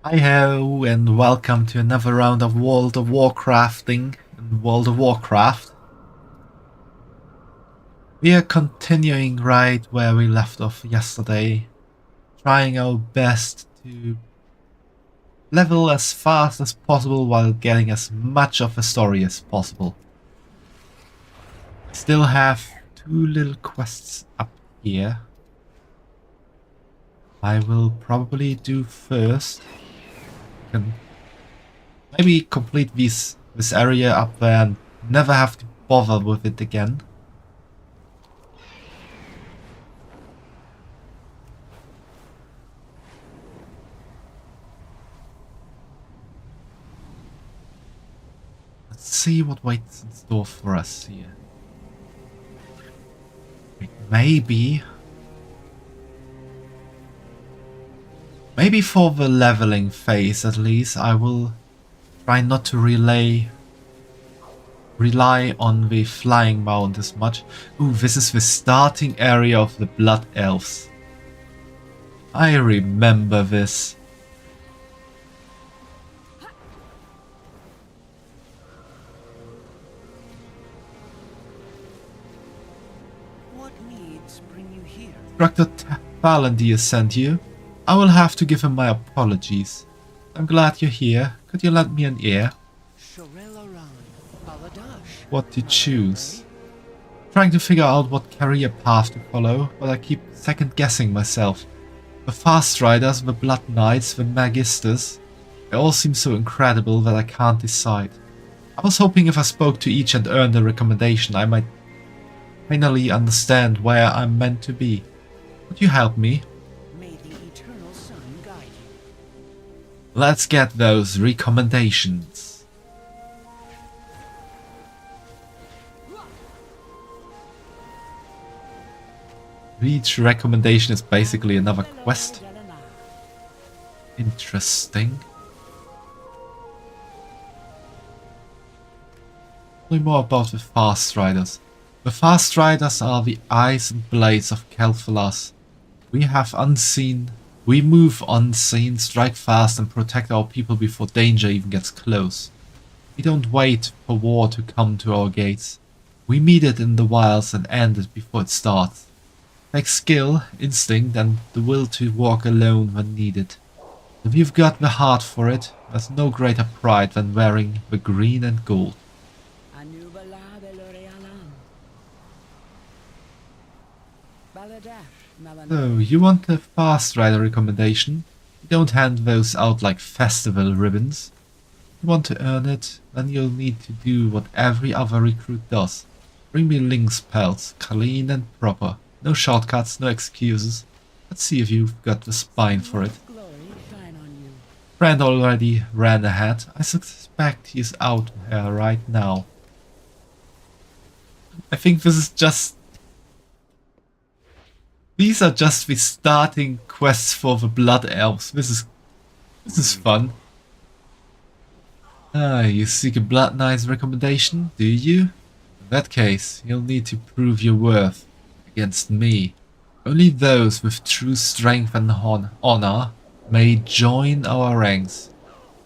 Hi-ho, and welcome to another round of World of Warcrafting in World of Warcraft. We are continuing right where we left off yesterday, trying our best to level as fast as possible while getting as much of the story as possible. Still have two little quests up here. I will probably do first. Can maybe complete this area up there and never have to bother with it again. Let's see what waits in store for us here. Maybe for the leveling phase at least, I will try not to rely on the flying mount as much. Ooh, this is the starting area of the Blood Elves. I remember this. What needs bring you here? Dr. Valandir sent you. I will have to give him my apologies. I'm glad you're here. Could you lend me an ear? What to choose? Trying to figure out what career path to follow, but I keep second guessing myself. The Fast Riders, the Blood Knights, the Magisters, they all seem so incredible that I can't decide. I was hoping if I spoke to each and earned a recommendation, I might finally understand where I'm meant to be. Would you help me? May the eternal sun guide you. Let's get those recommendations. Each recommendation is basically another quest. Interesting. Tell me more about the Fast Riders. The Fast Riders are the eyes and blades of Kel'Thalas. We move unseen, strike fast and protect our people before danger even gets close. We don't wait for war to come to our gates. We meet it in the wilds and end it before it starts. Like skill, instinct and the will to walk alone when needed. If you've got the heart for it, there's no greater pride than wearing the green and gold. So, you want a Fast Rider recommendation? You don't hand those out like festival ribbons. If you want to earn it, then you'll need to do what every other recruit does. Bring me Lynx pelts, clean and proper. No shortcuts, no excuses. Let's see if you've got the spine for it. Friend already ran ahead. I suspect he's out here right now. I think this is just... These are just the starting quests for the Blood Elves. This is fun. Ah, you seek a Blood Knight's recommendation, do you? In that case, you'll need to prove your worth against me. Only those with true strength and honor may join our ranks.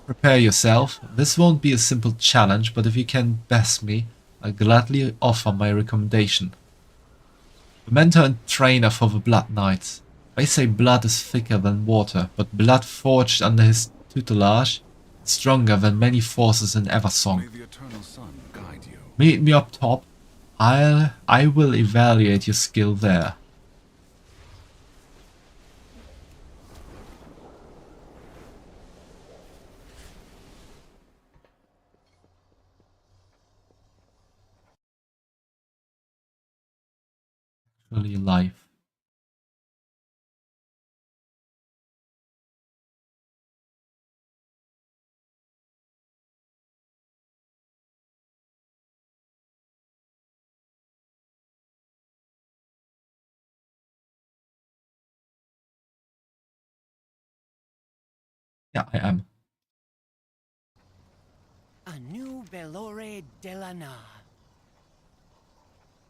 Prepare yourself. This won't be a simple challenge, but if you can best me, I'll gladly offer my recommendation. The mentor and trainer for the Blood Knights. They say blood is thicker than water, but blood forged under his tutelage is stronger than many forces in Eversong. May the eternal sun guide you. Meet me up top. I will evaluate your skill there. Actually alive. Yeah, I am. Anu Belore Delana.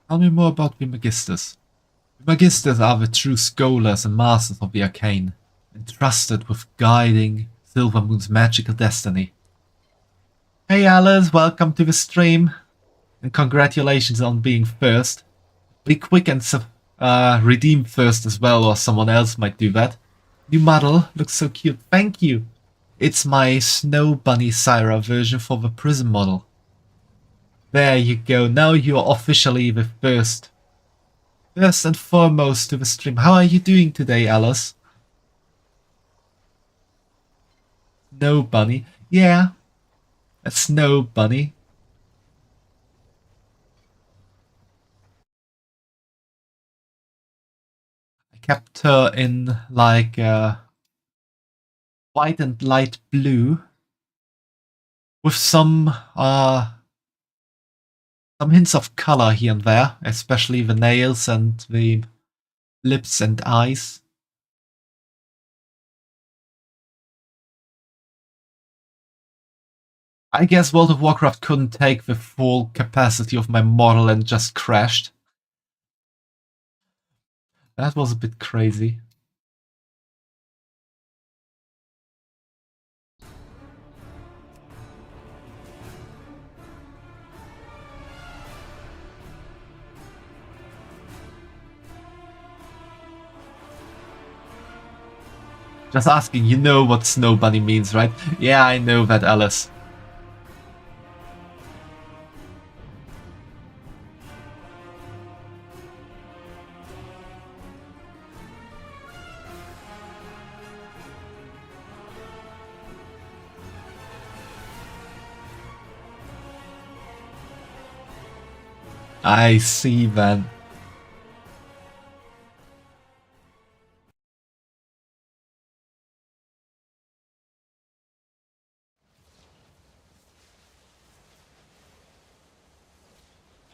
Tell me more about the Magisters. The Magisters are the true scholars and masters of the arcane, entrusted with guiding Silvermoon's magical destiny. Hey Alice, welcome to the stream. And congratulations on being first. Be quick and redeem first as well, or someone else might do that. New model, looks so cute, thank you. It's my Snow Bunny Syra version for the Prism model. There you go, now you're officially the first. First and foremost to the stream. How are you doing today, Alice? Snow Bunny? Yeah, a Snow Bunny. I kept her in like white and light blue with some hints of color here and there, especially the nails and the lips and eyes. I guess World of Warcraft couldn't take the full capacity of my model and just crashed. That was a bit crazy. Just asking, you know what Snow Bunny means, right? Yeah, I know that, Alice. I see then.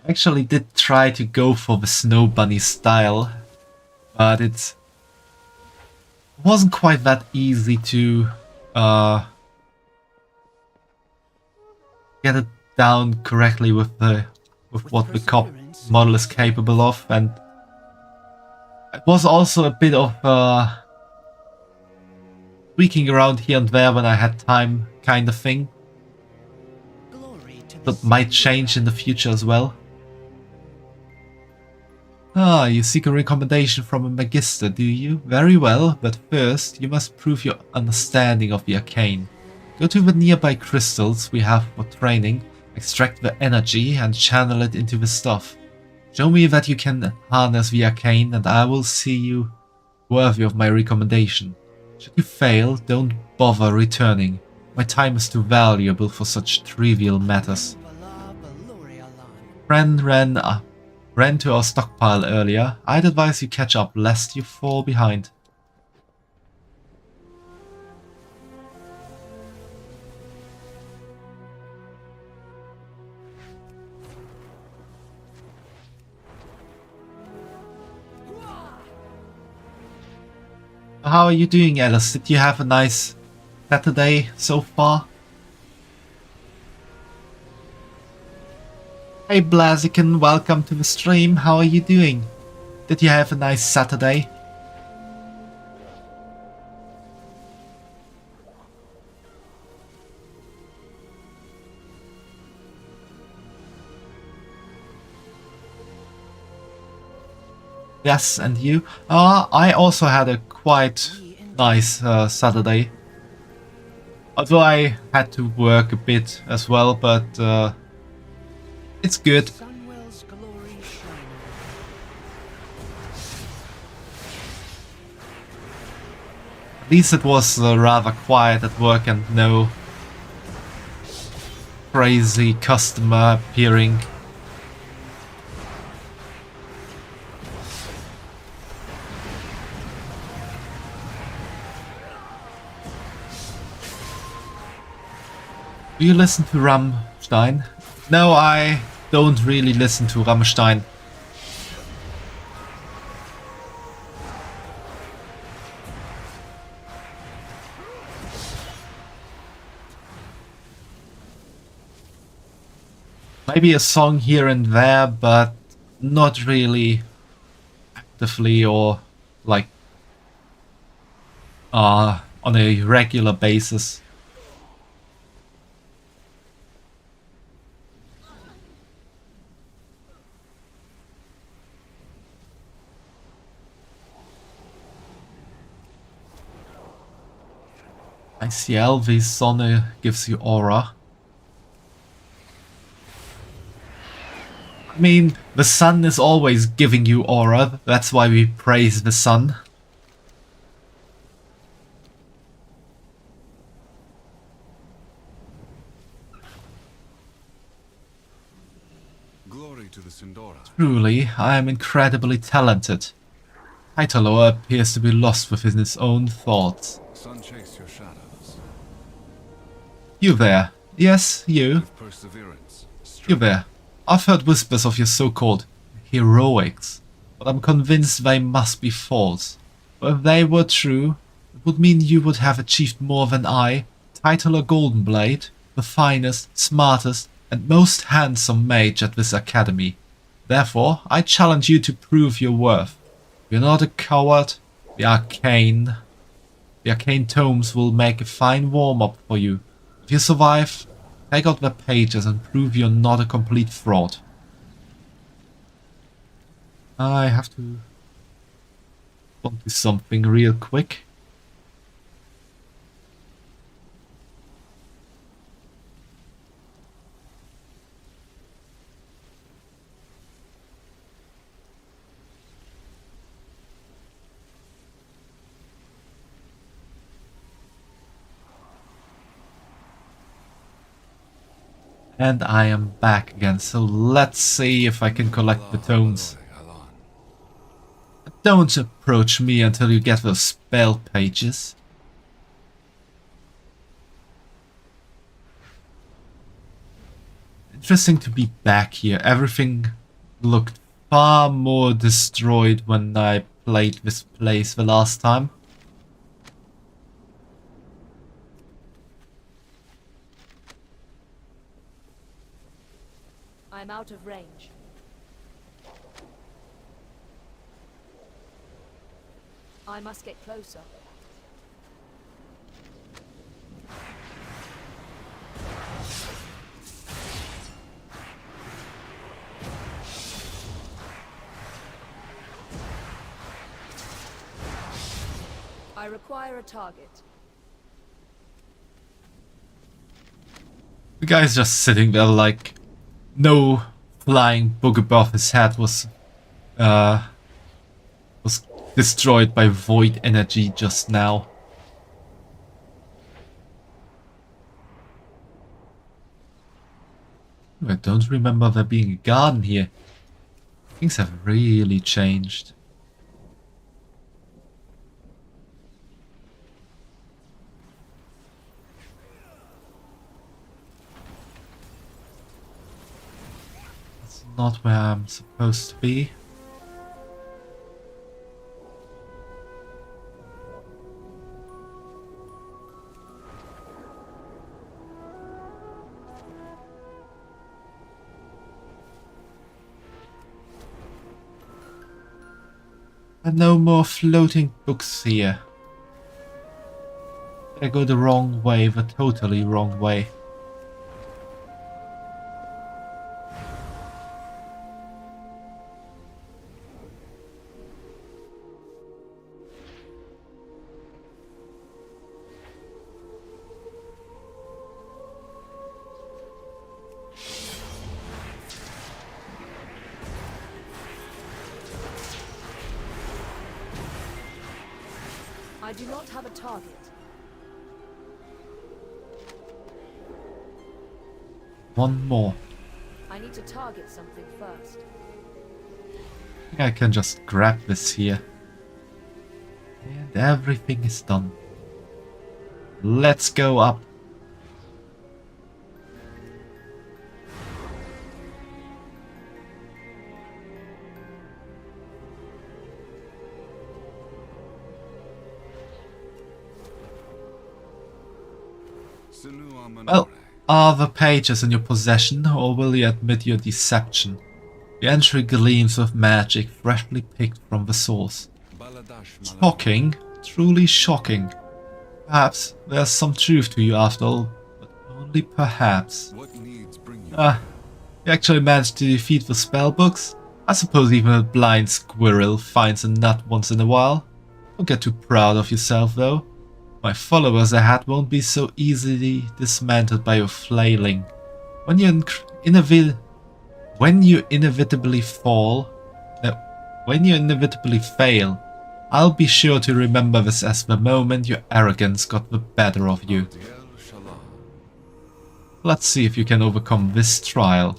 I actually did try to go for the Snow Bunny style, but it wasn't quite that easy to get it down correctly with what the cop model is capable of, and it was also a bit of tweaking around here and there when I had time kind of thing. That might change in the future as well. Ah, you seek a recommendation from a magister, do you? Very well, but first you must prove your understanding of the arcane. Go to the nearby crystals we have for training, extract the energy and channel it into the stuff. Show me that you can harness the arcane and I will see you worthy of my recommendation. Should you fail, don't bother returning. My time is too valuable for such trivial matters. Friend ran to our stockpile earlier. I'd advise you catch up lest you fall behind. How are you doing, Alice? Did you have a nice Saturday so far? Hey Blaziken, welcome to the stream. How are you doing? Did you have a nice Saturday? Yes, and you? I also had a quite nice Saturday. Although I had to work a bit as well, but it's good. At least it was rather quiet at work and no crazy customer appearing. Do you listen to Rammstein? No, I don't really listen to Rammstein. Maybe a song here and there, but not really actively or like on on a regular basis. I see Vtuber gives you aura. I mean, the sun is always giving you aura, that's why we praise the sun. Glory to the Sindora. Truly, I am incredibly talented. Hytalor appears to be lost within his own thoughts. Sun chase your shadows. You there. Yes, you. With perseverance. You there. I've heard whispers of your so-called heroics, but I'm convinced they must be false. For if they were true, it would mean you would have achieved more than I, Hytalor Goldenblade, the finest, smartest, and most handsome mage at this academy. Therefore, I challenge you to prove your worth. You're not a coward. The arcane tomes will make a fine warm-up for you. If you survive, take out the pages and prove you're not a complete fraud. I have to want to do something real quick. And I am back again, so let's see if I can collect the tomes. Don't approach me until you get those spell pages. Interesting to be back here. Everything looked far more destroyed when I played this place the last time. I'm out of range. I must get closer. I require a target. The guy's just sitting there like no flying book above his head was destroyed by void energy just now. I don't remember there being a garden here. Things have really changed. That's not where I'm supposed to be. And no more floating books here. I go the wrong way, the totally wrong way. I do not have a target. One more. I need to target something first. I think I can just grab this here. And everything is done. Let's go up. Well, are the pages in your possession, or will you admit your deception? The entry gleams with magic freshly picked from the source. Shocking, truly shocking. Perhaps there's some truth to you after all, but only perhaps. What needs bring you? You actually managed to defeat the spellbooks? I suppose even a blind squirrel finds a nut once in a while. Don't get too proud of yourself though. My followers ahead won't be so easily dismantled by your flailing. When you inevitably fail, I'll be sure to remember this as the moment your arrogance got the better of you. Let's see if you can overcome this trial.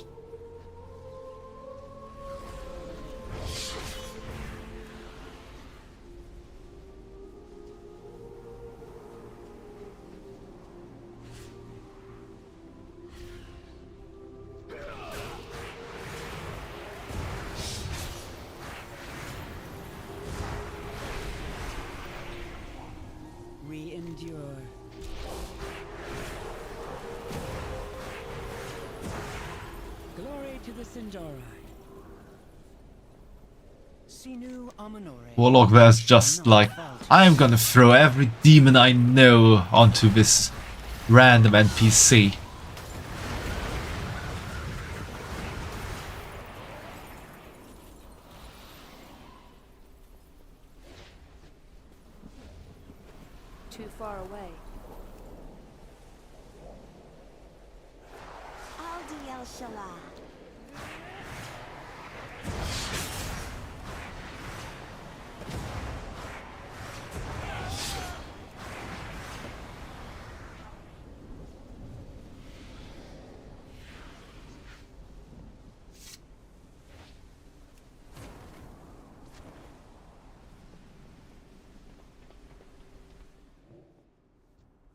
We endure. Glory to the Sindori. Sinu Amanore. Warlock there's just like, I am gonna throw every demon I know onto this random NPC. Too far away. Aldi El Shalah.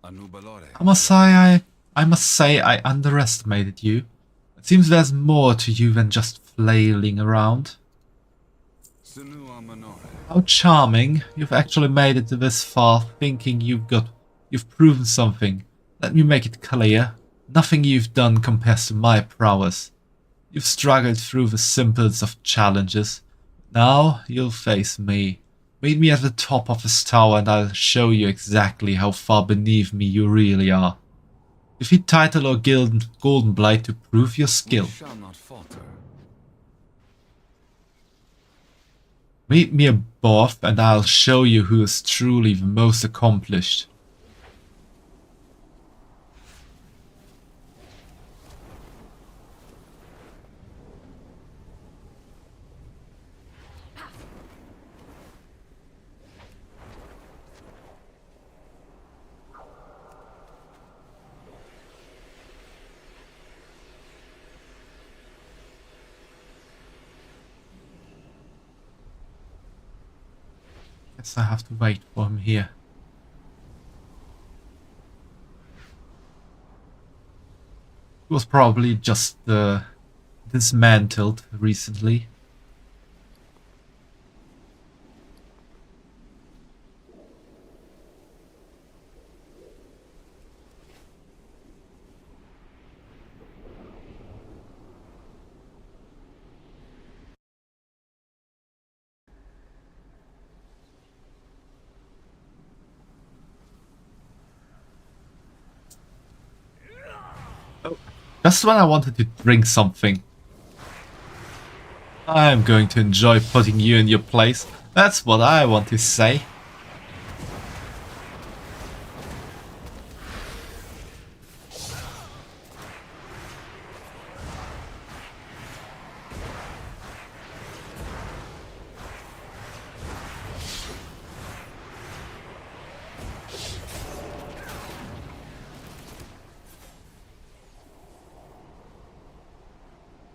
Anubalore. I must say I underestimated you. It seems there's more to you than just flailing around. Sinu Amanore. How charming. You've actually made it this far thinking you've proven something. Let me make it clear. Nothing you've done compares to my prowess. You've struggled through the simplest of challenges. Now you'll face me. Meet me at the top of this tower and I'll show you exactly how far beneath me you really are. Defeat Title or Golden Blight to prove your skill. We shall not falter. Meet me above and I'll show you who is truly the most accomplished. Guess I have to wait for him here. He was probably just dismantled recently. Just when I wanted to drink something. I'm going to enjoy putting you in your place. That's what I want to say.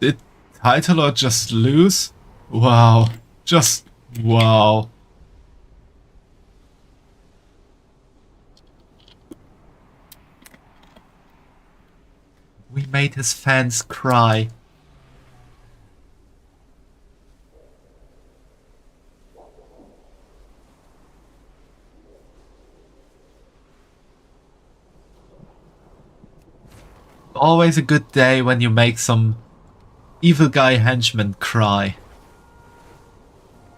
Did Titlor just lose? Wow. Just wow. We made his fans cry. Always a good day when you make some evil guy henchman cry.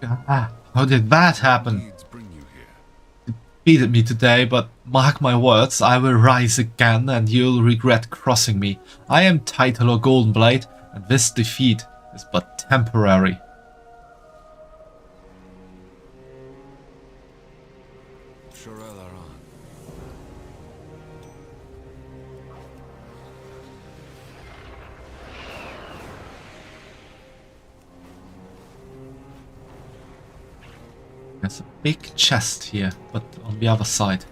Ah, how did that happen? Needs bring you here. Defeated me today, but Mark my words, I will rise again and you'll regret crossing me. I am Title or Goldenblade, and this defeat is but temporary. There's a big chest here, but on the other side.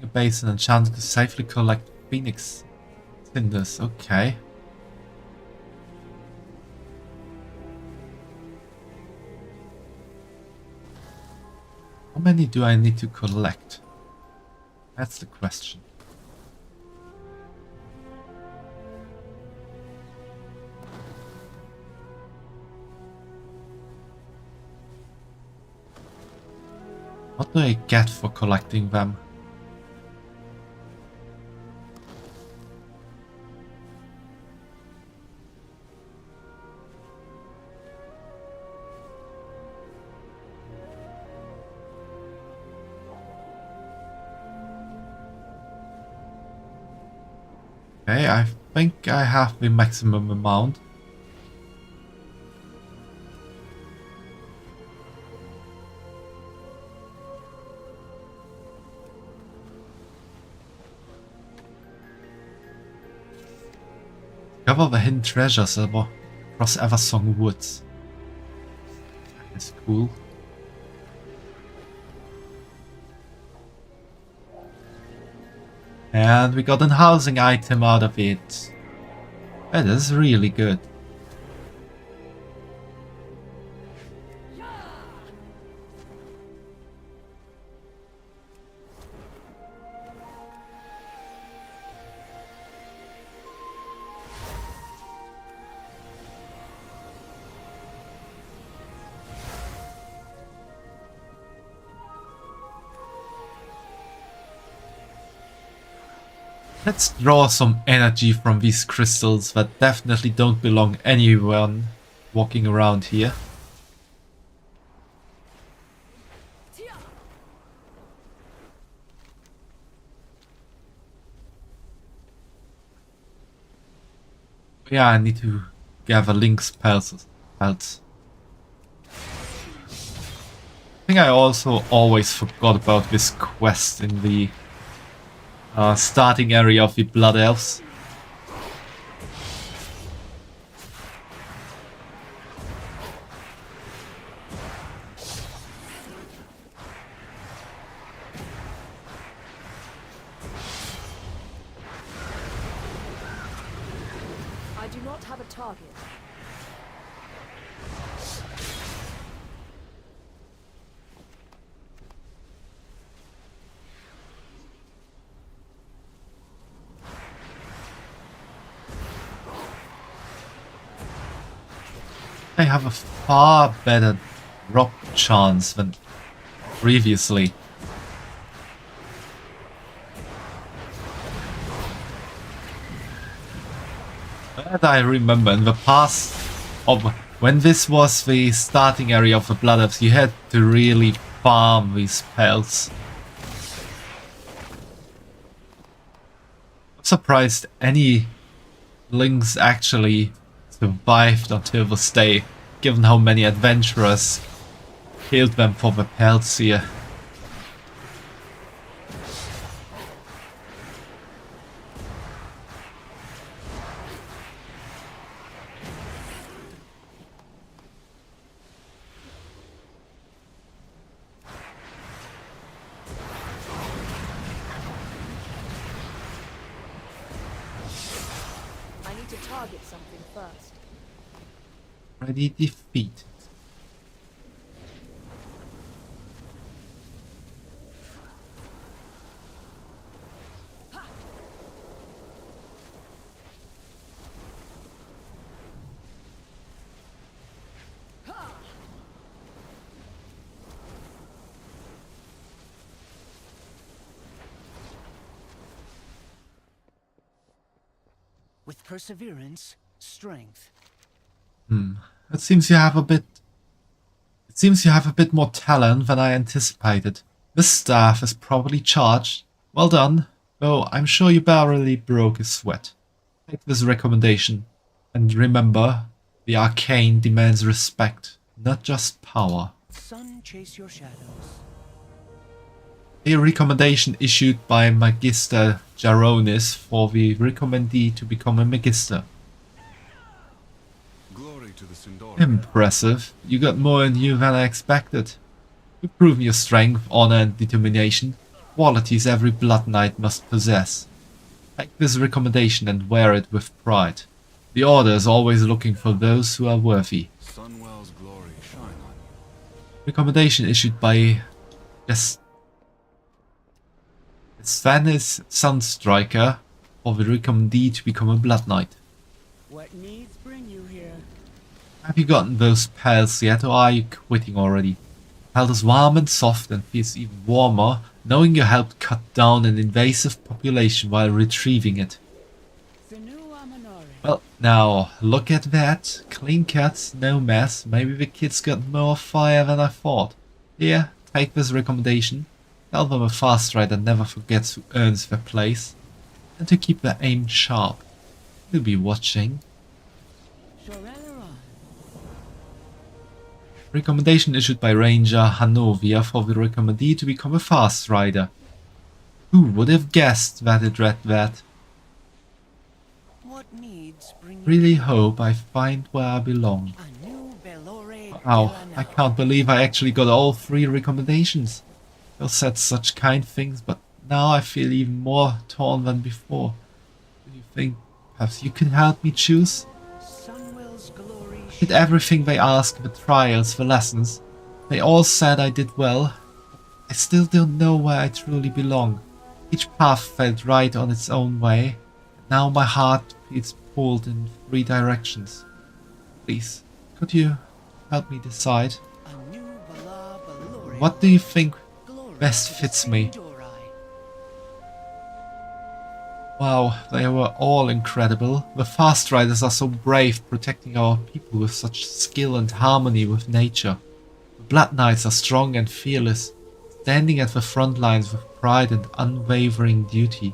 A basin enchanted to safely collect phoenix cinders. Okay. How many do I need to collect? That's the question. What do I get for collecting them? Okay, I think I have the maximum amount. Discover the hidden treasures across Eversong Woods. That is cool. And we got an housing item out of it. That is really good. Let's draw some energy from these crystals that definitely don't belong anyone walking around here. Yeah, I need to gather Link's pelts. I think I also always forgot about this quest in the starting area of the Blood Elves. I do not have a target. I have a far better drop chance than previously. And I remember in the past, when this was the starting area of the Blood Elves, you had to really farm these spells. I'm surprised any Lynx actually survived until this day, given how many adventurers killed them for the pelts here. I need to target something first. Already defeated. With perseverance, strength, It seems you have a bit... It seems you have a bit more talent than I anticipated. This staff is properly charged. Well done, though I'm sure you barely broke a sweat. Take this recommendation. And remember, the arcane demands respect, not just power. Sun, chase your shadows. A recommendation issued by Magister Jaronis for the recommendee to become a Magister. Glory to the Sindora. Impressive. You got more in you than I expected. You've proven your strength, honor and determination, qualities every Blood Knight must possess. Take this recommendation and wear it with pride. The Order is always looking for those who are worthy. Sunwell's glory shine on you. Recommendation issued by Svanis Sunstriker for the recommendee to become a Blood Knight. What needs bring you here? Have you gotten those pals yet, or are you quitting already? Pelt is warm and soft and feels even warmer, knowing you helped cut down an invasive population while retrieving it. Well, now, look at that. Clean cuts, no mess. Maybe the kids got more fire than I thought. Here, take this recommendation. Tell them a fast rider never forgets who earns their place. And to keep their aim sharp. He'll be watching. Recommendation issued by Ranger Hanovia for the recommendee to become a fast rider. Who would have guessed that it read that? What needs bring you Really hope I find where I belong. a new Belore Wow, I Delano. can't believe I actually got all 3 recommendations. You said such kind things, but now I feel even more torn than before. Do you think perhaps you could help me choose? Sunwell's glory Did everything they asked, the trials, the lessons. They all said I did well. I still don't know where I truly belong. Each path felt right on its own way. Now my heart feels pulled in 3 directions. Please, could you help me decide? a new Bala Belore What do you think glory best to the fits me? Sindori. Wow, they were all incredible. The fast riders are so brave, protecting our people with such skill and harmony with nature. The Blood Knights are strong and fearless, standing at the front lines with pride and unwavering duty.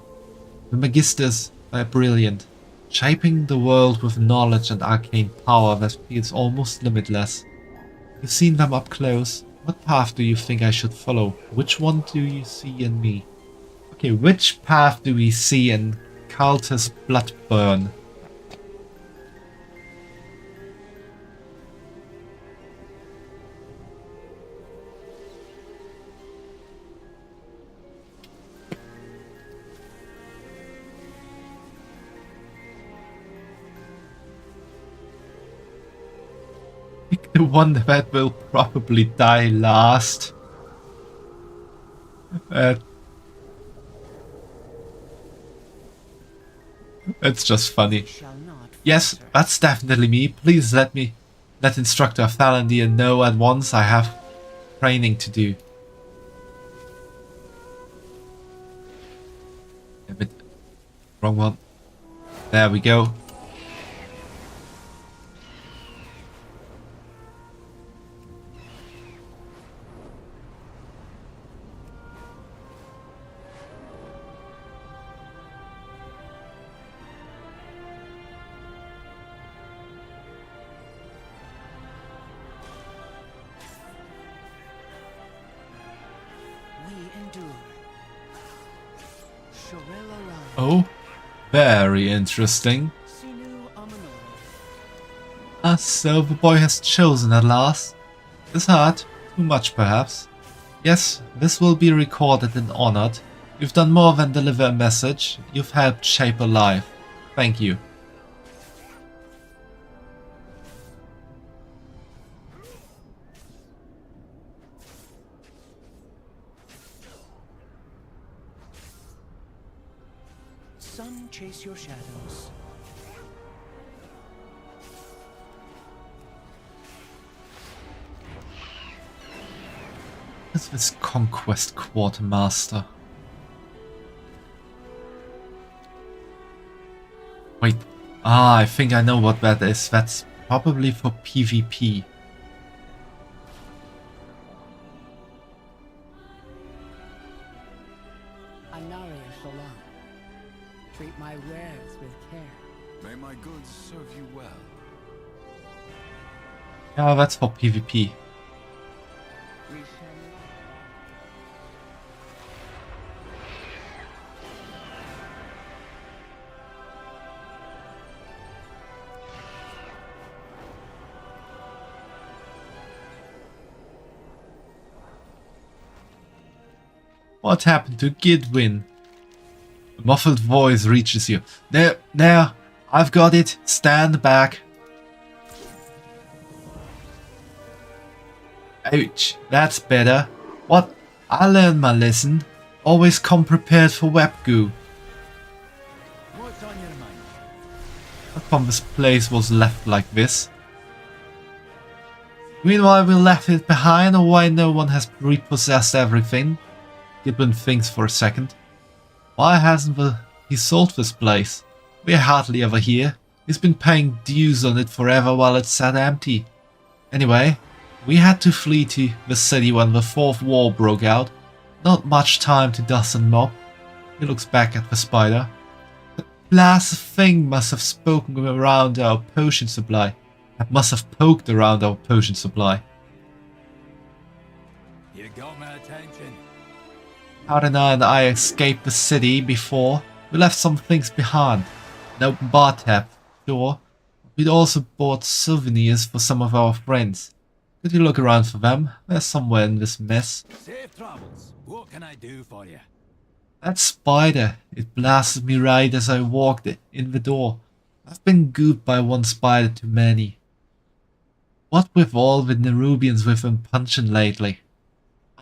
The Magisters are brilliant, shaping the world with knowledge and arcane power that feels almost limitless. You've seen them up close. What path do you think I should follow? Which one do you see in me? Okay, which path do we see in Cultus Bloodburn? Pick the one that will probably die last. It's just funny. Shall not Yes, falter. that's definitely me. Please let Instructor Thalandir know at once I have training to do. A bit wrong one. There we go. We endure. Shorella Rai. Oh, very interesting. Sinu Amanori. Ah, so the boy has chosen at last. His heart, too much perhaps. Yes, this will be recorded and honored. You've done more than deliver a message. You've helped shape a life. Thank you. Sun, chase your shadows. What's this Conquest Quartermaster? Wait, I think I know what that is. That's Probably for PvP. Anaria Shalom. Treat my wares with care. May my goods serve you well. Yeah, that's for PvP. We shall. What happened to Gidwin? A muffled voice reaches you. There, I've got it. Stand back. Ouch, that's better. What? I learned my lesson. Always come prepared for web goo. What's on your mind? How come this place was left like this? Meanwhile, we left it behind, or why no one has repossessed everything? Gidwin thinks for a second. Why hasn't he sold this place? We're hardly ever here. He's been paying dues on it forever while it sat empty. Anyway, we had to flee to the city when the Fourth War broke out. Not much time to dust and mop. He looks back at the spider. The blasted thing must have spoken around our potion supply. It must have poked around our potion supply. You got my attention. Syraene and I escaped the city before. We left some things behind. An open bar tab, sure. We'd also bought souvenirs for some of our friends. Could you look around for them? They're somewhere in this mess. Safe travels. What can I do for you? That spider, it blasted me right as I walked in the door. I've been gooped by one spider too many. What with all the Nerubians we've been punching lately?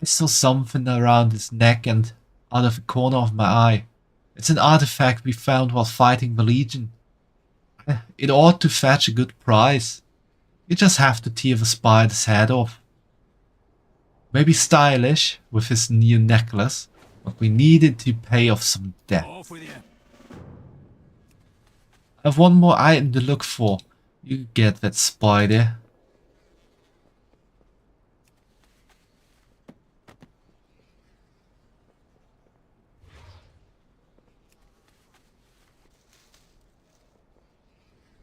I saw something around his neck and out of the corner of my eye. It's an artifact we found while fighting the Legion. It ought to fetch a good price. You just have to tear the spider's head off. Maybe stylish with his new necklace, but we needed to pay off some debt. Off with you. I have one more item to look for. You get that, spider.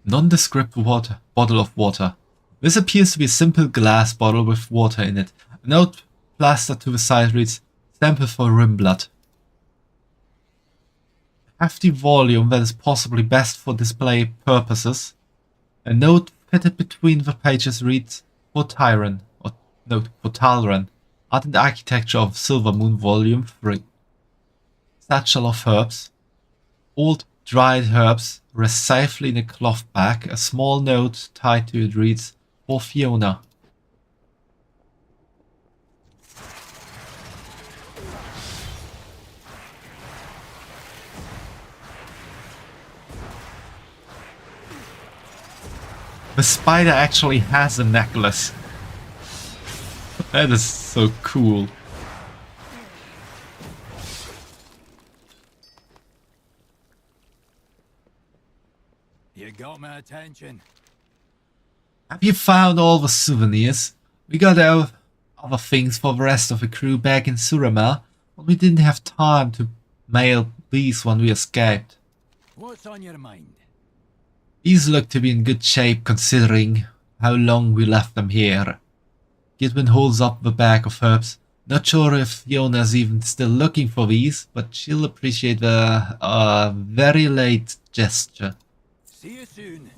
Nondescript water, bottle of water. This appears to be a simple glass bottle with water in it. A note plastered to the side reads, sample for Rimblood. A hefty volume that is possibly best for display purposes. A note fitted between the pages reads, for Tyran, or note, for Talran. Art and Architecture of Silver Moon Volume 3. Satchel of herbs. Old dried herbs rest safely in a cloth bag. A small note tied to it reads, for Fiona. The spider actually has a necklace. That is so cool. You got my attention. Have you found all the souvenirs? We got our other things for the rest of the crew back in Syraene, but we didn't have time to mail these when we escaped. What's on your mind? These look to be in good shape considering how long we left them here. Gidwin holds up the bag of herbs. Not sure if Fiona's even still looking for these, but she'll appreciate the very late gesture. See you soon.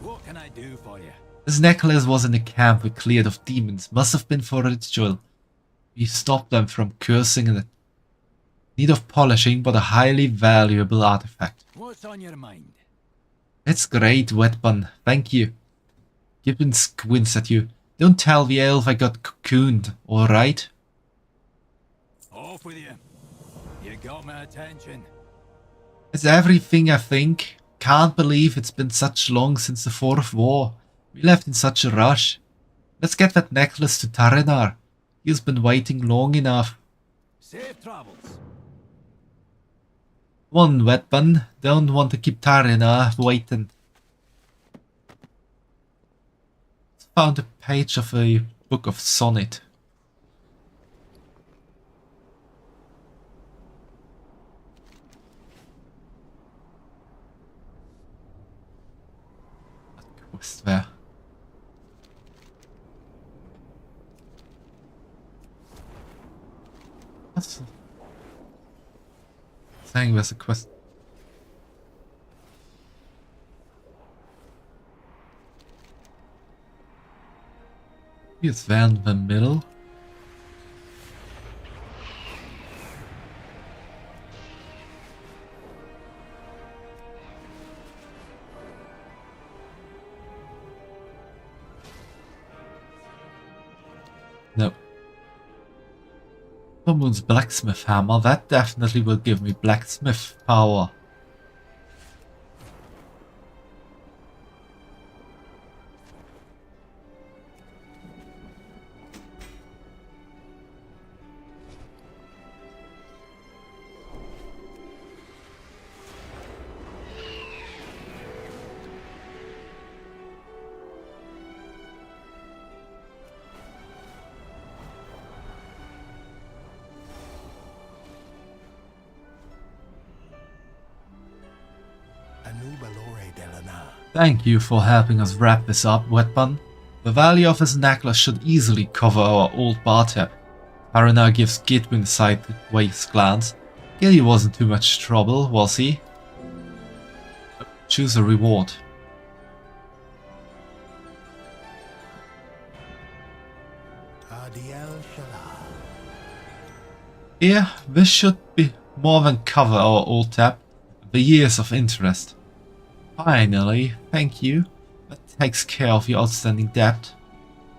What can I do for you? This necklace was in a camp we cleared of demons. Must have been for a ritual. We stopped them from cursing in it. Need of polishing, but a highly valuable artifact. What's on your mind? It's great, Wetbun. Thank you. Gidwin squints at you. Don't tell the elf I got cocooned, alright? Off with you. You got my attention. It's everything I think. Can't believe it's been such long since the Fourth War. We left in such a rush. Let's get that necklace to Tarinar. He's been waiting long enough. Safe travels. One, Wetbun. Don't want to keep Tarinar waiting. found a page of a book of sonnet. What quest there? What's saying there's a quest? It's there in the middle. No. Someone's blacksmith hammer, that definitely will give me blacksmith power. Thank you for helping us wrap this up, Wetbun. The value of his necklace should easily cover our old bar tab. Haruna gives Gitwin a sideways glance. Gilly wasn't too much trouble, was he? Choose a reward. Here, this should be more than cover our old tab. The years of interest. Finally, thank you. That takes care of your outstanding debt.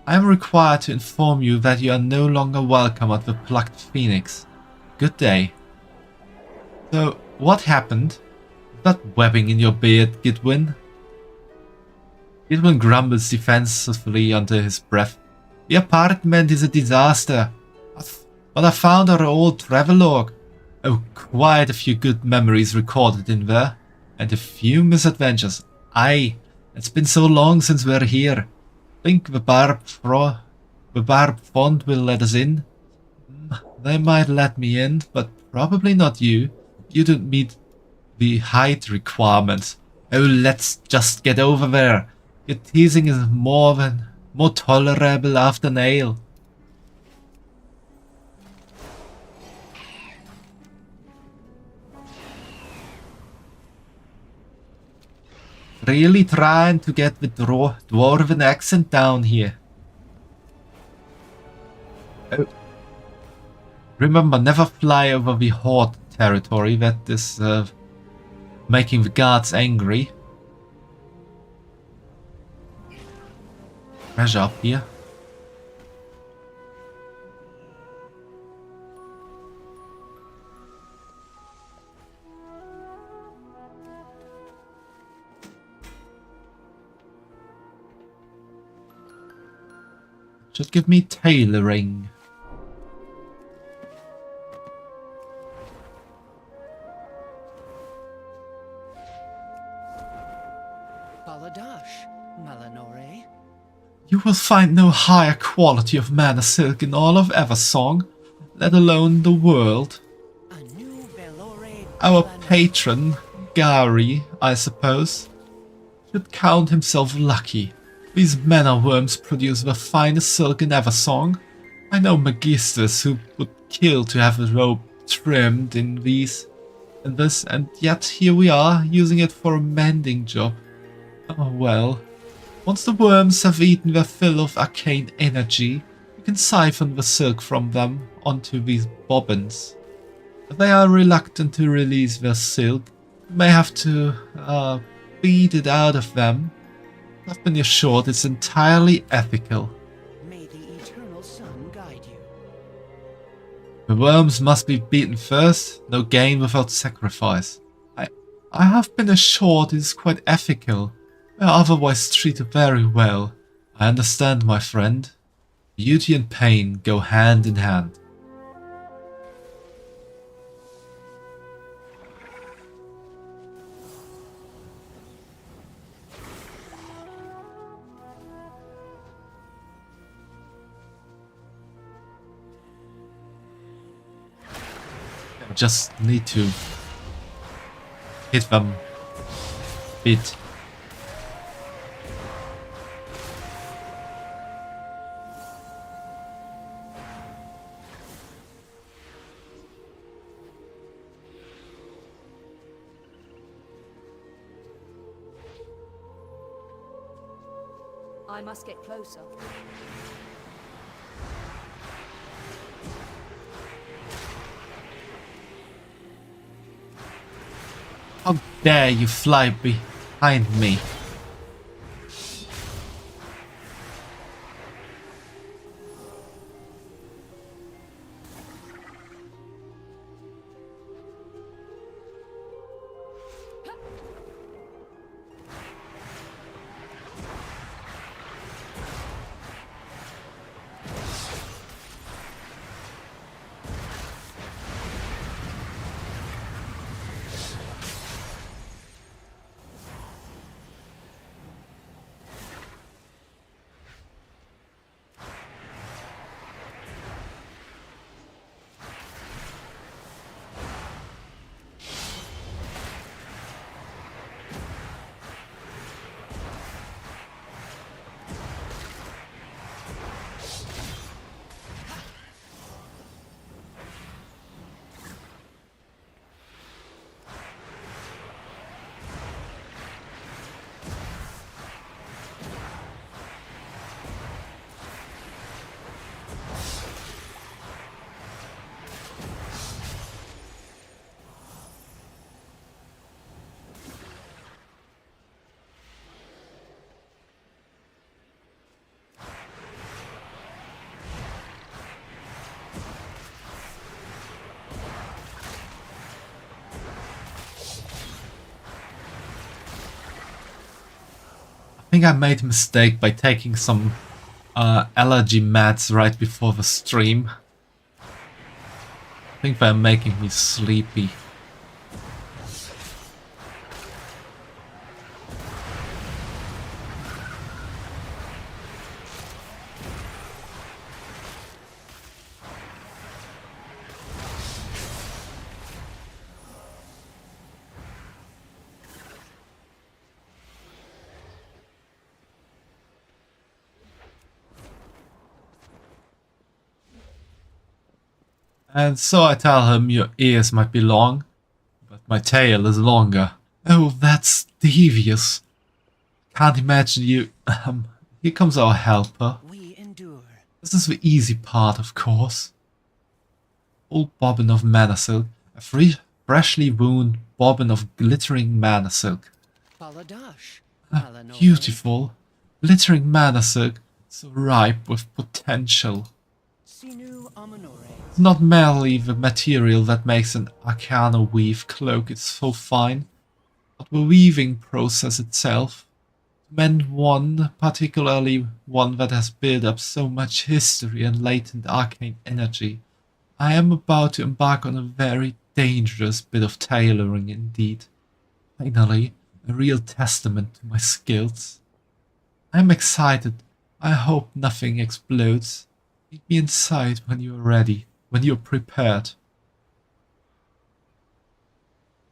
I am required to inform you that you are no longer welcome at the Plucked Phoenix. Good day. So, what happened? That webbing in your beard, Gitwin? Gitwin grumbles defensively under his breath. The apartment is a disaster. But I found our old travelogue. Oh, quite a few good memories recorded in there. And a few misadventures. Aye, it's been so long since we're here. Think the barb font will let us in? They might let me in, but probably not you. You don't meet the height requirements. Oh, let's just get over there. Your teasing is more tolerable after an ale. Really trying to get the dwarven accent down here. Oh. Remember, never fly over the Horde territory. That is making the guards angry. Treasure up here. Should give me tailoring. Baladash, Malanore. You will find no higher quality of mana silk in all of Eversong, let alone the world. A new Velore. Our patron, Gary, I suppose, should count himself lucky. These mana worms produce the finest silk in Eversong. I know magisters who would kill to have a robe trimmed in this, and yet here we are, using it for a mending job. Oh well. Once the worms have eaten their fill of arcane energy, you can siphon the silk from them onto these bobbins. If they are reluctant to release their silk, you may have to beat it out of them. I've been assured it's entirely ethical. May the eternal sun guide you. The worms must be beaten first, no gain without sacrifice. I have been assured it is quite ethical. We are otherwise treated very well. I understand, my friend. Beauty and pain go hand in hand. I just need to hit them a bit. I must get closer. How dare you fly behind me? I think I made a mistake by taking some allergy meds right before the stream. I think they're making me sleepy. And so I tell him, your ears might be long, but my tail is longer. Oh, that's devious. Can't imagine you... here comes our helper. We endure. This is the easy part, of course. Old bobbin of mana silk. A freshly wound bobbin of glittering mana silk. Baladash. Beautiful. Glittering mana silk, so ripe with potential. Sinu Amanore. It's not merely the material that makes an Arcana weave cloak is so fine, but the weaving process itself. To mend one, particularly one that has built up so much history and latent arcane energy, I am about to embark on a very dangerous bit of tailoring indeed. Finally, a real testament to my skills. I am excited. I hope nothing explodes. Meet me inside when you are ready, when you are prepared.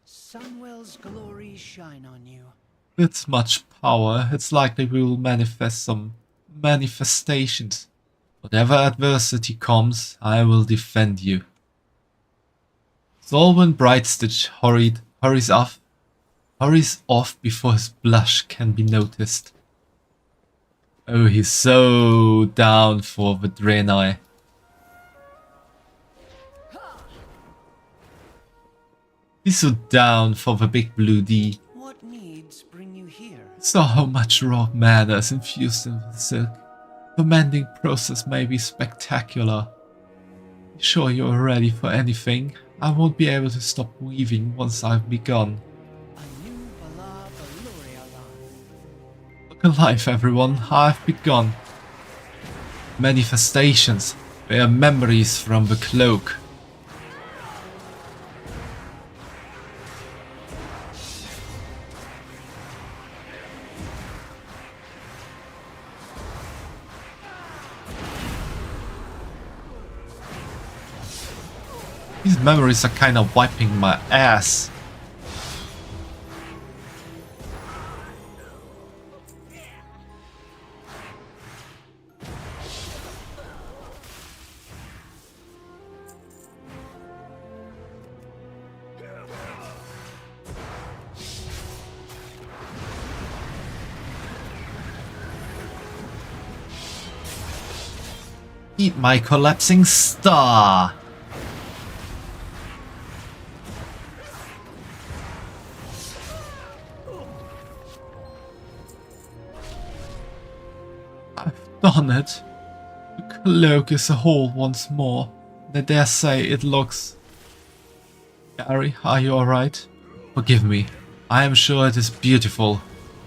Sunwell's glory shine on you. With much power, it's likely we will manifest some manifestations. Whatever adversity comes, I will defend you. Solwyn Brightstitch hurries off before his blush can be noticed. Oh, he's so down for the MDNI. He's so down for the big blue D. What needs bring you here? Saw how much raw mana is infused in the silk. The mending process may be spectacular. You sure you're ready for anything? I won't be able to stop weaving once I've begun. Look alive, everyone, I've begun. Manifestations. They are memories from the cloak. These memories are kind of wiping my ass. Eat my collapsing star! I've done it. The cloak is whole once more. I dare say it looks... Gary, are you alright? Forgive me. I am sure it is beautiful.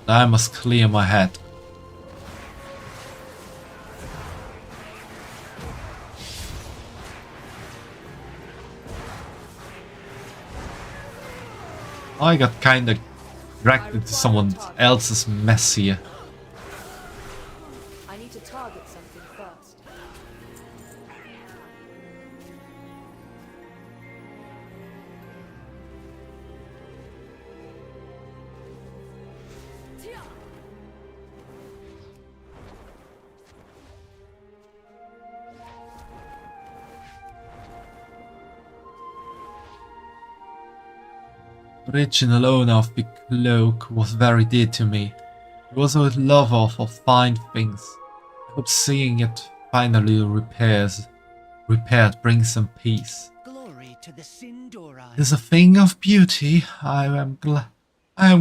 I must clear my head. I got kinda dragged into someone else's mess here. I need to target something first. The original owner of the cloak was very dear to me. He was a lover of fine things. I hope seeing it finally repaired brings some peace. Glory to the Sindorai. It is a thing of beauty. I am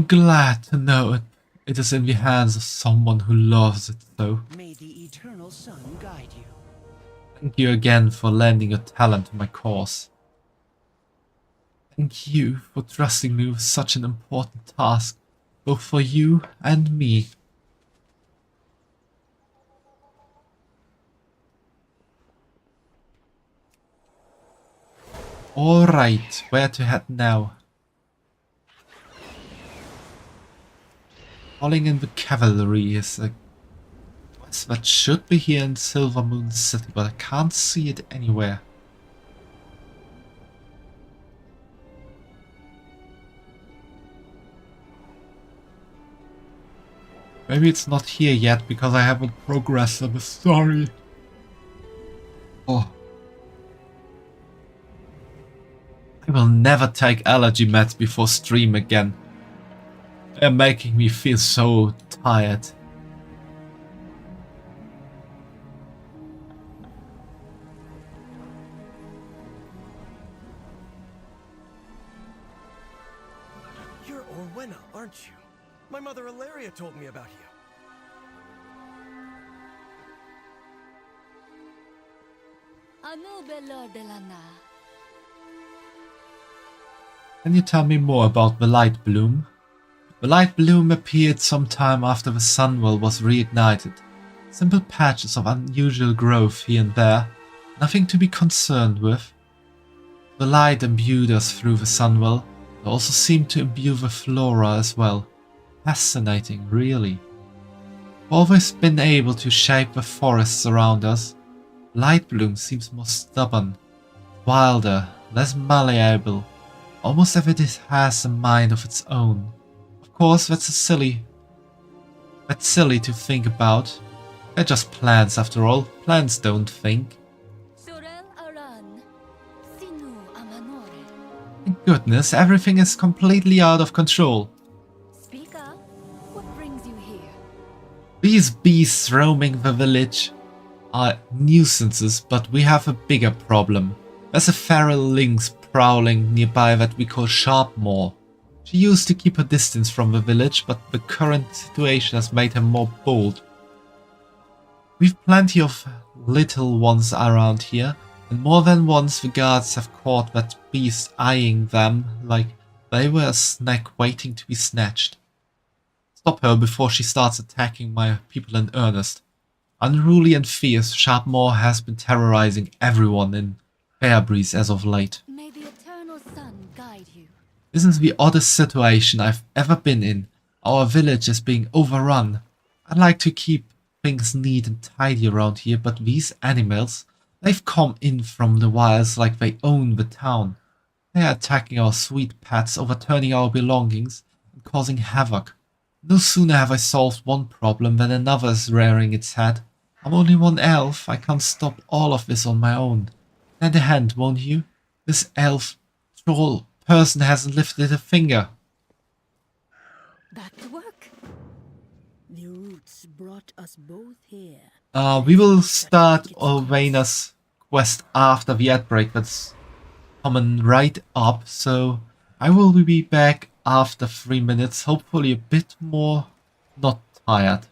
glad to know it. It is in the hands of someone who loves it so. May the eternal sun guide you. Thank you again for lending your talent to my cause. Thank you for trusting me with such an important task, both for you and me. Alright, where to head now? Calling in the cavalry is a quest that should be here in Silver Moon City, but I can't see it anywhere. Maybe it's not here yet because I haven't progressed on the story. Oh. I will never take allergy meds before stream again. They're making me feel so tired. You're Orwenna, aren't you? My mother Ilaria told me about you. Can you tell me more about the Light Bloom? The Light Bloom appeared sometime after the Sunwell was reignited. Simple patches of unusual growth here and there, nothing to be concerned with. The light imbued us through the Sunwell. It also seemed to imbue the flora as well. Fascinating, really. We've always been able to shape the forests around us. Light Bloom seems more stubborn, wilder, less malleable, almost as if it has a mind of its own. Of course, that's silly to think about. They're just plants after all. Plants don't think. Thank goodness, everything is completely out of control. Suiika, what brings you here? These beasts roaming the village are nuisances, but we have a bigger problem. There's a feral lynx prowling nearby that we call Sharpmaw. She used to keep her distance from the village, but the current situation has made her more bold. We've plenty of little ones around here, and more than once the guards have caught that beast eyeing them like they were a snack waiting to be snatched. Stop her before she starts attacking my people in earnest. Unruly and fierce, Sharpmaw has been terrorizing everyone in Fairbreeze as of late. May the eternal sun guide you. This is the oddest situation I've ever been in. Our village is being overrun. I'd like to keep things neat and tidy around here, but these animals, They've come in from the wilds like they own the town. They are attacking our sweet pets, overturning our belongings, and causing havoc. No sooner have I solved one problem than another is rearing its head. I'm only one elf, I can't stop all of this on my own. Lend a hand, won't you? This elf troll person hasn't lifted a finger. Back to work. The roots brought us both here. We will start Orvaina's quest after the ad break that's coming right up, so I will be back after 3 minutes, hopefully a bit more not tired.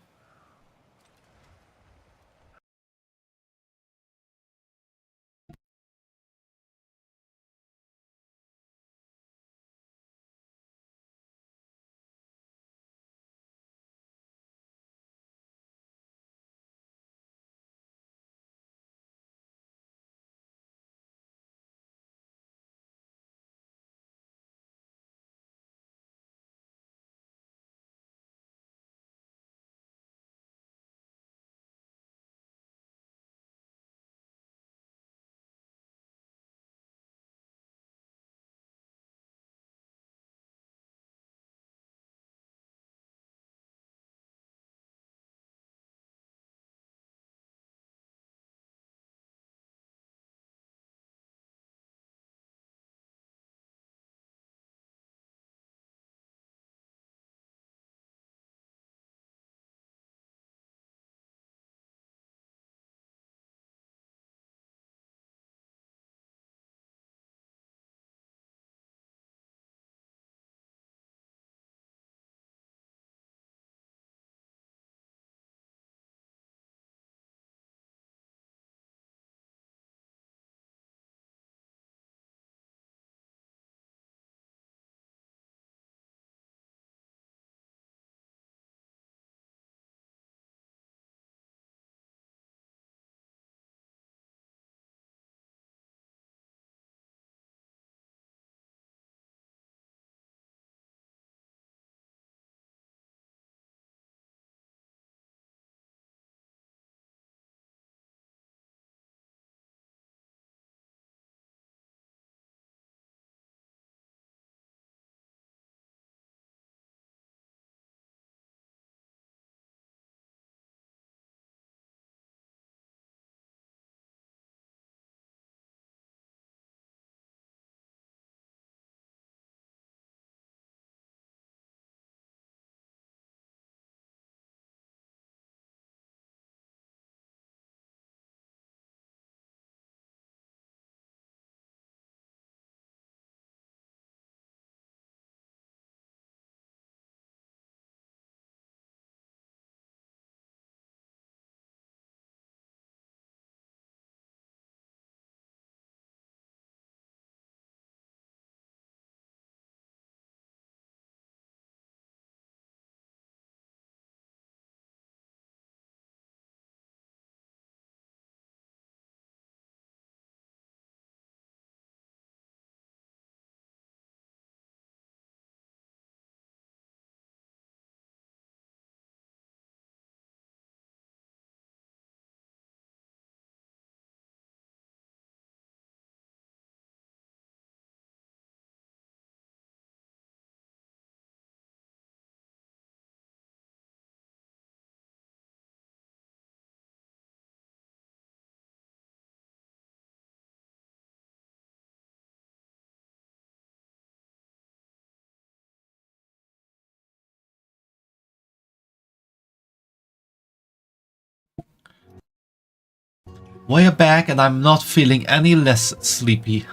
We're back and I'm not feeling any less sleepy.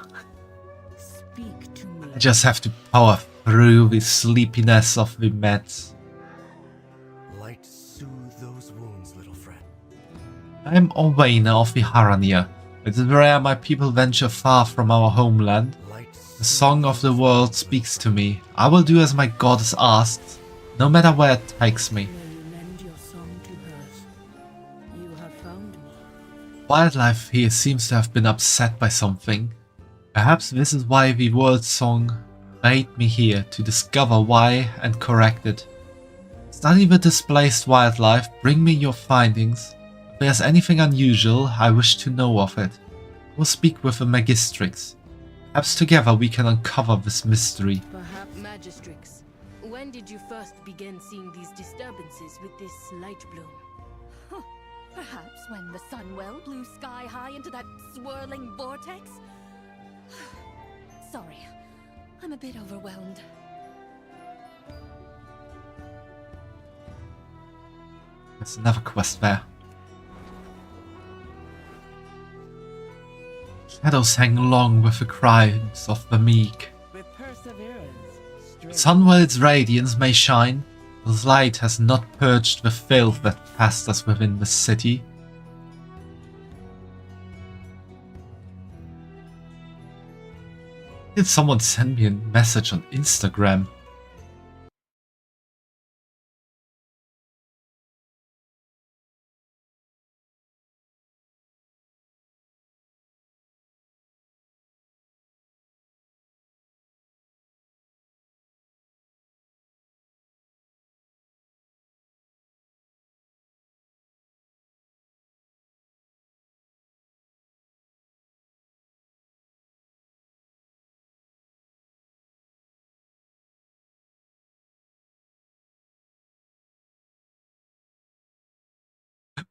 Speak to me. I just have to power through the sleepiness of the meds. Light soothe those wounds, little friend. I am Orvaina of the Harania. It is rare my people venture far from our homeland. Light The song of the world speaks to me. I will do as my goddess asks, no matter where it takes me. May you lend your song to hers. You have found me. Wildlife here seems to have been upset by something. Perhaps this is why the world song bade me here, to discover why and correct it. Study the displaced wildlife, bring me your findings. If there's anything unusual, I wish to know of it. We'll speak with the Magistrix. Perhaps together we can uncover this mystery. Perhaps Magistrix. When did you first begin seeing these disturbances with this light bloom? Perhaps when the Sunwell blew sky high into that swirling vortex? Sorry, I'm a bit overwhelmed. There's another quest there. Shadows hang long with the crimes of the meek. With perseverance, strength. Sunwell's radiance may shine, the light has not purged the filth that festers within the city. Did someone send me a message on Instagram?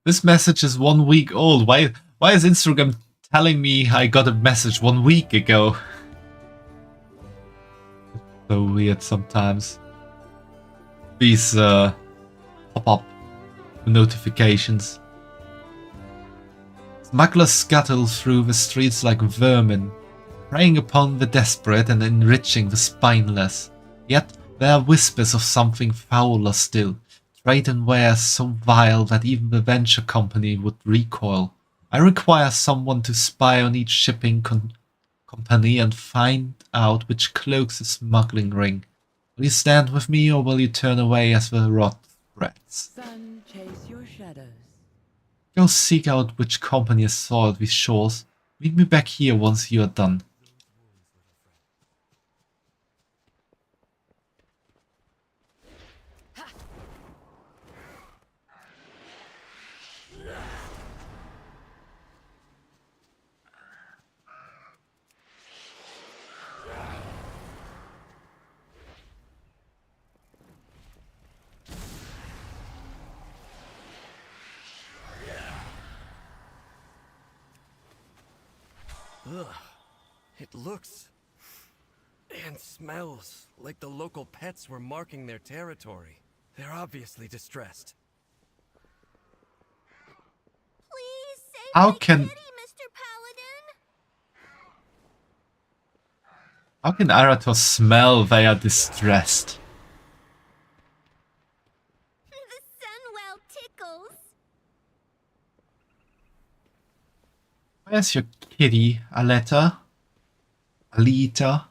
This message is 1 week old. Why is Instagram telling me I got a message 1 week ago? So weird sometimes. These pop-up notifications. Smugglers scuttle through the streets like vermin, preying upon the desperate and enriching the spineless. Yet there are whispers of something fouler still. Trade in wares so vile that even the venture company would recoil. I require someone to spy on each shipping company and find out which cloaks the smuggling ring. Will you stand with me or will you turn away as the rot spreads? Sun, chase your shadows. Go seek out which company has soiled these shores. Meet me back here once you are done. Ugh. It looks and smells like the local pets were marking their territory. They're obviously distressed. Please save How my can- kitty, Mr. Paladin! How can Arator smell they are distressed? The Sunwell tickles. Where's your kitty, Aleta? Alita?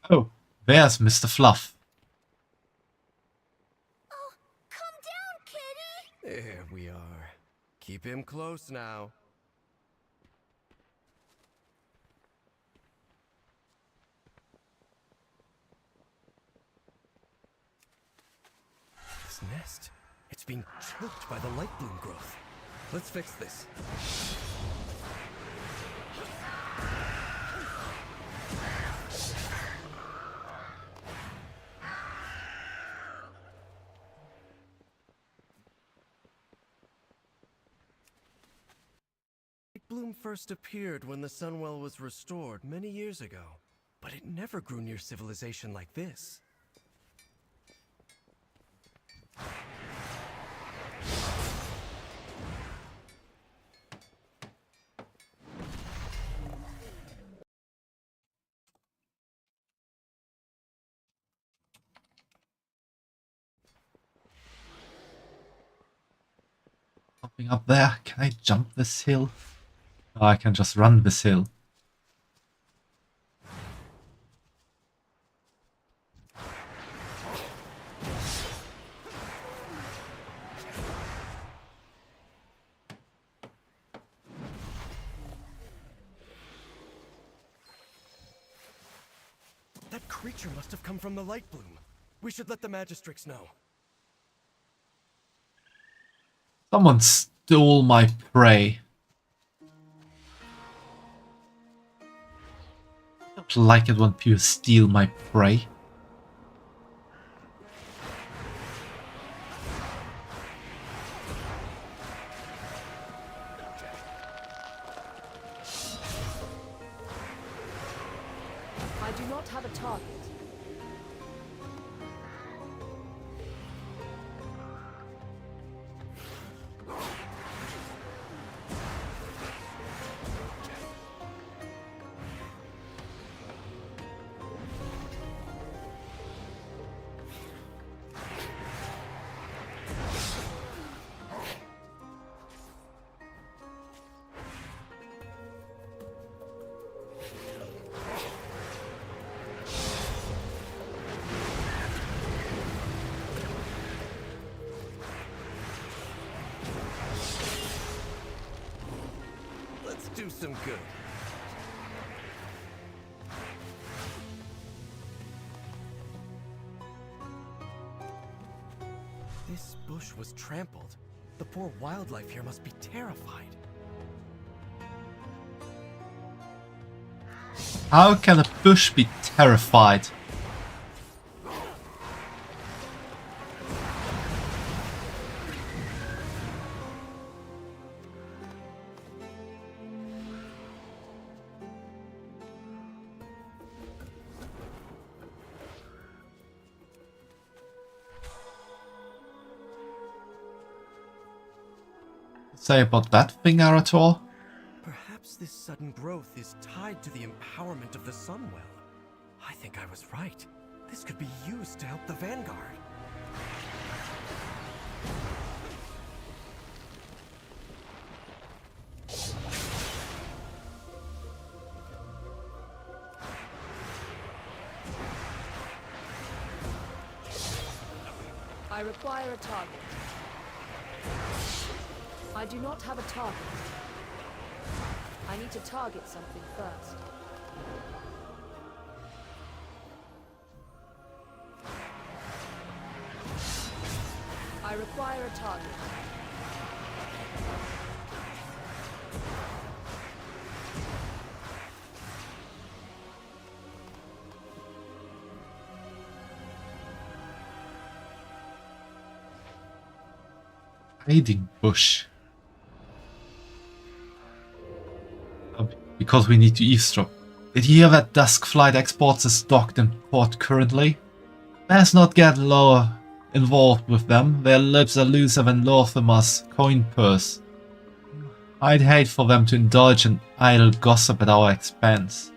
Oh, there's Mr. Fluff. Oh, calm down, kitty! There we are. Keep him close now. This nest, it's being choked by the light bloom growth. Let's fix this. Light bloom first appeared when the Sunwell was restored many years ago, but it never grew near civilization like this. Something up there. Can I jump this hill? Oh, I can just run this hill. That creature must have come from the light bloom. We should let the Magistrix know. Someone stole my prey. like it when people steal my prey. I do not have a target. Let's do some good. This bush was trampled. The poor wildlife here must be terrified. How can a bush be terrified? Say about that thing, Arator? Perhaps this sudden growth is tied to the empowerment of the Sunwell. I think I was right. This could be used to help the Vanguard. I require a target. I do not have a target. I need to target something first. I require a target. Hiding bush. Because we need to eavesdrop. Did you hear that Dusk Flight exports is docked in port currently? Let's not get lower involved with them. Their lips are looser than Lorthimer's coin purse. I'd hate for them to indulge in idle gossip at our expense.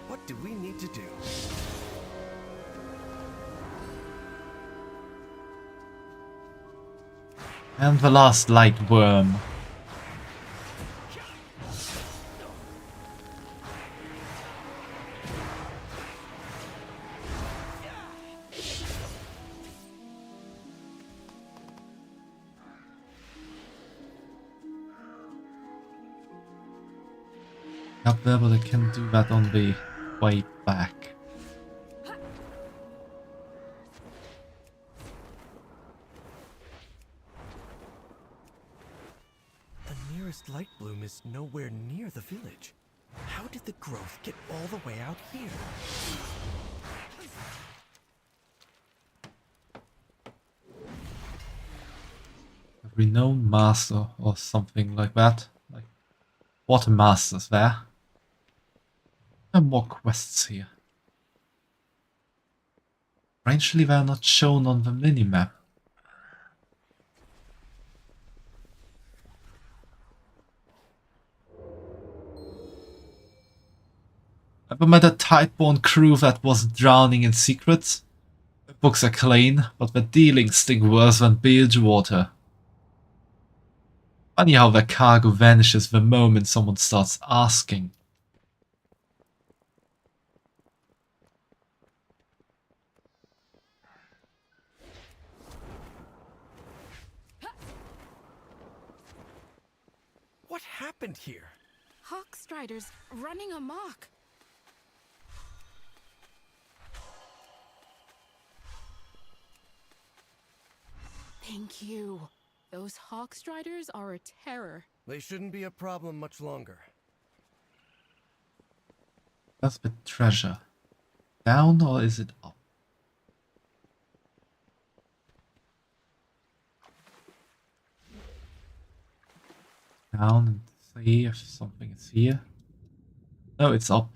What do we need to do? And the last light worm. Up there, but I can do that on the way back. The nearest light bloom is nowhere near the village. How did the growth get all the way out here? A renowned master or something like that. Like, what a master's there. And more quests here. Strangely, they're not shown on the minimap. Ever met a Tideborn crew that wasn't drowning in secrets? The books are clean, but the dealings stink worse than bilge water. Funny how their cargo vanishes the moment someone starts asking. What happened here? Hawk Striders running amok. Thank you. Those Hawkstriders are a terror. They shouldn't be a problem much longer. That's the treasure. Down or is it up? Down and see if something is here. No, it's up.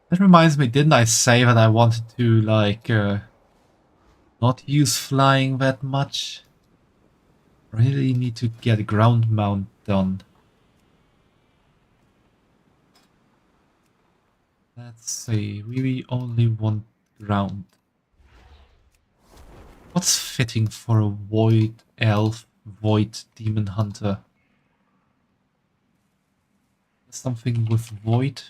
That reminds me, didn't I say that I wanted to, like, not use flying that much? Really need to get a ground mount done. Let's see, we only want ground. What's fitting for a void elf, void demon hunter? Something with void?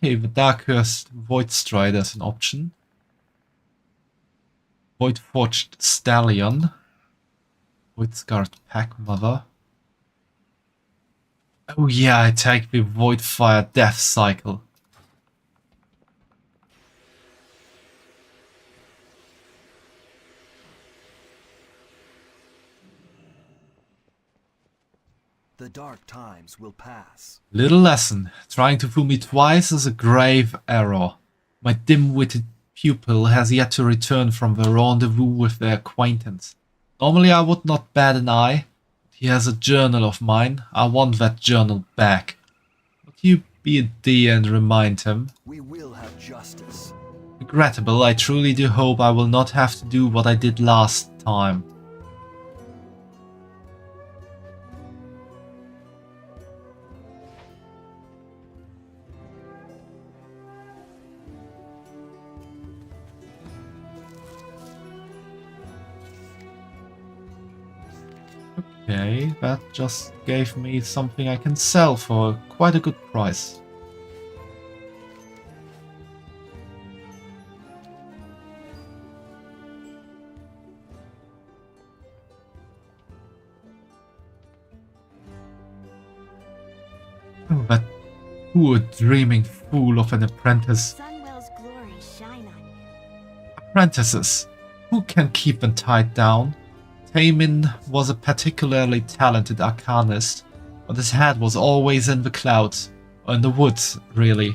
Okay, the Darkhurst Void Strider is an option. Void Forged Stallion. Void Scarred Pack Mother. Oh yeah, I take the Void Fire Death Cycle. The dark times will pass. Little lesson. Trying to fool me twice is a grave error. My dim-witted pupil has yet to return from the rendezvous with their acquaintance. Normally I would not bat an eye. He has a journal of mine. I want that journal back. Would you be a dear and remind him? We will have justice. Regrettable, I truly do hope I will not have to do what I did last time. Okay, that just gave me something I can sell for quite a good price. Oh, that poor dreaming fool of an apprentice. Sunwell's glory shine on you. Apprentices, who can keep them tied down? Taemin was a particularly talented arcanist, but his head was always in the clouds, or in the woods, really.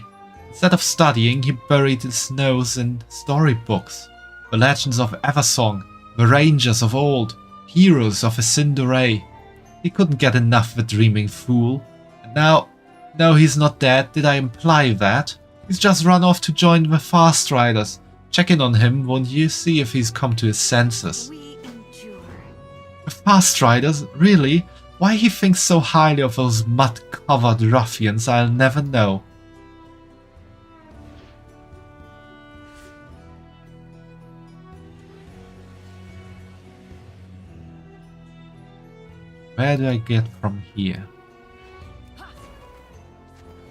Instead of studying, he buried his nose in storybooks. The legends of Eversong, the rangers of old, heroes of Syraene. He couldn't get enough, the dreaming fool. And now... No, he's not dead. Did I imply that? He's just run off to join the Fast Riders. Check in on him, won't you? See if he's come to his senses. The Fast Riders? Really? Why he thinks so highly of those mud-covered ruffians, I'll never know. Where do I get from here?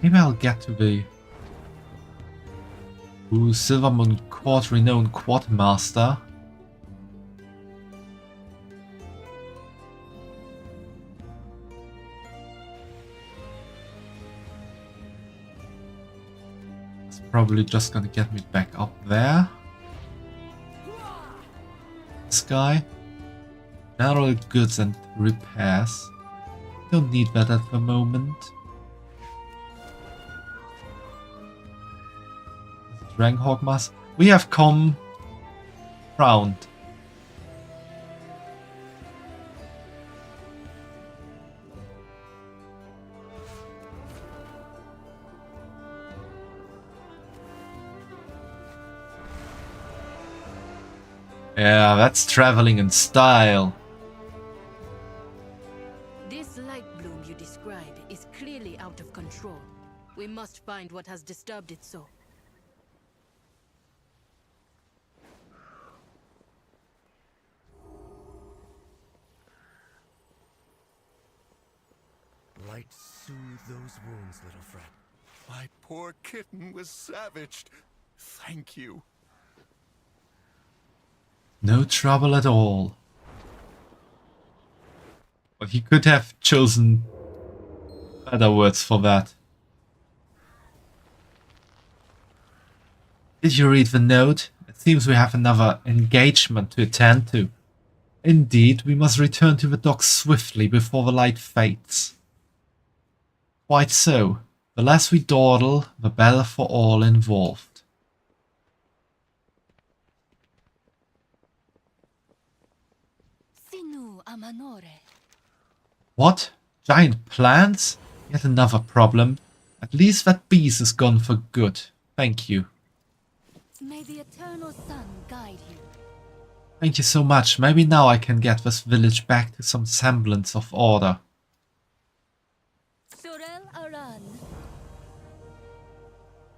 Maybe I'll get to the Silvermoon Court renowned quartermaster. It's probably just gonna get me back up there. This guy. General goods and repairs. Don't need that at the moment. Dranghawk Mask. We have come round. Yeah, that's traveling in style. This light bloom you describe is clearly out of control. We must find what has disturbed it so. Light soothe those wounds, little friend. My poor kitten was savaged. Thank you. No trouble at all. But he could have chosen better words for that. Did you read the note? It seems we have another engagement to attend to. Indeed, we must return to the docks swiftly before the light fades. Quite so. The less we dawdle, the better for all involved. Sinu amanore. What? Giant plants? Yet another problem. At least that beast is gone for good. Thank you. May the eternal sun guide you. Thank you so much. Maybe now I can get this village back to some semblance of order. Surel aran.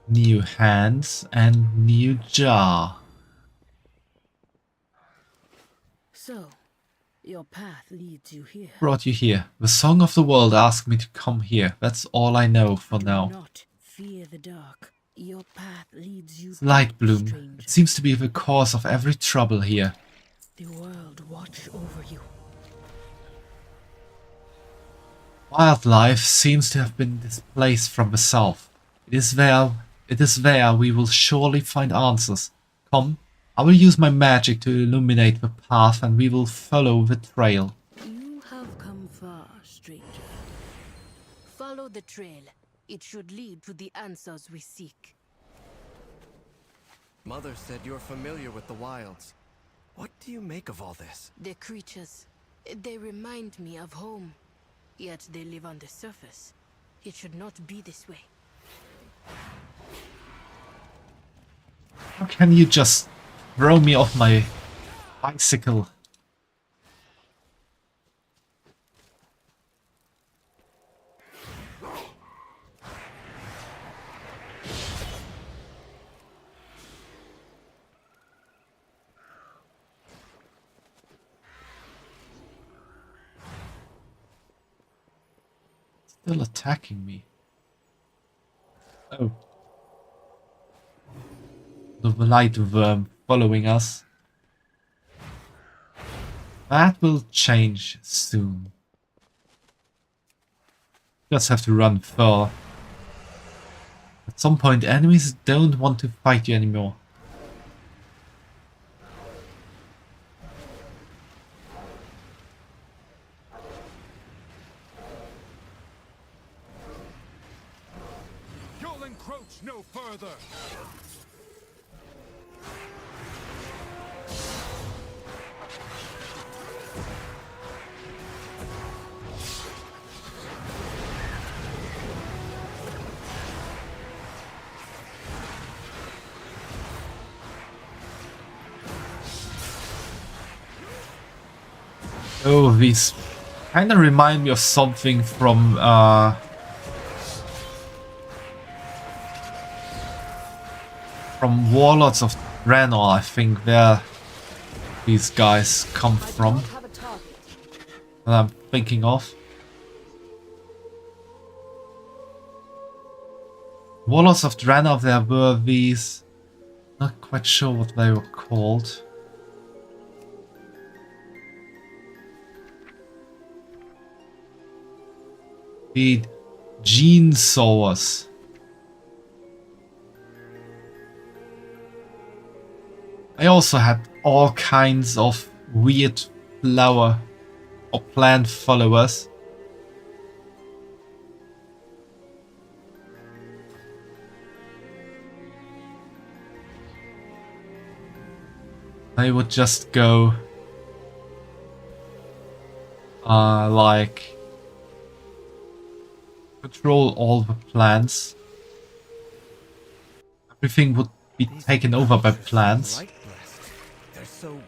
New hands and new jar. So, your path leads you here. Brought you here. The Song of the World asked me to come here. That's all I know for Do now. not fear the dark. Your path leads you Light to bloom. stranger. It seems to be the cause of every trouble here. The world watch over you. Wildlife seems to have been displaced from the south. It is there we will surely find answers. Come, I will use my magic to illuminate the path and we will follow the trail. You have come far, stranger. Follow the trail. It should lead to the answers we seek. Mother said you're familiar with the wilds. What do you make of all this? The creatures, they remind me of home. Yet they live on the surface. It should not be this way. How can you just throw me off my bicycle? Still attacking me. Oh. The light worm following us. That will change soon. Just have to run far. At some point enemies don't want to fight you anymore. You'll encroach no further. Oh, these kind of remind me of something from Warlords of Draenor, I think, where these guys come I from. don't have a target. That I'm thinking of. Warlords of Draenor, there were these... Not quite sure what they were called. The Gene Sowers. I also had all kinds of weird flower or plant followers. They would just go like control all the plants. Everything would be taken over by plants. Light blessed. They're so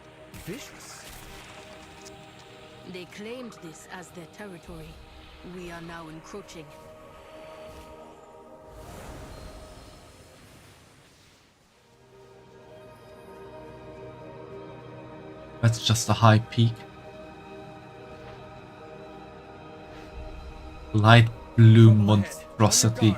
vicious. They claimed this as their territory. We are now encroaching. That's just a high peak. Light blue monstrosity.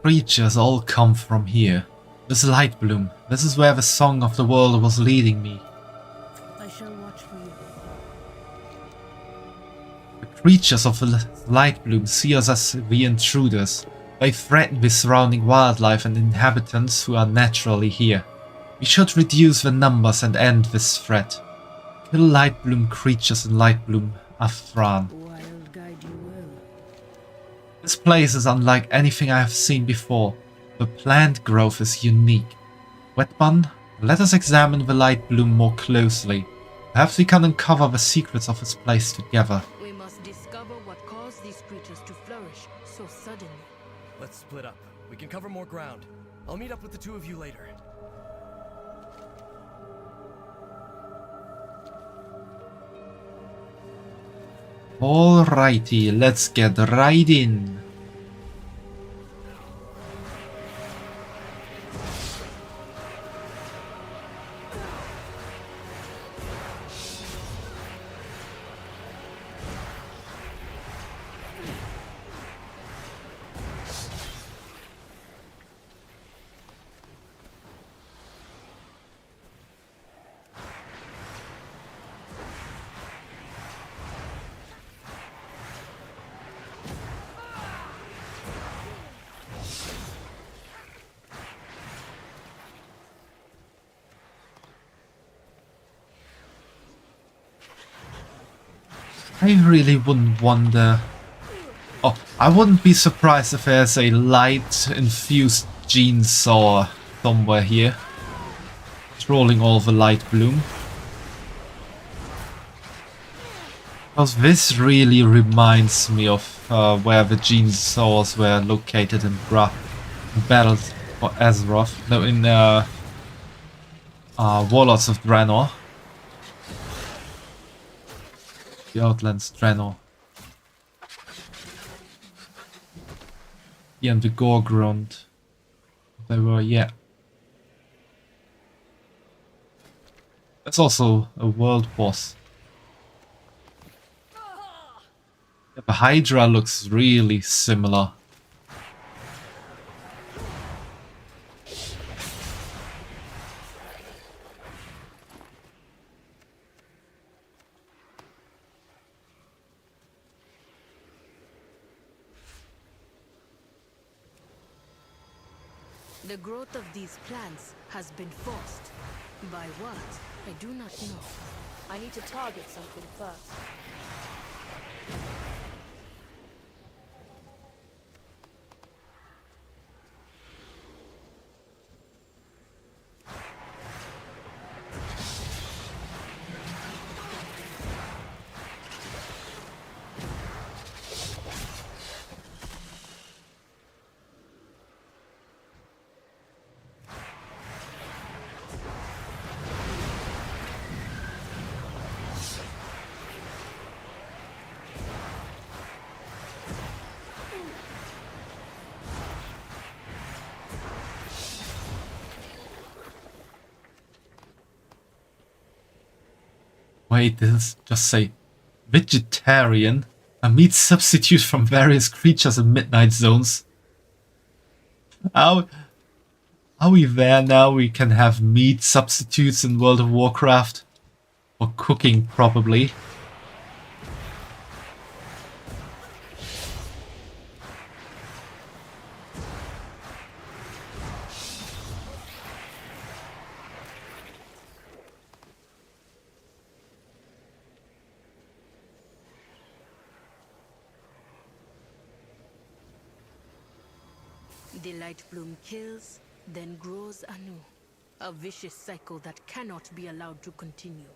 creatures all come from here. This light bloom. This is where the song of the world was leading me. I shall watch for you. The creatures of the light bloom see us as the intruders. They threaten the surrounding wildlife and inhabitants who are naturally here. We should reduce the numbers and end this threat. Kill light bloom creatures in light bloom Afran. Wild guide you will. This place is unlike anything I have seen before. The plant growth is unique. Wetbun, let us examine the light bloom more closely. Perhaps we can uncover the secrets of this place together. We must discover what caused these creatures to flourish so suddenly. Let's split up. We can cover more ground. I'll meet up with the two of you later. Alrighty, let's get right in. I really wouldn't wonder... Oh, I wouldn't be surprised if there's a light-infused gene saw somewhere here. Controlling all the light bloom. Because this really reminds me of where the gene saws were located in battles for Azeroth. No, in Warlords of Draenor. The Outlands Draenor. Yeah, and the Gorgrond. They were, yeah. There's also a world boss. Yeah, the Hydra looks really similar. The growth of these plants has been forced. By what? I do not know. I need to target something first. Wait, this is just say vegetarian, a meat substitute from various creatures in midnight zones. Are we there now? We can have meat substitutes in World of Warcraft? For cooking, probably. The light bloom kills, then grows anew. A vicious cycle that cannot be allowed to continue.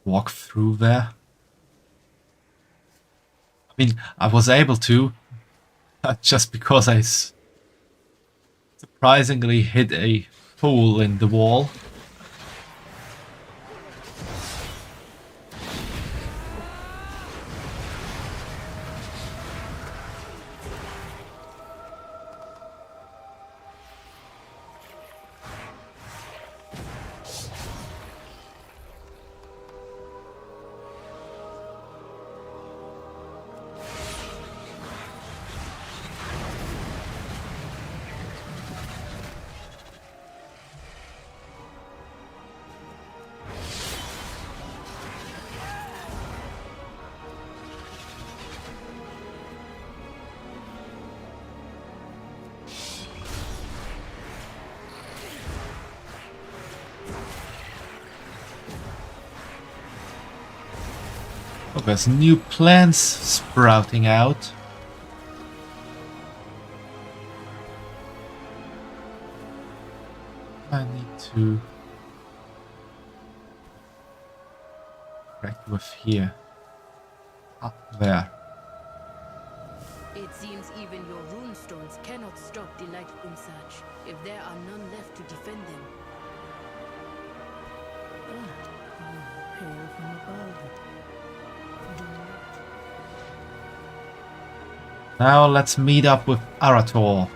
Walk through there? I mean, I was able to, just because I surprisingly hit a hole in the wall. Oh, there's new plants sprouting out. I need to connect with here. Up there. It seems even your runestones cannot stop the Lightbloom Surge, if there are none left to defend them. Hail from above. Do not. Now let's meet up with Arator.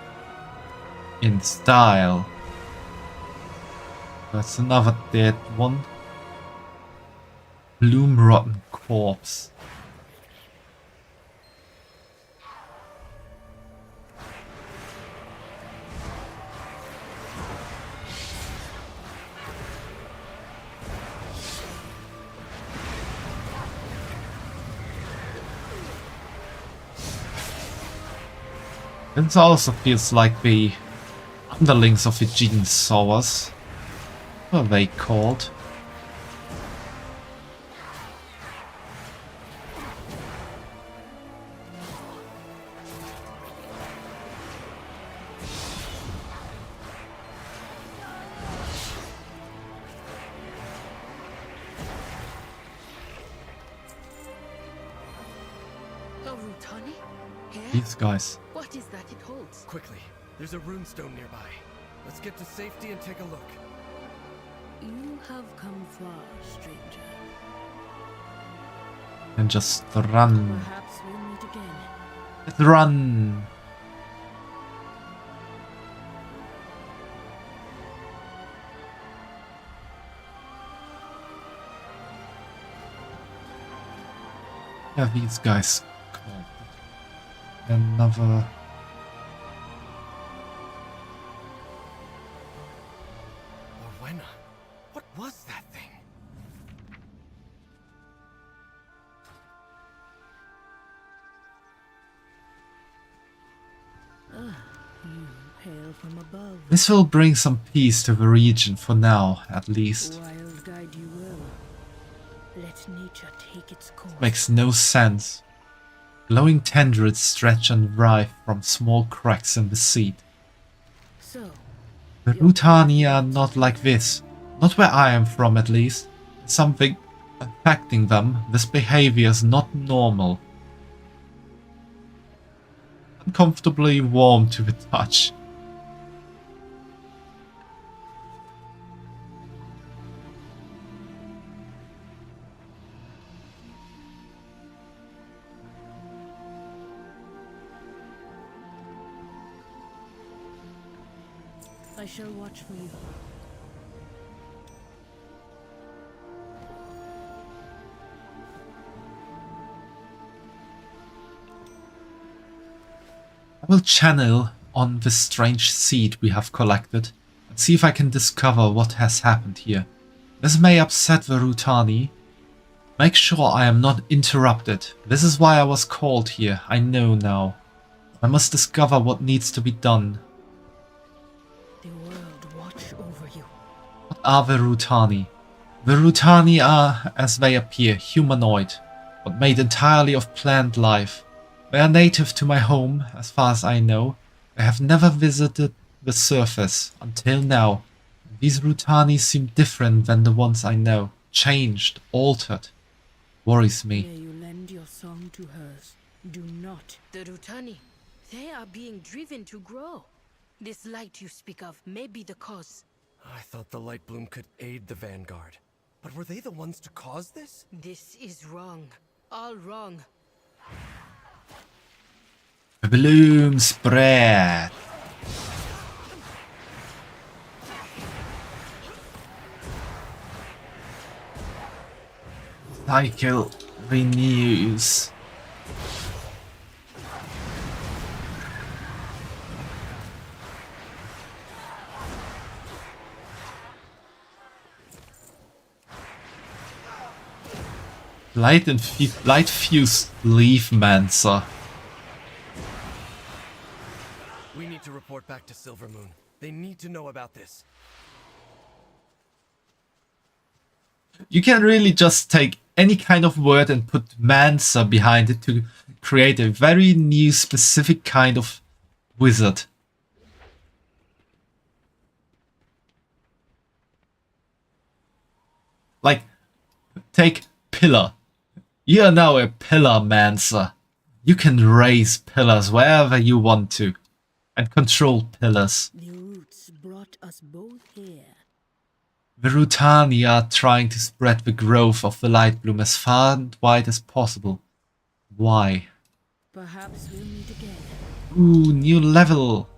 In style. That's another dead one. Bloom rotten corpse. This also feels like the underlings of the Gensaurs. What are they called? Rutani? Here? These guys. What is that it holds? Quickly, there's a runestone nearby. Let's get to safety and take a look. You have come far, stranger. And just run. Perhaps we'll meet again. Let's run. Yeah, these guys. Another. Orwenna, what was that thing? You hail from above. This will bring some peace to the region for now, at least. Wild guide you will. Let nature take its course. Makes no sense. Glowing tendrils stretch and writhe from small cracks in the seed. So, The Rutani are not like this. Not where I am from, at least. Something affecting them. This behavior is not normal. Uncomfortably warm to the touch. I shall watch for you. I will channel on the strange seed we have collected and see if I can discover what has happened here. This may upset the Rutani. Make sure I am not interrupted. This is why I was called here, I know now. I must discover what needs to be done. The world watch over you. What are the Rutani? The Rutani are, as they appear, humanoid, but made entirely of plant life. They are native to my home, as far as I know. They have never visited the surface until now. These Rutani seem different than the ones I know. Changed, altered. Worries me. May you lend your song to hers. Do not. The Rutani, they are being driven to grow. This light you speak of may be the cause. I thought the Lightbloom could aid the Vanguard. But were they the ones to cause this? This is wrong. All wrong. The bloom spread. Cycle renews. Light fused leaf mancer. We need to report back to Silvermoon. They need to know about this. You can really just take any kind of word and put Mancer behind it to create a very new specific kind of wizard. Like, take Pillar. You are now a Pillar Mancer. You can raise pillars wherever you want to and control pillars. The roots brought us both here. The Rutani are trying to spread the growth of the light bloom as far and wide as possible. Why? Perhaps we'll meet again. Ooh, new level!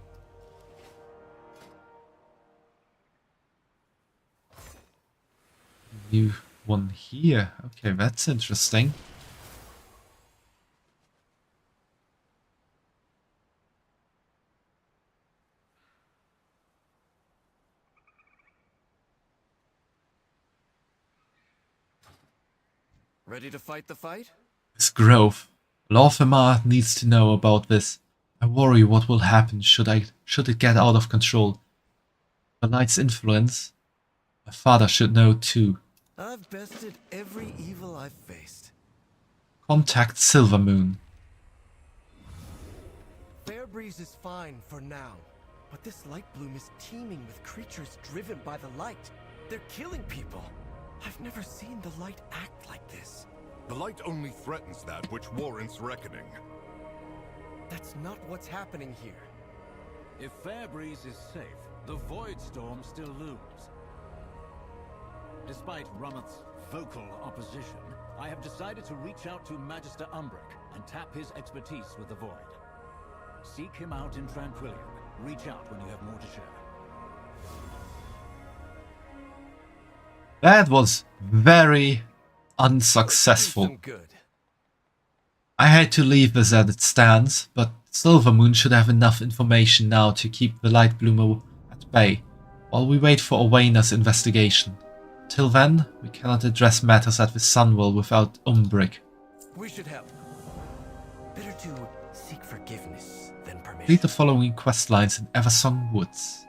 New one here. Okay, that's interesting. Ready to fight the fight? This growth. Lorfemar needs to know about this. I worry what will happen should it get out of control. The light's influence. My father should know too. I've bested every evil I've faced. Contact Silvermoon. Fairbreeze is fine for now, but this light bloom is teeming with creatures driven by the light. They're killing people. I've never seen the light act like this. The light only threatens that which warrants reckoning. That's not what's happening here. If Fairbreeze is safe, the Void Storm still looms. Despite Rummoth's vocal opposition, I have decided to reach out to Magister Umbric and tap his expertise with the Void. Seek him out in Tranquillium. Reach out when you have more to share. That was very unsuccessful. Some good. I had to leave this as it stands, but Silvermoon should have enough information now to keep the light bloomer at bay, while we wait for Owaina's investigation. Till then, we cannot address matters at the Sunwell without Umbric. We should help. Better to seek forgiveness than permission. Complete the following quest lines in Eversong Woods.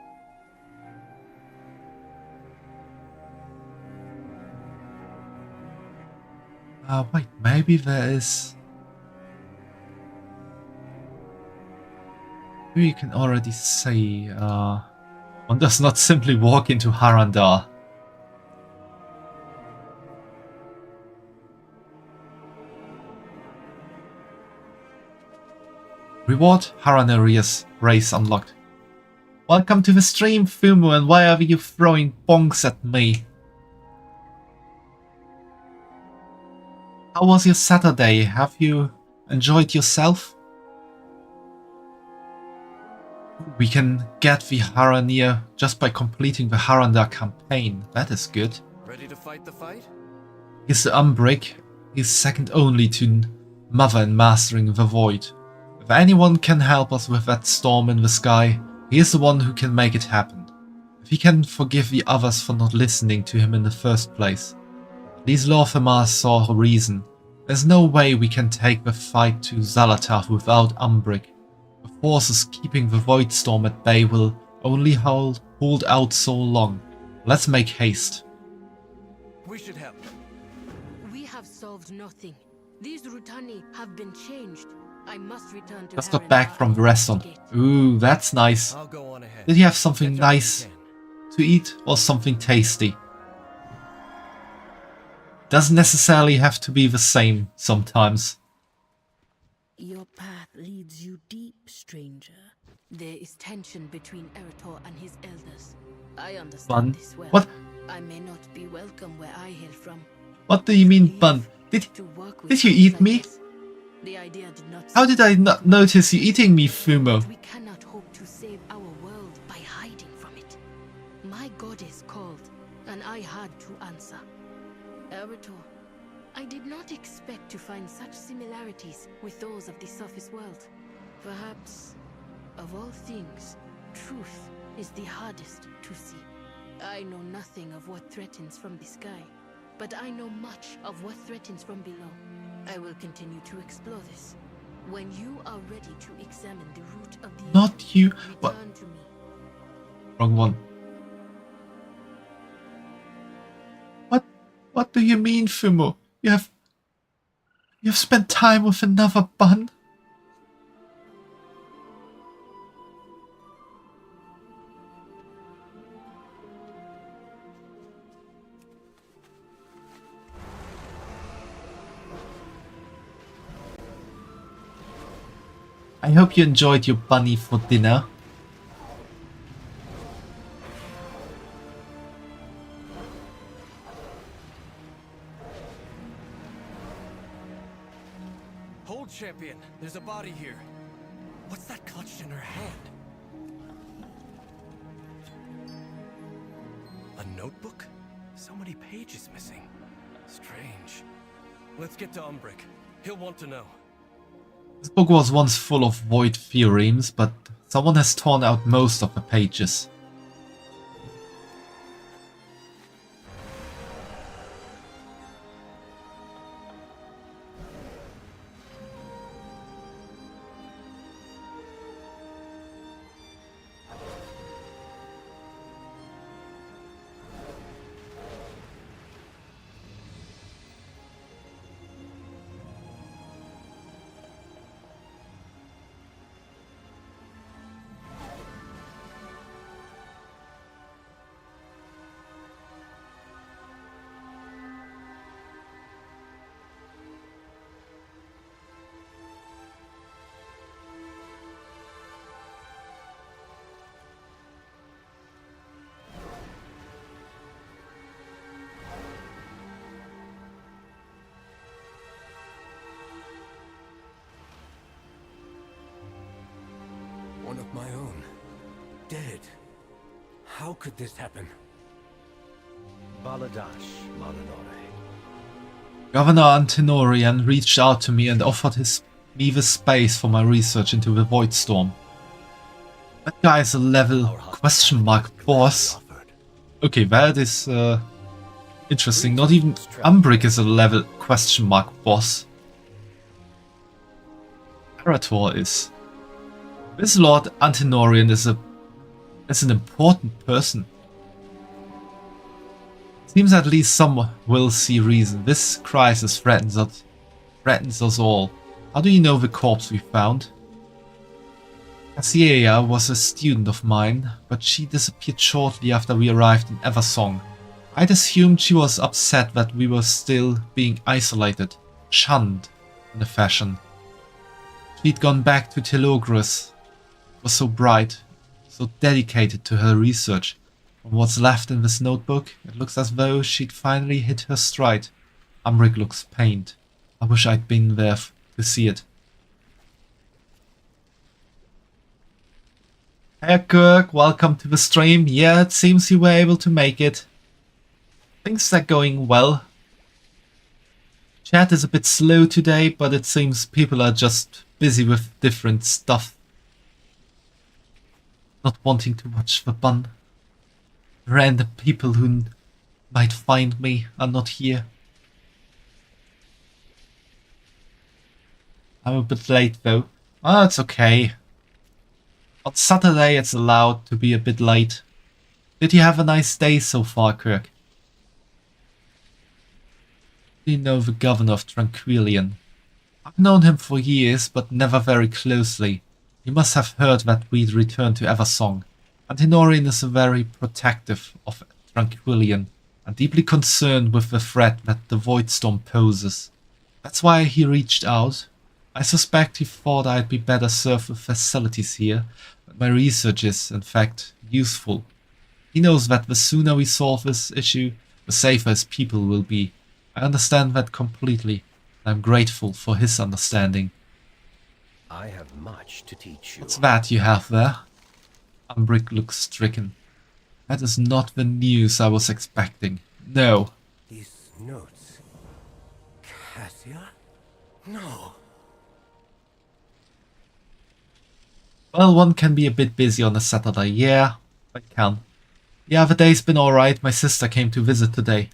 Wait, maybe there is... Maybe you can already say, one does not simply walk into Harandar. Reward Haranaria's race unlocked. Welcome to the stream, Fumu, and why are you throwing bonks at me? How was your Saturday? Have you enjoyed yourself? We can get the Haranir just by completing the Harandar campaign. That is good. Ready to fight the fight? He's the Umbric. He's second only to Mother in mastering the Void. If anyone can help us with that storm in the sky, he is the one who can make it happen. If he can forgive the others for not listening to him in the first place. These Lorfemar saw a reason. There's no way we can take the fight to Xalatath without Umbric. The forces keeping the Void Storm at bay will only hold out so long. Let's make haste. We should help. We have solved nothing. These Rutani have been changed. I must return to Just got back from the restaurant. Ooh, that's nice. I'll go on ahead. Did you have something Catch up when nice you can. to eat or something tasty? Doesn't necessarily have to be the same sometimes. Your path leads you deep, stranger. There is tension between Eretor and his elders. I understand Bun? this well. What? I may not be welcome where I hail from. What do you mean, Bun? Did you eat me? The idea did not. How did I not notice you eating me, Fumo? We cannot hope to save our world by hiding from it. My goddess called, and I had to answer. Eretor, I did not expect to find such similarities with those of the surface world. Perhaps, of all things, truth is the hardest to see. I know nothing of what threatens from the sky, but I know much of what threatens from below. I will continue to explore this. When you are ready to examine the root of the Not you. What? return to me. Wrong one. What do you mean, Fumo? You have spent time with another bun? I hope you enjoyed your bunny for dinner. Hold, champion. There's a body here. What's that clutched in her hand? A notebook? So many pages missing. Strange. Let's get to Umbrick. He'll want to know. This book was once full of void theorems, but someone has torn out most of the pages. One of my own. Dead. How could this happen? Baladash, Maladore. Governor Antenorian reached out to me and offered me the space for my research into the Void Storm. That guy is a level question mark boss. Okay, that is interesting. Not even Umbrick is a level question mark boss. Arator is. This Lord Antenorian is an important person. Seems at least some will see reason. This crisis threatens us all. How do you know the corpse we found? Cassia was a student of mine, but she disappeared shortly after we arrived in Eversong. I'd assumed she was upset that we were still being isolated, shunned in a fashion. She'd gone back to Telogris. Was so bright, so dedicated to her research. From what's left in this notebook, it looks as though she'd finally hit her stride. Umbrick looks pained. I wish I'd been there to see it. Hey Kirk, welcome to the stream. Yeah, it seems you were able to make it. Things are going well. Chat is a bit slow today, but it seems people are just busy with different stuff. Not wanting to watch the bun. Random people who might find me are not here. I'm a bit late though. Oh, it's okay. On Saturday it's allowed to be a bit late. Did you have a nice day so far, Kirk? Do you know the governor of Tranquillion? I've known him for years, but never very closely. You must have heard that we'd returned to Eversong. Antenorian is very protective of Tranquillion and deeply concerned with the threat that the Void Storm poses. That's why he reached out. I suspect he thought I'd be better served with facilities here, but my research is, in fact, useful. He knows that the sooner we solve this issue, the safer his people will be. I understand that completely, and I'm grateful for his understanding. I have much to teach you. What's that you have there? Umbrick looks stricken. That is not the news I was expecting. No. These notes. Cassia? No. Well, one can be a bit busy on a Saturday. Yeah, I can. Yeah, the day's been alright. My sister came to visit today.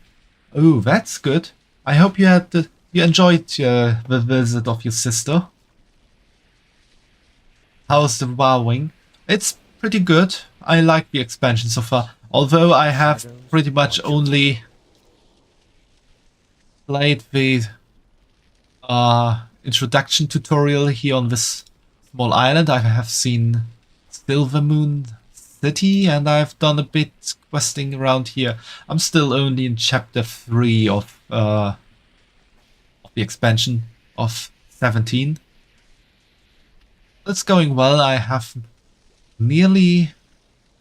Oh, that's good. I hope you enjoyed the visit of your sister. How's the wowing? It's pretty good. I like the expansion so far. Although I have pretty much only played the introduction tutorial here on this small island. I have seen Silvermoon City and I've done a bit questing around here. I'm still only in chapter 3 of the expansion of 17. It's going well. I have nearly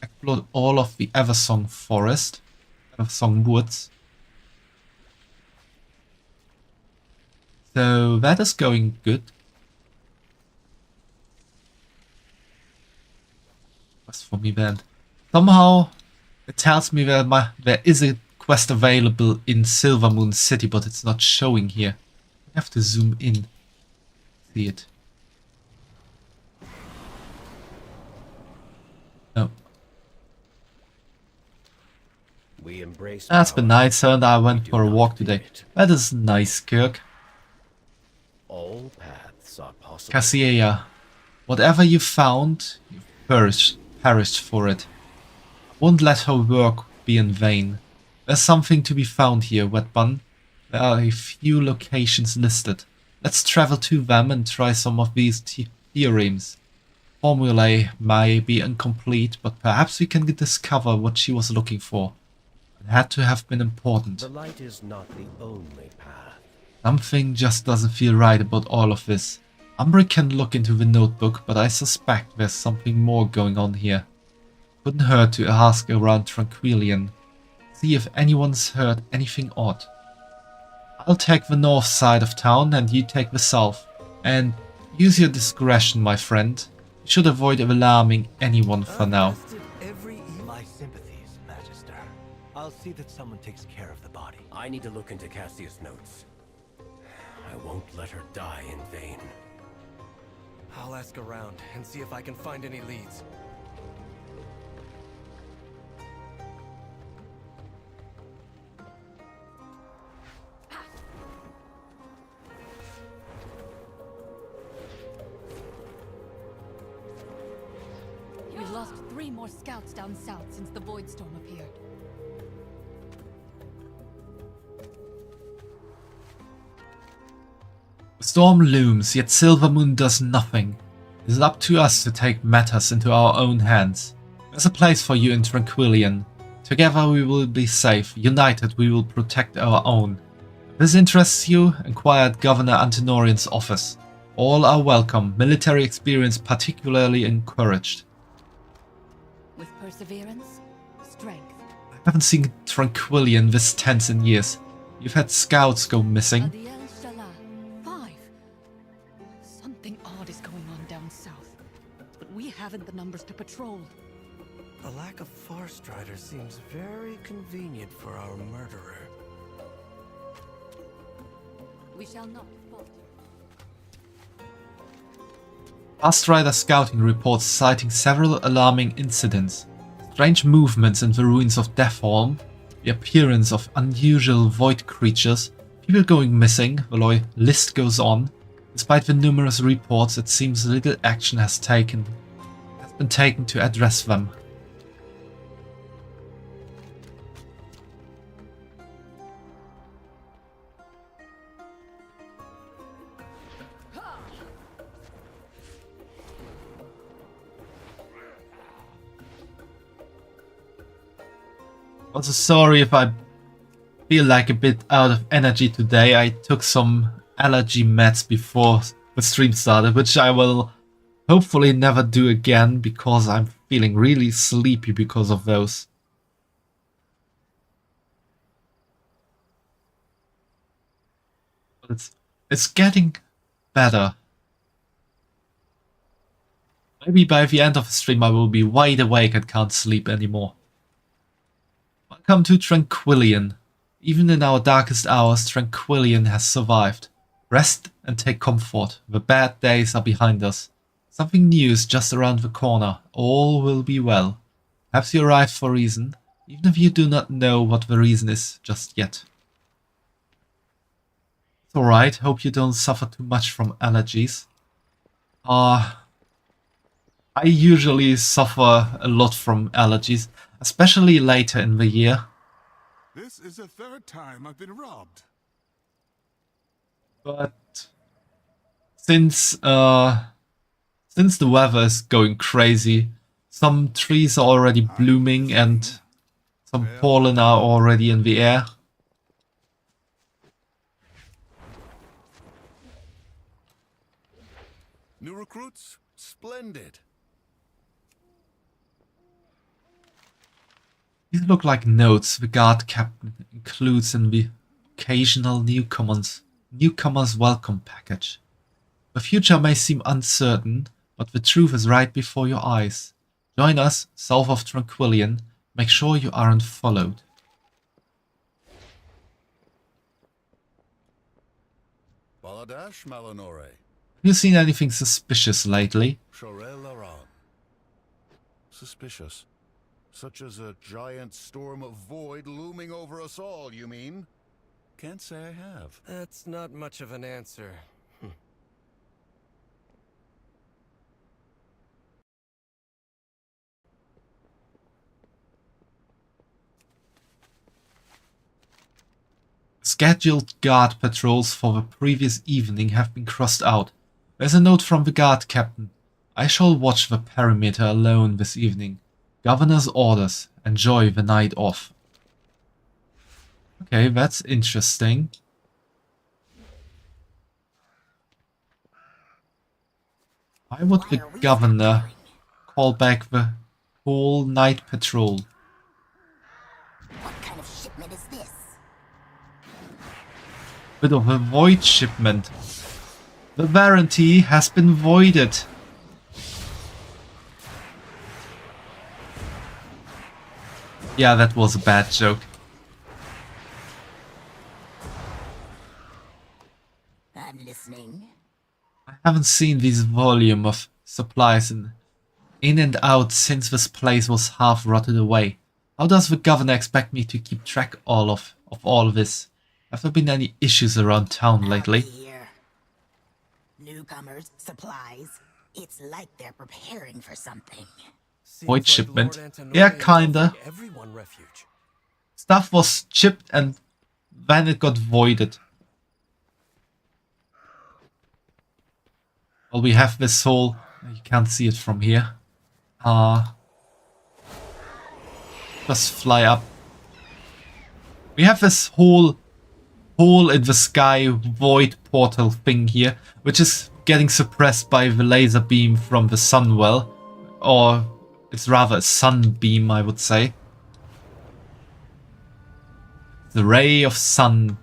explored all of the Eversong Forest, Eversong Woods. So that is going good. What's for me then? Somehow it tells me that there is a quest available in Silvermoon City, but it's not showing here. I have to zoom in. See it. No. We embrace That's been nice, and I went for a walk today. That is nice, Kirk. All paths are possible. Cassia, whatever you found, you perished for it. Won't let her work be in vain. There's something to be found here, Wet Bun. There are a few locations listed. Let's travel to them and try some of these theorems. Formulae may be incomplete, but perhaps we can discover what she was looking for. It had to have been important. The light is not the only path. Something just doesn't feel right about all of this. Umbric can look into the notebook, but I suspect there's something more going on here. Couldn't hurt to ask around Tranquillian. See if anyone's heard anything odd. I'll take the north side of town and you take the south. And use your discretion, my friend. You should avoid alarming anyone for now. My sympathies, Magister. I'll see that someone takes care of the body. I need to look into Cassia's notes. I won't let her die in vain. I'll ask around and see if I can find any leads. We lost 3 more scouts down south since the Void Storm appeared. The storm looms, yet Silvermoon does nothing. It is up to us to take matters into our own hands. There's a place for you in Tranquillian. Together we will be safe. United we will protect our own. If this interests you, inquire at Governor Antinorian's office. All are welcome. Military experience particularly encouraged. With perseverance, strength. I haven't seen Tranquillian this tense in years. You've had scouts go missing. Adiel Shala, 5. Something odd is going on down south, but we haven't the numbers to patrol. The lack of Farstrider seems very convenient for our murderer. We shall not falter. Farstrider scouting reports citing several alarming incidents. Strange movements in the ruins of Deathholm, the appearance of unusual void creatures, people going missing, the list goes on. Despite the numerous reports, it seems little action has been taken to address them. Also sorry if I feel like a bit out of energy today. I took some allergy meds before the stream started, which I will hopefully never do again because I'm feeling really sleepy because of those. But it's getting better. Maybe by the end of the stream I will be wide awake and can't sleep anymore. Welcome to Tranquillian. Even in our darkest hours, Tranquillian has survived. Rest and take comfort. The bad days are behind us. Something new is just around the corner. All will be well. Perhaps you arrived for a reason, even if you do not know what the reason is just yet. It's alright, hope you don't suffer too much from allergies. I usually suffer a lot from allergies, especially later in the year. This is the 3rd time I've been robbed. But since the weather is going crazy, some trees are already blooming and some pollen are already in the air. New recruits? Splendid. These look like notes the guard captain includes in the occasional newcomers welcome package. The future may seem uncertain, but the truth is right before your eyes. Join us south of Tranquillion. Make sure you aren't followed. Baladash Malanore. Have you seen anything suspicious lately? Shorel Laran. Suspicious. Such as a giant storm of void looming over us all, you mean? Can't say I have. That's not much of an answer. Scheduled guard patrols for the previous evening have been crossed out. There's a note from the guard captain. I shall watch the perimeter alone this evening. Governor's orders. Enjoy the night off. Okay, that's interesting. Why would the governor call back the whole night patrol? What kind of shipment is this? Bit of a void shipment. The warranty has been voided. Yeah, that was a bad joke. I'm listening. I haven't seen this volume of supplies in and out since this place was half rotted away. How does the governor expect me to keep track of all this? Have there been any issues around town lately? Here. Newcomers, supplies. It's like they're preparing for something. Void shipment? Yeah, kinda. Everyone refuge. Stuff was shipped and then it got voided. Well, we have this whole... You can't see it from here. Just fly up. We have this whole hole in the sky void portal thing here, which is getting suppressed by the laser beam from the sunwell. Or it's rather a sunbeam, I would say. The ray of sun.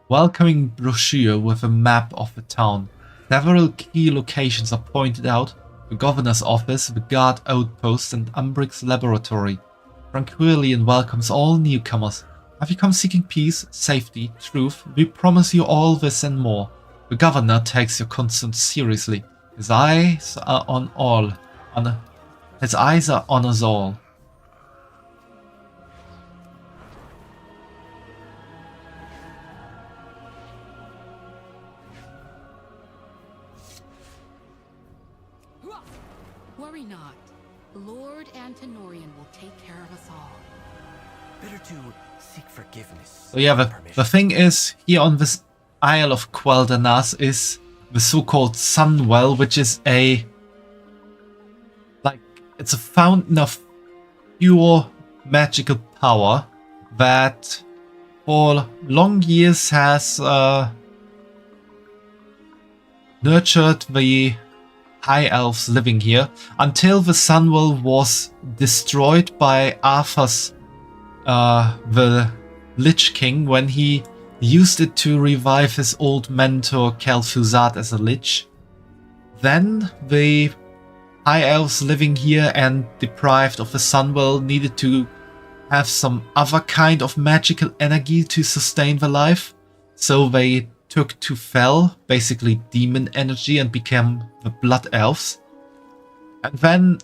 Welcoming brochure with a map of the town. Several key locations are pointed out. The governor's office, the guard outpost and Umbric's laboratory. Tranquillion welcomes all newcomers. Have you come seeking peace, safety, truth? We promise you all this and more. The governor takes your concerns seriously. His eyes are on us all. Worry not. Lord Antenorian will take care of us all. Better to seek forgiveness. So yeah, the thing is, here on this Isle of Quel'Danas is the so-called Sunwell, which is it's a fountain of pure magical power that for long years has nurtured the high elves living here until the Sunwell was destroyed by Arthur's the Lich King when he used it to revive his old mentor Kel'Thuzad as a lich. Then the high elves living here and deprived of the Sunwell needed to have some other kind of magical energy to sustain their life, so they took to Fel, basically demon energy, and became the Blood Elves. And then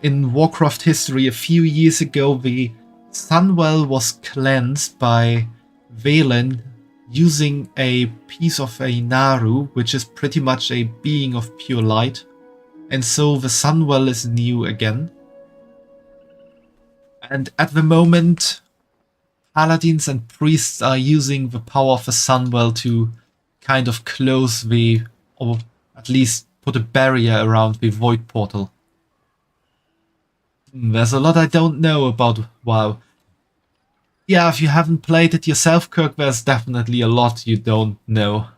in Warcraft history a few years ago, the Sunwell was cleansed by Valen using a piece of a Naru, which is pretty much a being of pure light. and so the Sunwell is new again. And at the moment, paladins and priests are using the power of the Sunwell to kind of close the, or at least put a barrier around the Void Portal. There's a lot I don't know about WoW. Yeah, if you haven't played it yourself, Kirk, there's definitely a lot you don't know.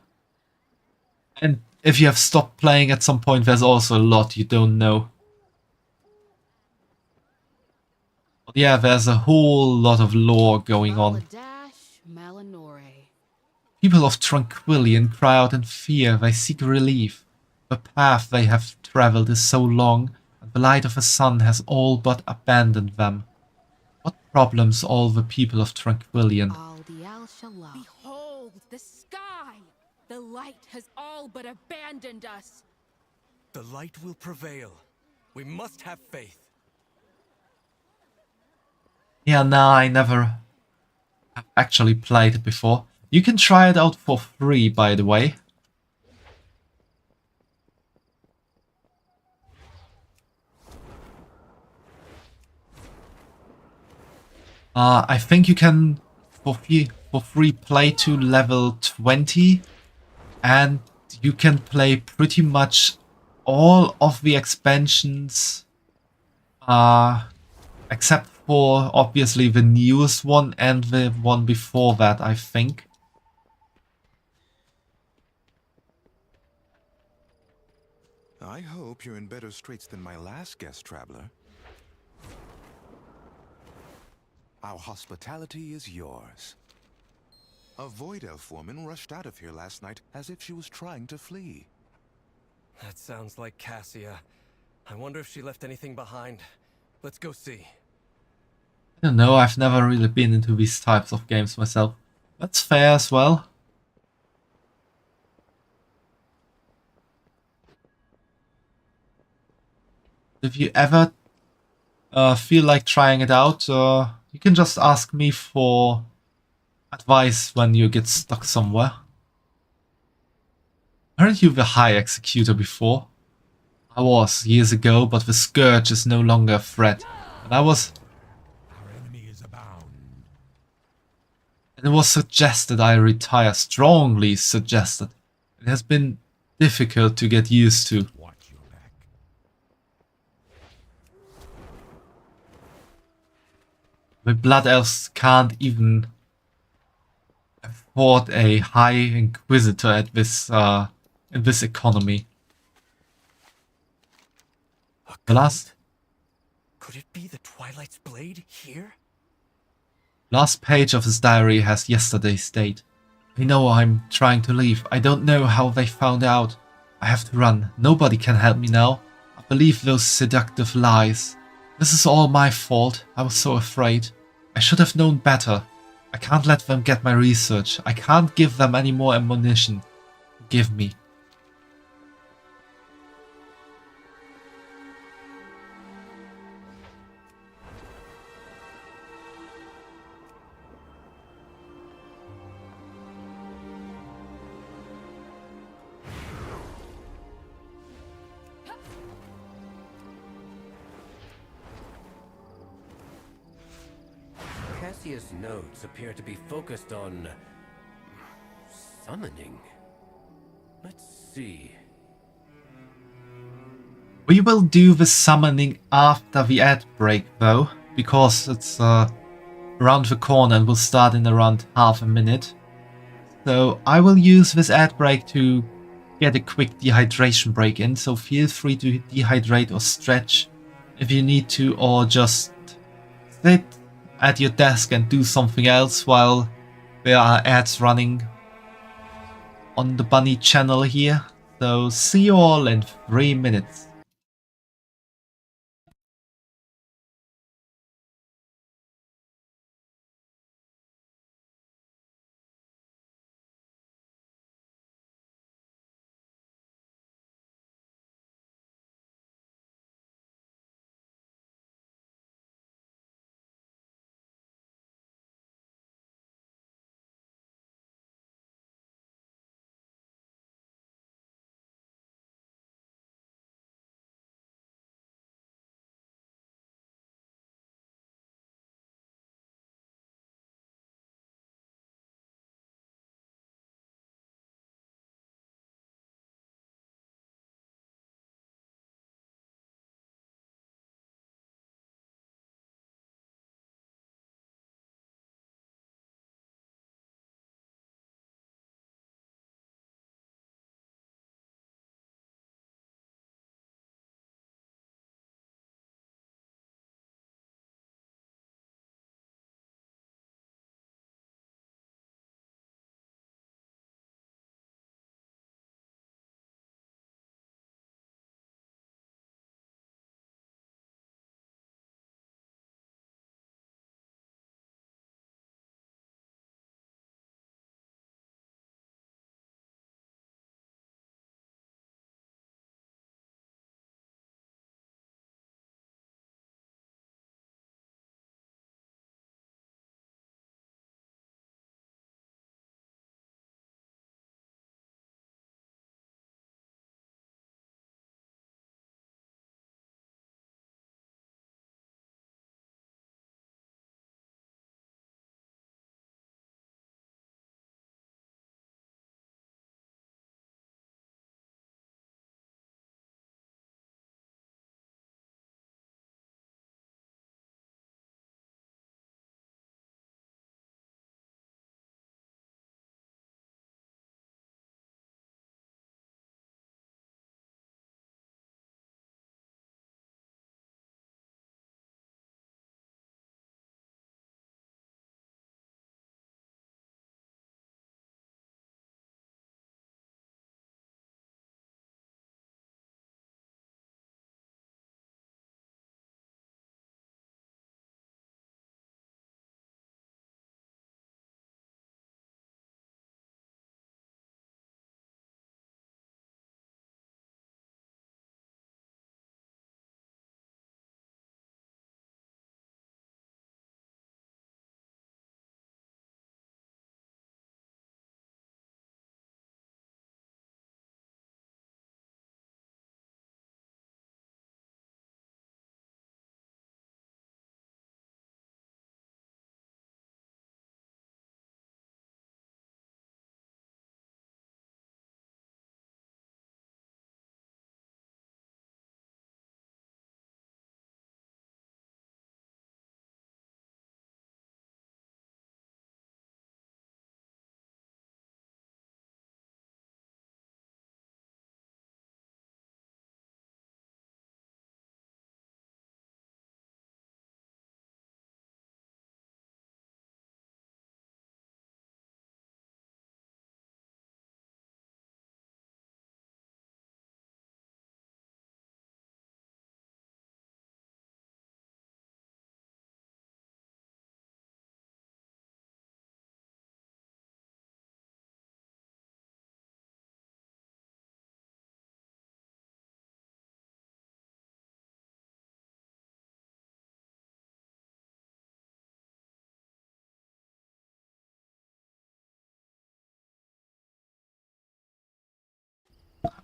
And if you have stopped playing at some point, there's also a lot you don't know. But yeah, there's a whole lot of lore going on. People of Tranquillion cry out in fear, they seek relief. The path they have traveled is so long, and the light of the sun has all but abandoned them. What problems all the people of Tranquillion? Behold the sky! The light has all but abandoned us. The light will prevail. We must have faith. Yeah, nah, I never have actually played it before. You can try it out for free, by the way. I think you can for free play to level 20, and you can play pretty much all of the expansions, except for obviously the newest one and the one before that, I think. I hope you're in better straits than my last guest traveler. Our hospitality is yours. A Void Elf woman rushed out of here last night as if she was trying to flee. That sounds like Cassia. I wonder if she left anything behind. Let's go see. I don't know, I've never really been into these types of games myself. That's fair as well. If you ever feel like trying it out, you can just ask me for advice when you get stuck somewhere. Aren't you the High Executor before? I was, years ago, but the Scourge is no longer a threat. And I was... And it was suggested I retire, strongly suggested. It has been difficult to get used to. The Blood Elves can't even afford a High Inquisitor at this in this economy. The last Could it be the Twilight's blade here? last page of his diary has yesterday's date. I know I'm trying to leave. I don't know how they found out. I have to run. Nobody can help me now. I believe those seductive lies. This is all my fault. I was so afraid. I should have known better. I can't let them get my research. I can't give them any more ammunition. Forgive me. Cassius' notes appear to be focused on... summoning. Let's see. We will do the summoning after the ad break though, because it's around the corner and will start in around half a minute. So I will use this ad break to get a quick dehydration break in, so feel free to dehydrate or stretch if you need to, or just sit at your desk and do something else while there are ads running on the Bunny channel here. So see you all in 3 minutes.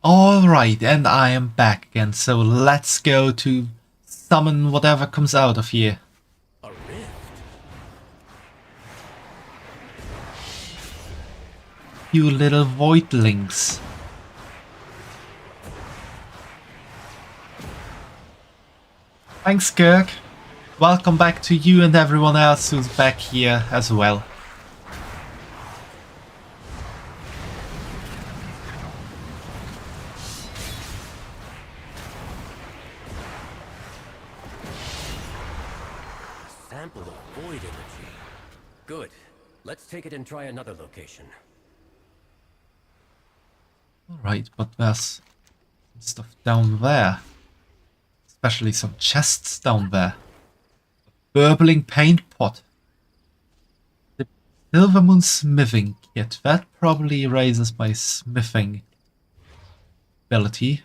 Alright, and I am back again, so let's go to summon whatever comes out of here. A rift? You little voidlings. Thanks, Kirk. Welcome back to you and everyone else who's back here as well. Sample of void energy. Good. Let's take it and try another location. Alright, but there's some stuff down there. Especially some chests down there. A burbling paint pot. The Silvermoon smithing kit. That probably raises my smithing ability.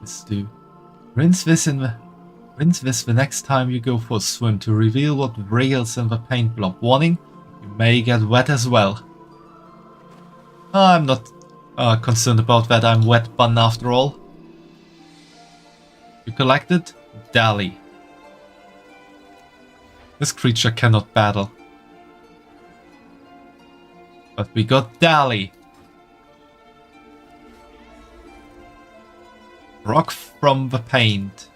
Let's do. Rinse this the next time you go for a swim to reveal what wriggles in the paint blob. Warning, you may get wet as well. I'm not concerned about that, I'm wet bun after all. You collected Dali. This creature cannot battle. But we got Dali. Rock from the paint.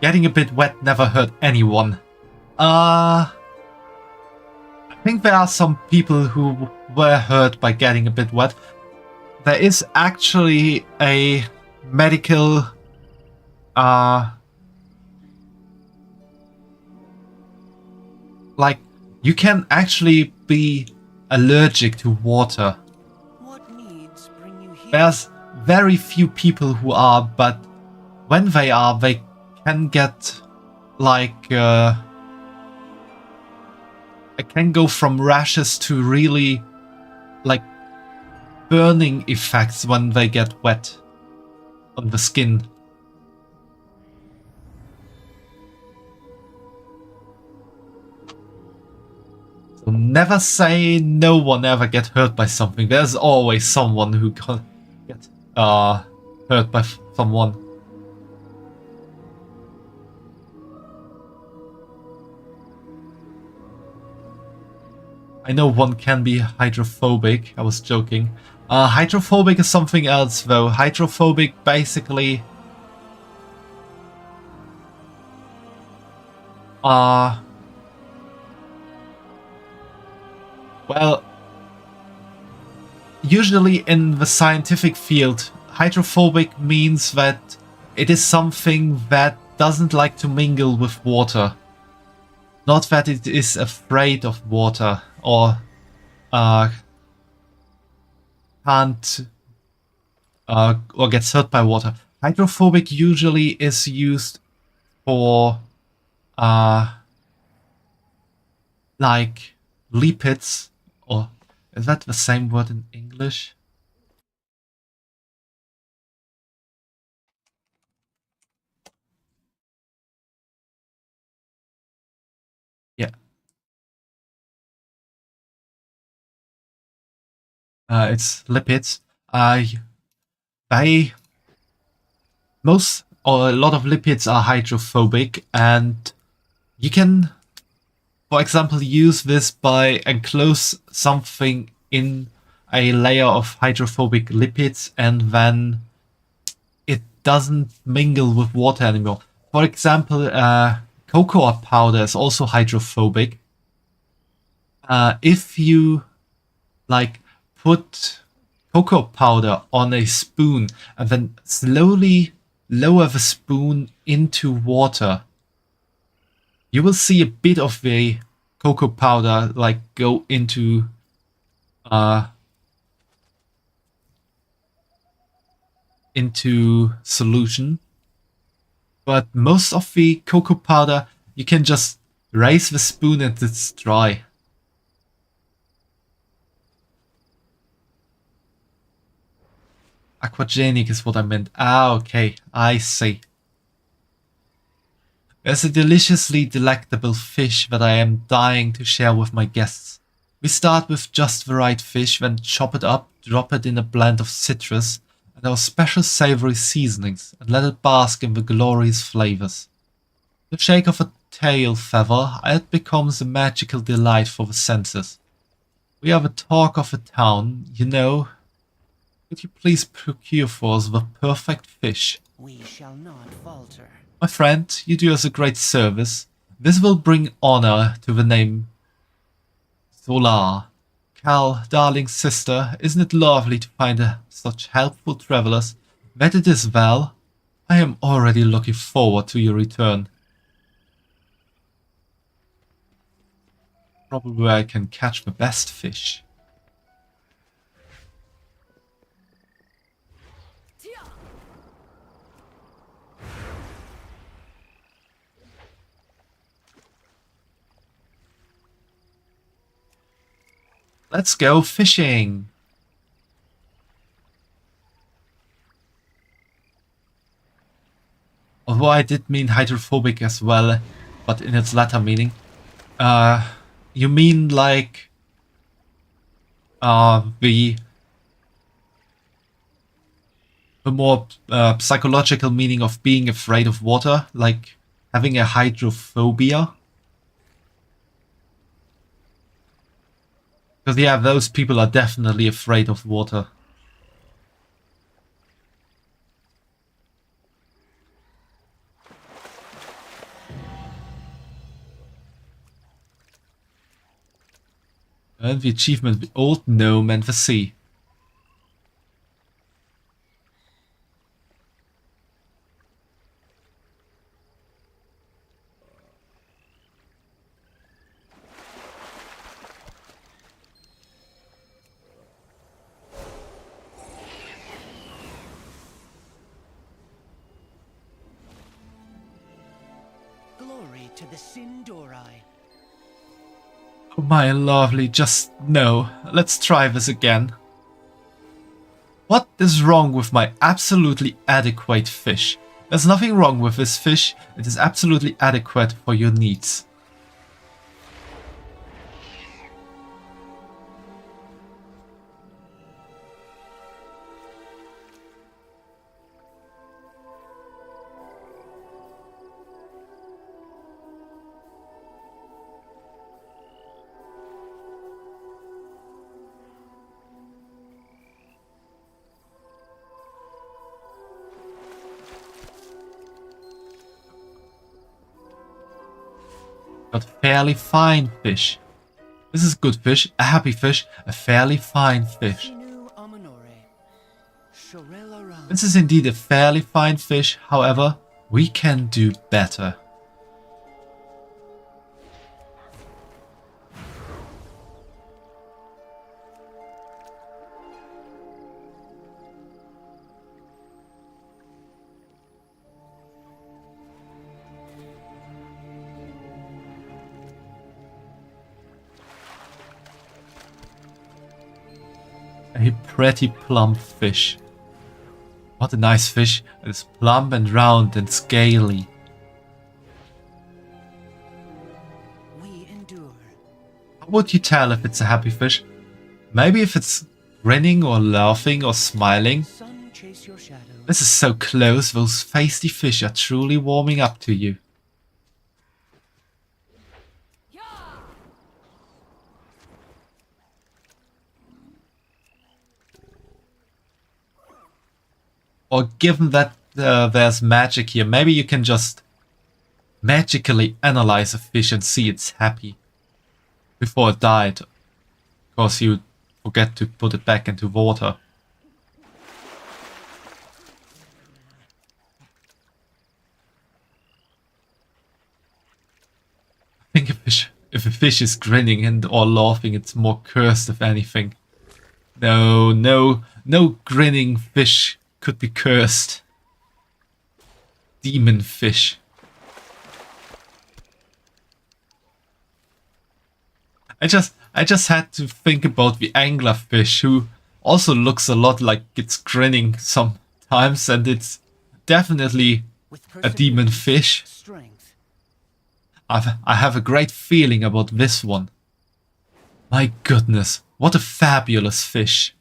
Getting a bit wet never hurt anyone. I think there are some people who were hurt by getting a bit wet. There is actually a medical like, you can actually be allergic to water. What needs bring you here? There's very few people who are, but when they are, they can get, like, it can go from rashes to really, like, burning effects when they get wet on the skin. So never say no one ever get hurt by something. There's always someone who can get hurt by someone. I know one can be hydrophobic. I was joking. Hydrophobic is something else though. Hydrophobic basically well, usually in the scientific field, hydrophobic means that it is something that doesn't like to mingle with water. Not that it is afraid of water or can't or gets hurt by water. Hydrophobic usually is used for like lipids. Or is that the same word in English? Yeah. It's lipids. Most or a lot of lipids are hydrophobic, and you can, for example, use this by enclose something in a layer of hydrophobic lipids and then it doesn't mingle with water anymore. For example, cocoa powder is also hydrophobic. If you like put cocoa powder on a spoon and then slowly lower the spoon into water, you will see a bit of the cocoa powder like go into solution. But most of the cocoa powder you can just raise the spoon and it's dry. Aquagenic is what I meant. Ah, okay, I see. There's a deliciously delectable fish that I am dying to share with my guests. We start with just the right fish, then chop it up, drop it in a blend of citrus and our special savory seasonings, and let it bask in the glorious flavors. The shake of a tail feather, it becomes a magical delight for the senses. We are the talk of the town, you know. Could you please procure for us the perfect fish? We shall not falter. My friend, you do us a great service. This will bring honor to the name Solar. Cal, darling sister, isn't it lovely to find such helpful travelers? That it is well. I am already looking forward to your return. Probably where I can catch the best fish. Let's go fishing! Although I did mean hydrophobic as well, but in its latter meaning. You mean like the more psychological meaning of being afraid of water, like having a hydrophobia? Because yeah, those people are definitely afraid of water. And the achievement, the Old Gnome and the Sea. Glory to the Sindori. Oh my lovely, just no. Let's try this again. What is wrong with my absolutely adequate fish? There's nothing wrong with this fish. It is absolutely adequate for your needs. Got fairly fine fish. This is good fish, a happy fish, a fairly fine fish. This is indeed a fairly fine fish, however, we can do better. A pretty plump fish. What a nice fish. It is plump and round and scaly. We endure. How would you tell if it's a happy fish? Maybe if it's grinning or laughing or smiling. Sun, chase your shadow. This is so close, those feisty fish are truly warming up to you. Or given that there's magic here, maybe you can just magically analyze a fish and see it's happy before it died. Because you forget to put it back into water. I think if a fish is grinning and or laughing, it's more cursed if anything. No grinning fish could be cursed. demon fish. I just had to think about the anglerfish, who also looks a lot like it's grinning sometimes, and it's definitely a demon fish. Strength. I have a great feeling about this one. My goodness, what a fabulous fish.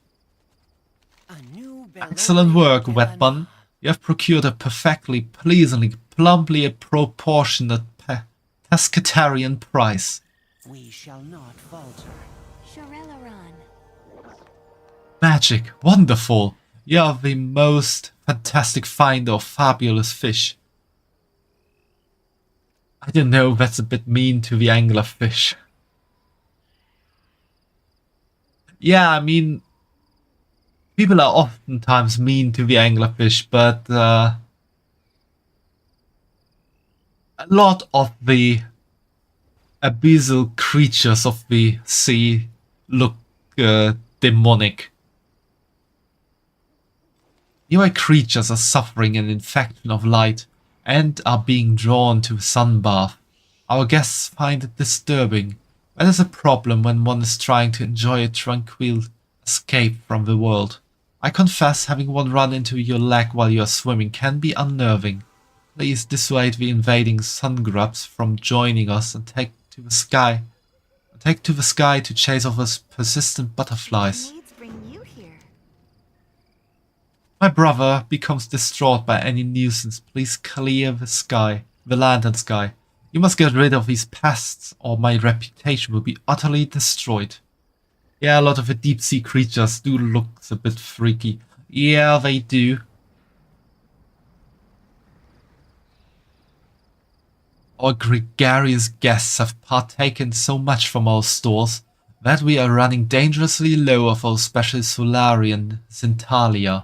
Excellent work, Wetbun. You have procured a perfectly, pleasingly, plumply proportionate pescatarian price. We shall not falter. Shorelaran. Magic, wonderful. You are the most fantastic finder of fabulous fish. I don't know, that's a bit mean to the anglerfish. Yeah, I mean, people are oftentimes mean to the anglerfish, but a lot of the abyssal creatures of the sea look demonic. Nearby creatures are suffering an infection of light and are being drawn to a sunbath. Our guests find it disturbing. That is a problem when one is trying to enjoy a tranquil escape from the world. I confess having one run into your leg while you are swimming can be unnerving. Please dissuade the invading sun grubs from joining us and take to the sky to chase off those persistent butterflies. My brother becomes distraught by any nuisance. Please clear the land and sky. You must get rid of these pests, or my reputation will be utterly destroyed. Yeah, a lot of the deep sea creatures do look a bit freaky. Yeah, they do. Our gregarious guests have partaken so much from our stores that we are running dangerously low of our special Solarian Zentalia.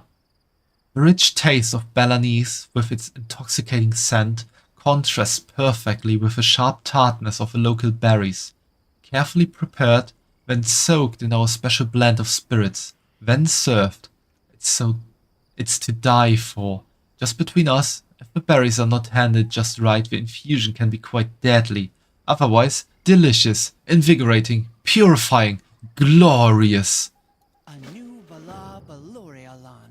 The rich taste of Balanese, with its intoxicating scent, contrasts perfectly with the sharp tartness of the local berries. Carefully prepared, then soaked in our special blend of spirits, then served. It's to die for. Just between us, if the berries are not handled just right, the infusion can be quite deadly. Otherwise, delicious, invigorating, purifying, glorious. Anu Bala Balorialan.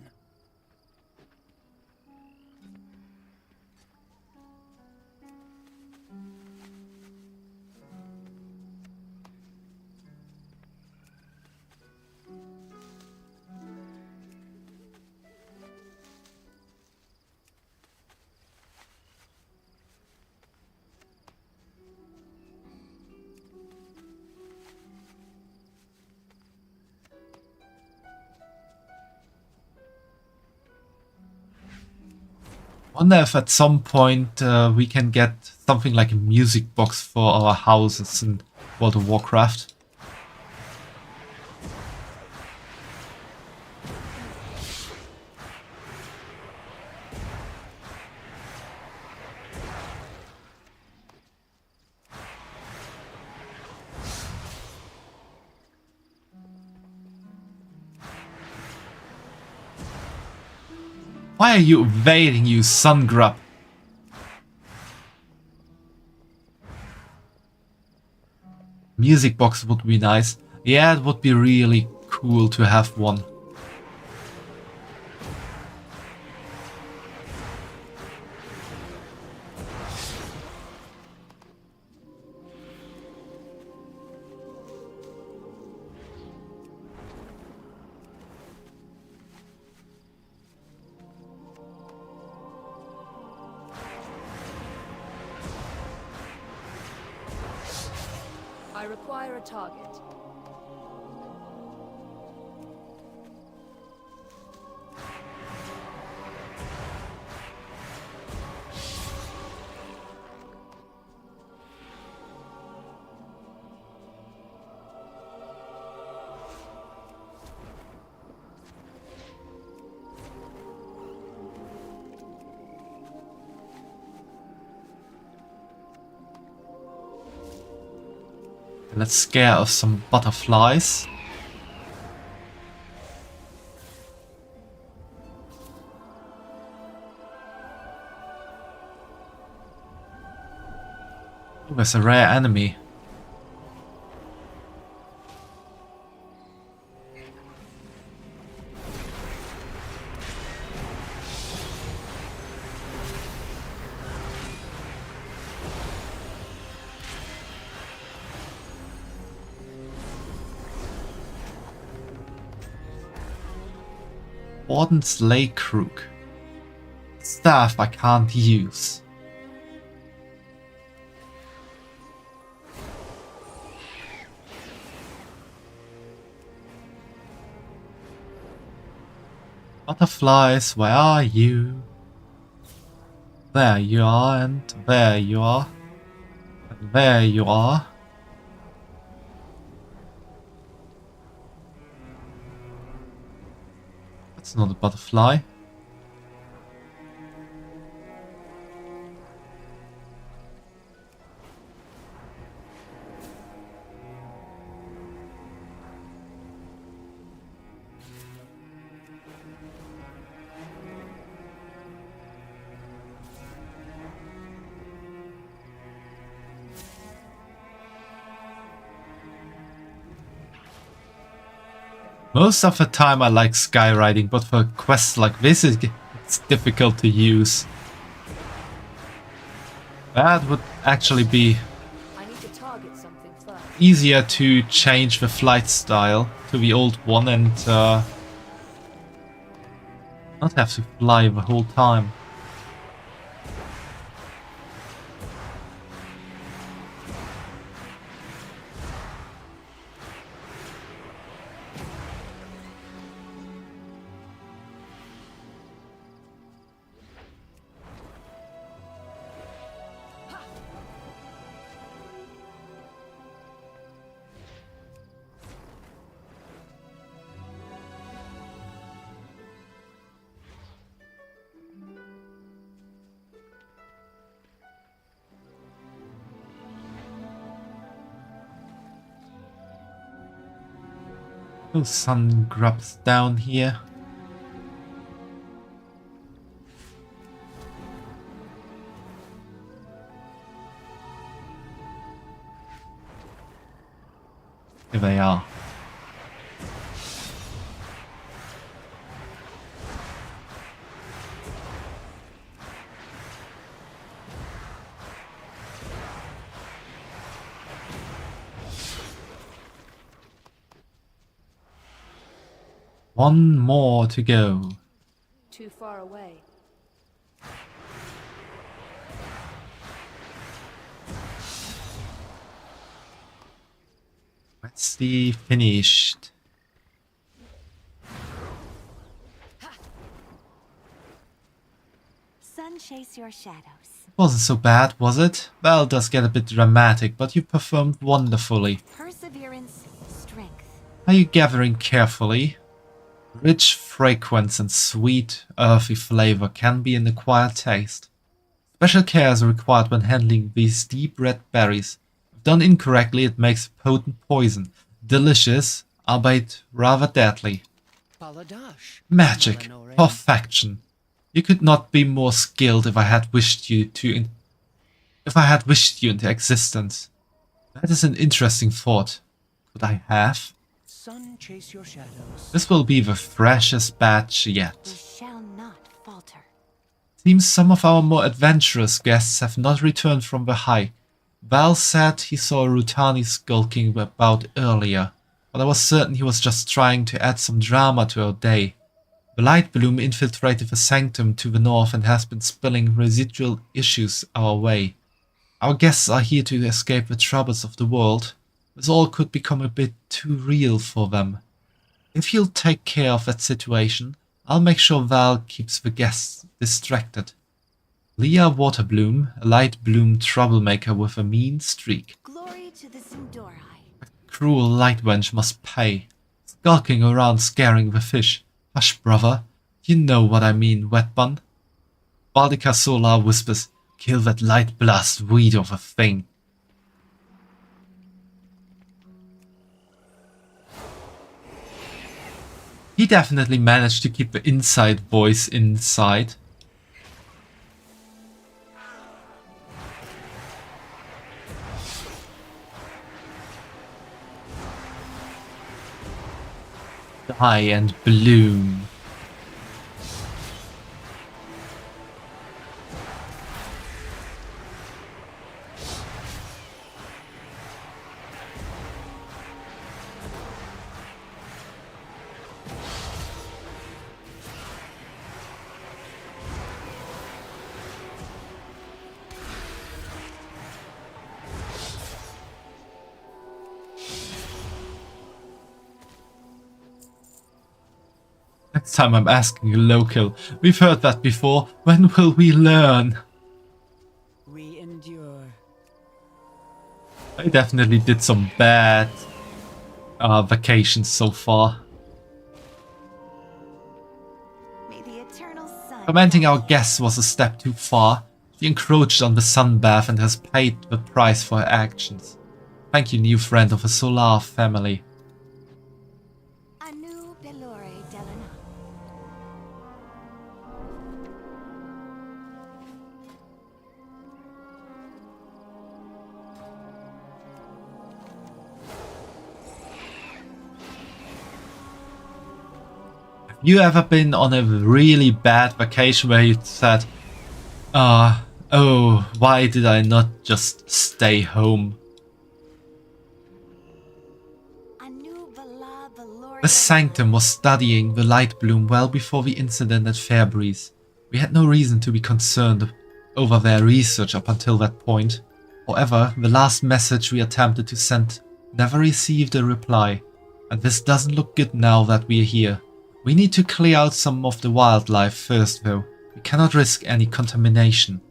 Wonder if at some point we can get something like a music box for our houses in World of Warcraft. Why are you evading, you sun grub? Music box would be nice. Yeah, it would be really cool to have one. I require a target. Let's scare off some butterflies. Oh, there's a rare enemy. Warden's Lake Crook. Staff I can't use. Butterflies, where are you? There you are, and there you are. And there you are. That's not a butterfly. Most of the time I like skywriting, but for quests like this it's difficult to use. That would actually be I need to target something first. easier to change the flight style to the old one and not have to fly the whole time. Those sun grubs down here. Here they are. One more to go. Too far away. Let's see, finished. Sun chase your shadows. Wasn't so bad, was it? Well, it does get a bit dramatic, but you performed wonderfully. Perseverance, strength. Are you gathering carefully? Rich fragrance and sweet, earthy flavor can be an acquired taste. Special care is required when handling these deep red berries. If done incorrectly, it makes a potent poison. Delicious, albeit rather deadly. Baladash. Magic, perfection. You could not be more skilled if I had wished you into existence. That is an interesting thought. Could I have? Sun chase your shadows. This will be the freshest batch We yet. shall not falter. Seems some of our more adventurous guests have not returned from the hike. Val said he saw Rutani skulking about earlier, but I was certain he was just trying to add some drama to our day. The light bloom infiltrated the sanctum to the north and has been spilling residual issues our way. Our guests are here to escape the troubles of the world. This all could become a bit too real for them. If you'll take care of that situation, I'll make sure Val keeps the guests distracted. Leah Waterbloom, a light bloom troublemaker with a mean streak. Glory to the Sindorai. A cruel light wench must pay. Skulking around scaring the fish. Hush, brother. You know what I mean, wet bun. Baldica Solar whispers, kill that light blast weed of a thing. He definitely managed to keep the inside voice inside. Die and bloom. Next time I'm asking a local. We've heard that before. When will we learn? We endure. I definitely did some bad vacations so far. May the eternal sun. Commenting our guest was a step too far. She encroached on the sunbath and has paid the price for her actions. Thank you, new friend of a Solar family. Anu Belore Delana. Have you ever been on a really bad vacation where you said, oh, why did I not just stay home? The Sanctum was studying the light bloom well before the incident at Fairbreeze. We had no reason to be concerned over their research up until that point. However, the last message we attempted to send never received a reply, and this doesn't look good now that we're here. We need to clear out some of the wildlife first though. We cannot risk any contamination.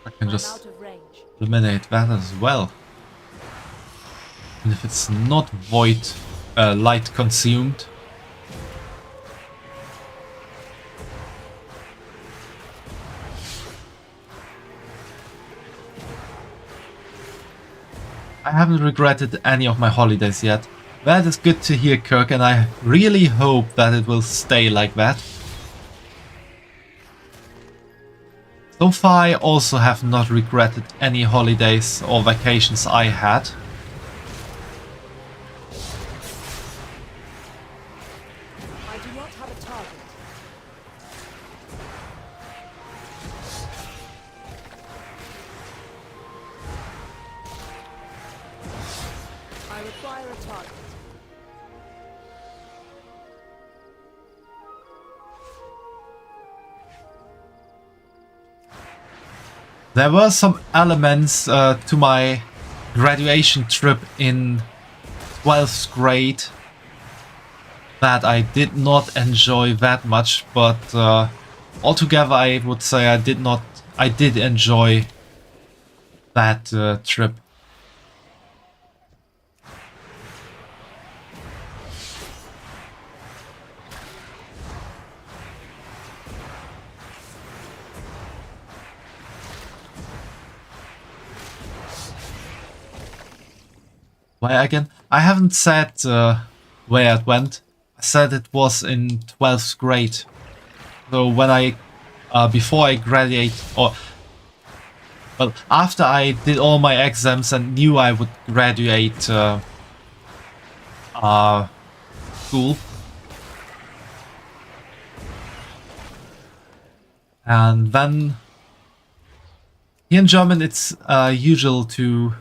I can just eliminate that as well. And if it's not void light consumed. I haven't regretted any of my holidays yet. That is good to hear, Kirk, and I really hope that it will stay like that. So far, I also have not regretted any holidays or vacations I had. I do not have a target. I require a target. There were some elements to my graduation trip in 12th grade that I did not enjoy that much, but altogether I would say I did enjoy that trip. Where again? I haven't said where it went. I said it was in 12th grade. So when I, before I graduate, or well, after I did all my exams and knew I would graduate school. And then here in German it's usual to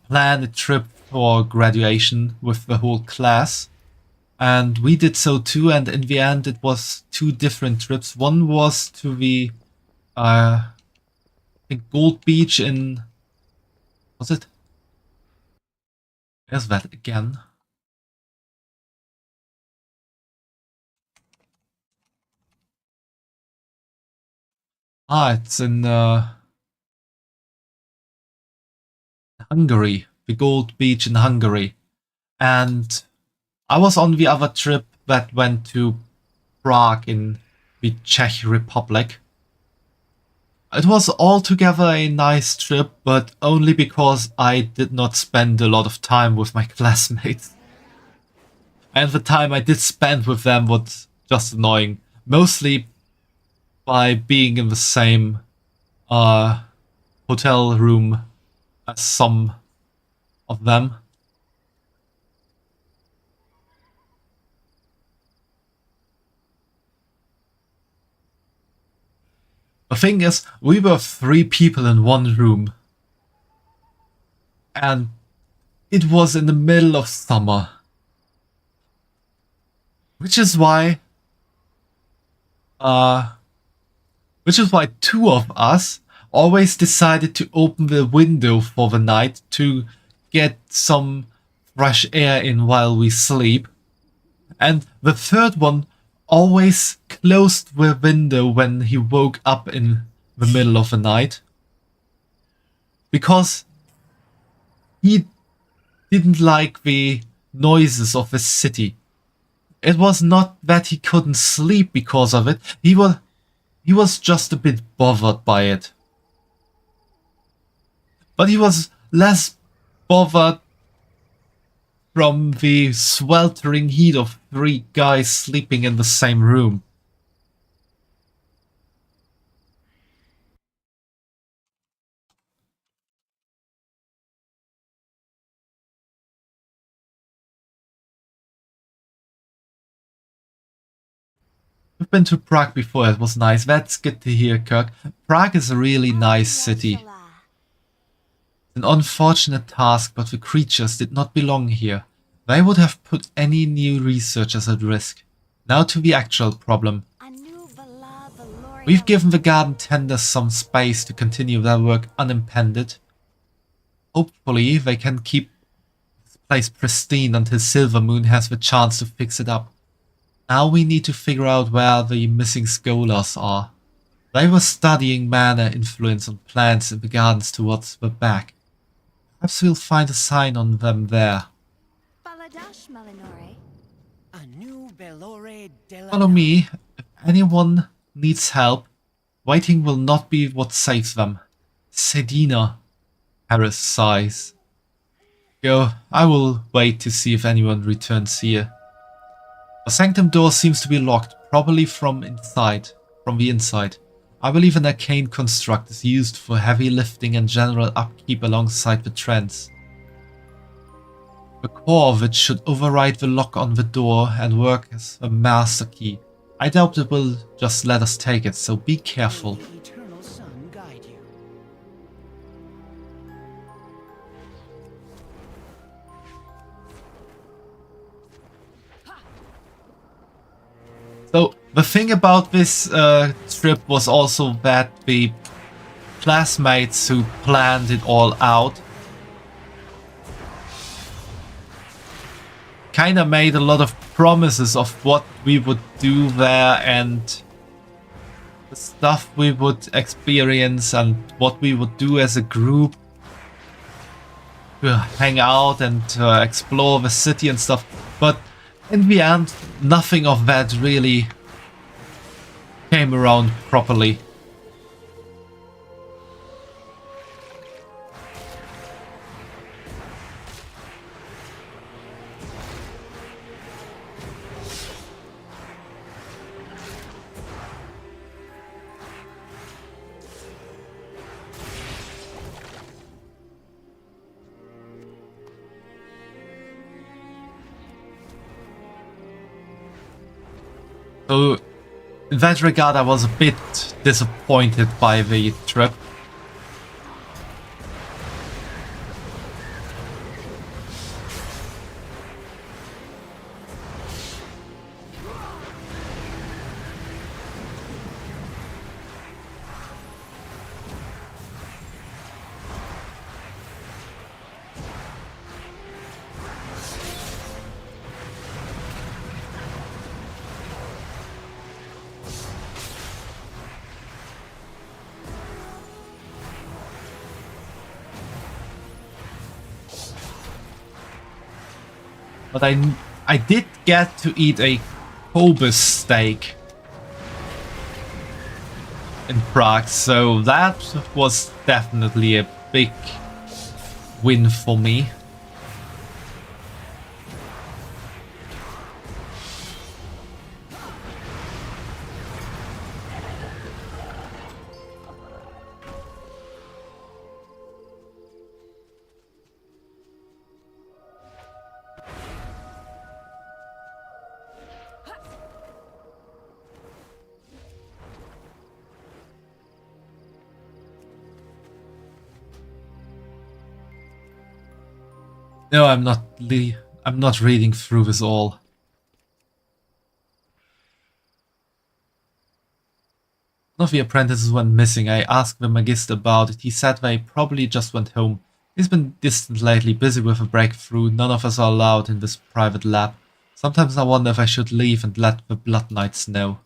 plan a trip for graduation with the whole class, and we did so too, and in the end it was two different trips. One was to the I think Gold Beach in, was it? Where's that again? It's in Hungary, the Gold Beach in Hungary. And I was on the other trip that went to Prague in the Czech Republic. It was altogether a nice trip, but only because I did not spend a lot of time with my classmates. And the time I did spend with them was just annoying. Mostly by being in the same hotel room as some of them. The thing is, we were 3 people in one room. And it was in the middle of summer. Which is why 2 of us always decided to open the window for the night to get some fresh air in while we sleep. And the third one always closed the window when he woke up in the middle of the night. Because he didn't like the noises of the city. It was not that he couldn't sleep because of it. He was just a bit bothered by it. But he was less bothered from the sweltering heat of 3 guys sleeping in the same room. We've been to Prague before, it was nice. That's good to hear, Kirk. Prague is a really nice city. An unfortunate task, but the creatures did not belong here. They would have put any new researchers at risk. Now to the actual problem. We've given the garden tenders some space to continue their work unimpeded. Hopefully they can keep this place pristine until Silvermoon has the chance to fix it up. Now we need to figure out where the missing scholars are. They were studying mana influence on plants in the gardens towards the back. Perhaps we'll find a sign on them there. Follow me. If anyone needs help, waiting will not be what saves them. Sedina, Harris sighs. Go, I will wait to see if anyone returns here. The sanctum door seems to be locked, probably from the inside. I believe an arcane construct is used for heavy lifting and general upkeep alongside the trends. The core of it should override the lock on the door and work as a master key. I doubt it will just let us take it, so be careful. So the thing about this trip was also that the classmates who planned it all out kind of made a lot of promises of what we would do there and the stuff we would experience and what we would do as a group to hang out and explore the city and stuff. But in the end, nothing of that really came around properly. So, in that regard, I was a bit disappointed by the trip. But I did get to eat a Cobus steak. in Prague, so that was definitely a big win for me. No, I'm not reading through this all. One of the apprentices went missing. I asked the Magister about it. He said they probably just went home. He's been distant lately, busy with a breakthrough. None of us are allowed in this private lab. Sometimes I wonder if I should leave and let the Blood Knights know.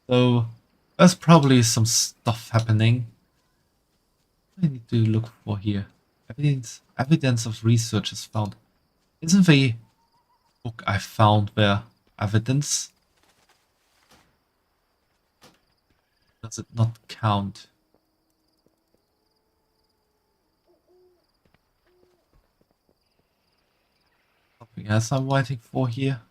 So, there's probably some stuff happening. I need to look for here. Evidence of research is found. Isn't the book I found there evidence? Does it not count? Something else I'm waiting for here.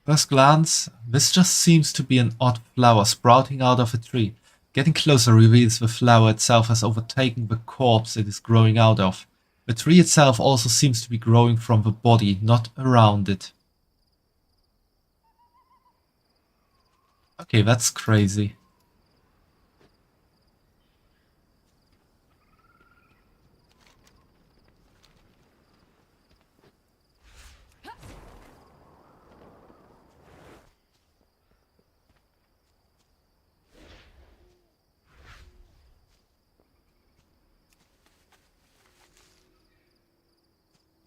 First glance, this just seems to be an odd flower sprouting out of a tree. Getting closer reveals the flower itself has overtaken the corpse it is growing out of. The tree itself also seems to be growing from the body, not around it. Okay, that's crazy.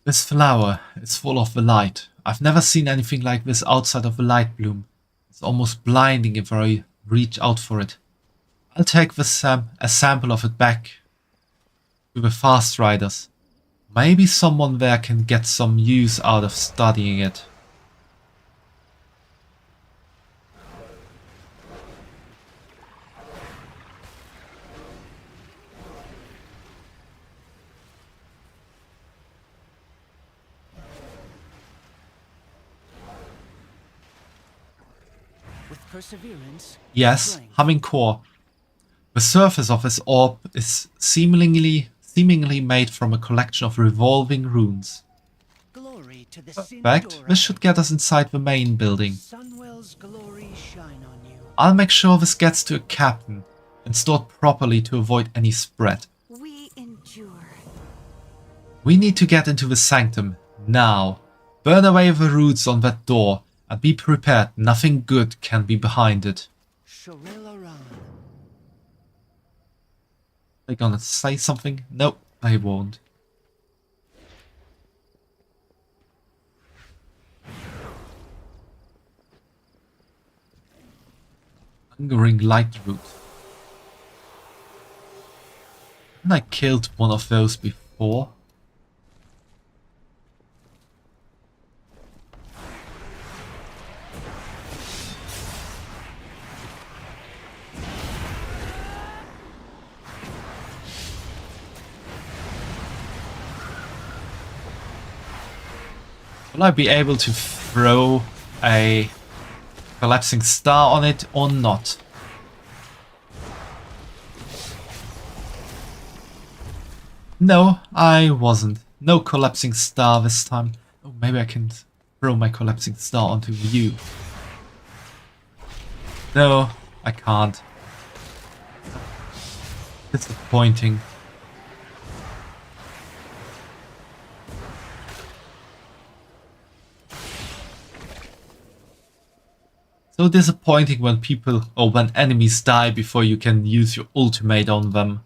This flower is full of the light. I've never seen anything like this outside of a light bloom. It's almost blinding if I reach out for it. I'll take a sample of it back to the fast riders. Maybe someone there can get some use out of studying it. Perseverance. Yes, humming core. The surface of this orb is seemingly made from a collection of revolving runes. Glory to the Perfect. This should get us inside the main building. Sunwell's glory shine on you. I'll make sure this gets to a captain and stored properly to avoid any spread. We endure. We need to get into the sanctum now. Burn away the roots on that door. And be prepared, nothing good can be behind it. They gonna say something? Nope, they won't. Hungering light root. Haven't I killed one of those before? Will I be able to throw a collapsing star on it or not? No, I wasn't. No collapsing star this time. Oh, maybe I can throw my collapsing star onto you. No, I can't. Disappointing. So disappointing when people or when enemies die before you can use your ultimate on them.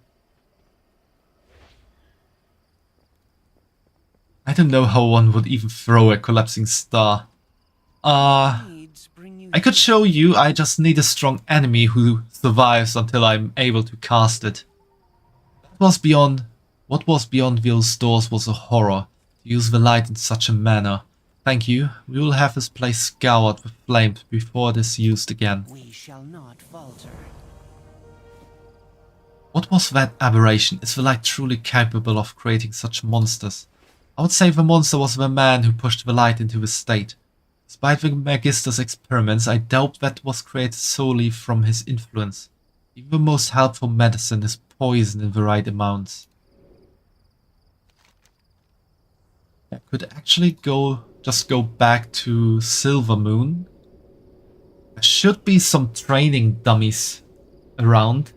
I don't know how one would even throw a collapsing star. I could show you, I just need a strong enemy who survives until I'm able to cast it. What was beyond Will's doors was a horror. To use the light in such a manner. Thank you. We will have this place scoured with flames before it is used again. We shall not falter. What was that aberration? Is the light truly capable of creating such monsters? I would say the monster was the man who pushed the light into this state. Despite the Magister's experiments, I doubt that was created solely from his influence. Even the most helpful medicine is poison in the right amounts. I could actually just go back to Silver Moon. There should be some training dummies around.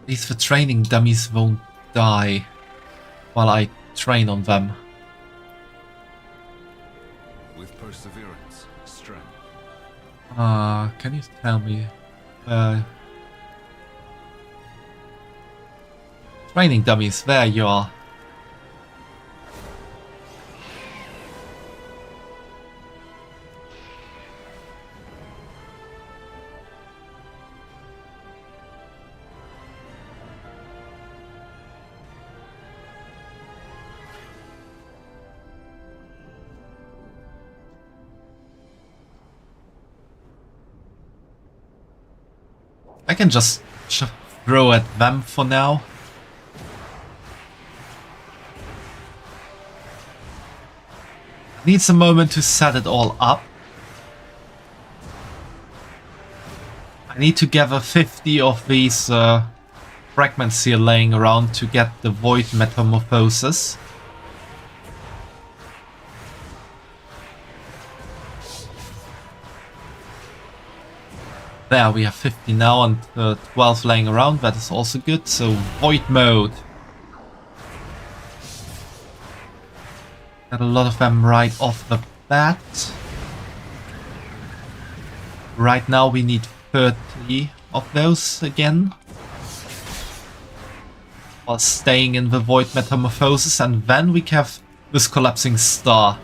At least the training dummies won't die while I train on them. With perseverance, strength. Can you tell me? Training dummies, there you are. I can just throw at them for now. Needs a moment to set it all up. I need to gather 50 of these fragments here laying around to get the void metamorphosis. There, we have 50 now and 12 laying around, that is also good, so void mode. Got a lot of them right off the bat. Right now we need 30 of those again. While staying in the void metamorphosis, and then we have this collapsing star.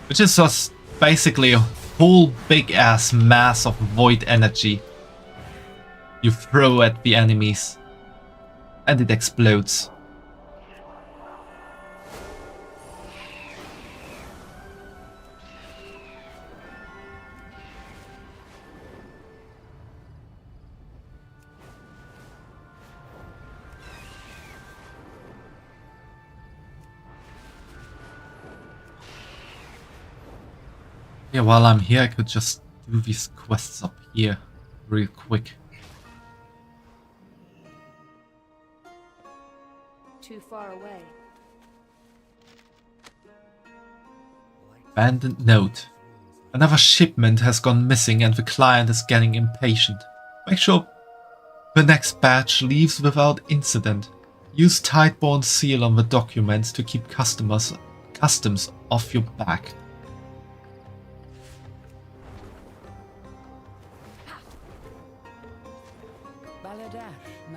Which is just basically a whole big ass mass of void energy you throw at the enemies and it explodes. Yeah, while I'm here, I could just do these quests up here real quick. Too far away. Abandoned note. Another shipment has gone missing and the client is getting impatient. Make sure the next batch leaves without incident. Use Tideborne seal on the documents to keep customs off your back.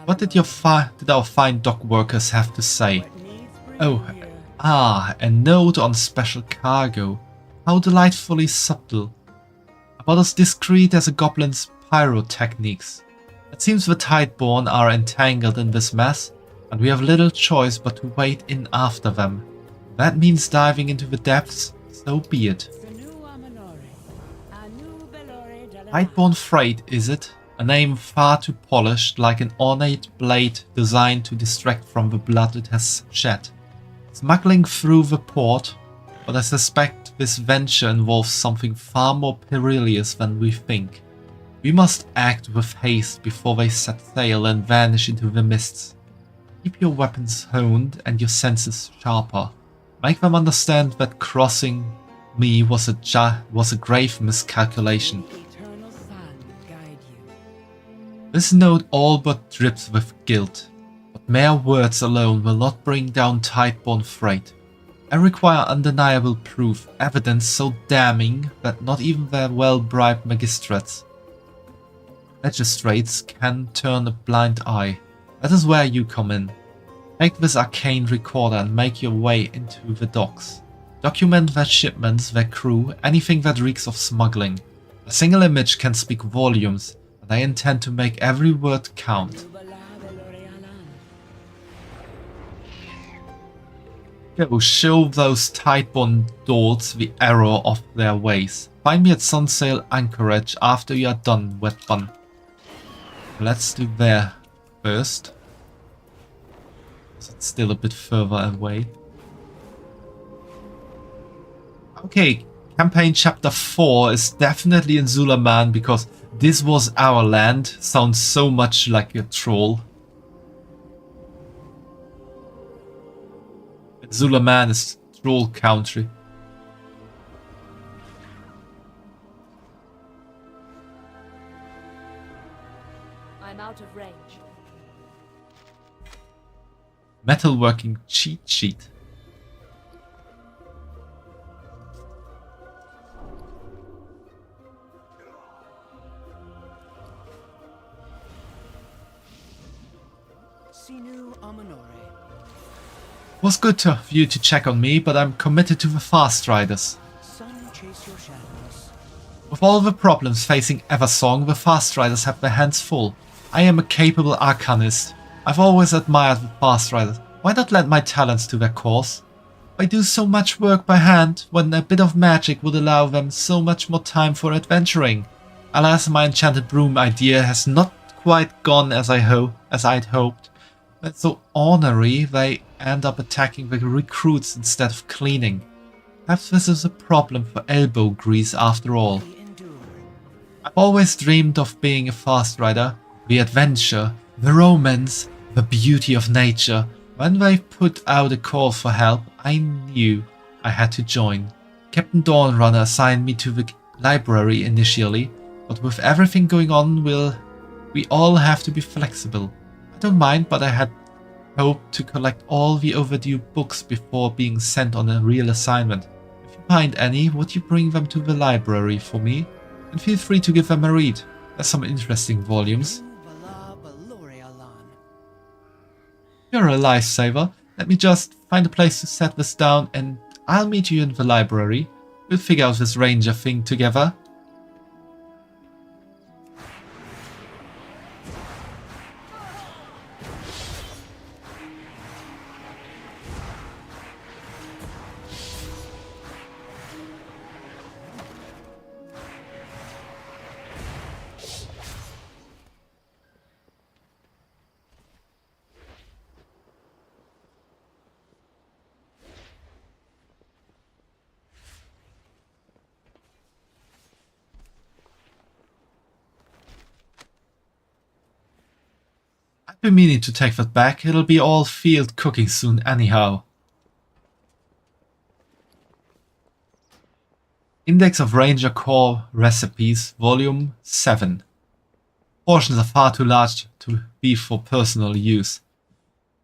What did our fine dock workers have to say? Oh, a note on special cargo. How delightfully subtle. About as discreet as a goblin's pyrotechniques. It seems the Tideborne are entangled in this mess, and we have little choice but to wade in after them. That means diving into the depths, so be it. Tideborne Freight, is it? A name far too polished, like an ornate blade designed to distract from the blood it has shed. Smuggling through the port, but I suspect this venture involves something far more perilous than we think. We must act with haste before they set sail and vanish into the mists. Keep your weapons honed and your senses sharper. Make them understand that crossing me was a grave miscalculation. This note all but drips with guilt, but mere words alone will not bring down Tideborne freight. I require undeniable proof, evidence so damning that not even their well-bribed magistrates can turn a blind eye. That is where you come in. Take this arcane recorder and make your way into the docks. Document their shipments, their crew, anything that reeks of smuggling. A single image can speak volumes, and I intend to make every word count. Go show those Tideborne dolts the error of their ways. Find me at Sunsail Anchorage after you are done, wet bun. Let's do there first. It's still a bit further away. Okay, campaign chapter 4 is definitely in Zulaman because this was our land. Sounds so much like a troll. Zulaman is troll country. I'm out of range. Metalworking cheat sheet. Sinu Amanore. It was good of you to check on me, but I'm committed to the Fast Riders. Sun chase your shadows. With all the problems facing Eversong, the Fast Riders have their hands full. I am a capable arcanist. I've always admired the Fast Riders. Why not lend my talents to their cause? Why do so much work by hand when a bit of magic would allow them so much more time for adventuring? Alas, my enchanted broom idea has not quite gone as I'd hoped. But so ornery, they end up attacking the recruits instead of cleaning. Perhaps this is a problem for elbow grease after all. I've always dreamed of being a fast rider. The adventure, the romance, the beauty of nature. When they put out a call for help, I knew I had to join. Captain Dawnrunner assigned me to the library initially, but with everything going on, we all have to be flexible. I don't mind, but I had hoped to collect all the overdue books before being sent on a real assignment. If you find any, would you bring them to the library for me? And feel free to give them a read. There's some interesting volumes. You're a lifesaver. Let me just find a place to set this down and I'll meet you in the library. We'll figure out this ranger thing together. I've been meaning to take that back. It'll be all field cooking soon anyhow. Index of Ranger Corps Recipes, Volume 7. Portions are far too large to be for personal use.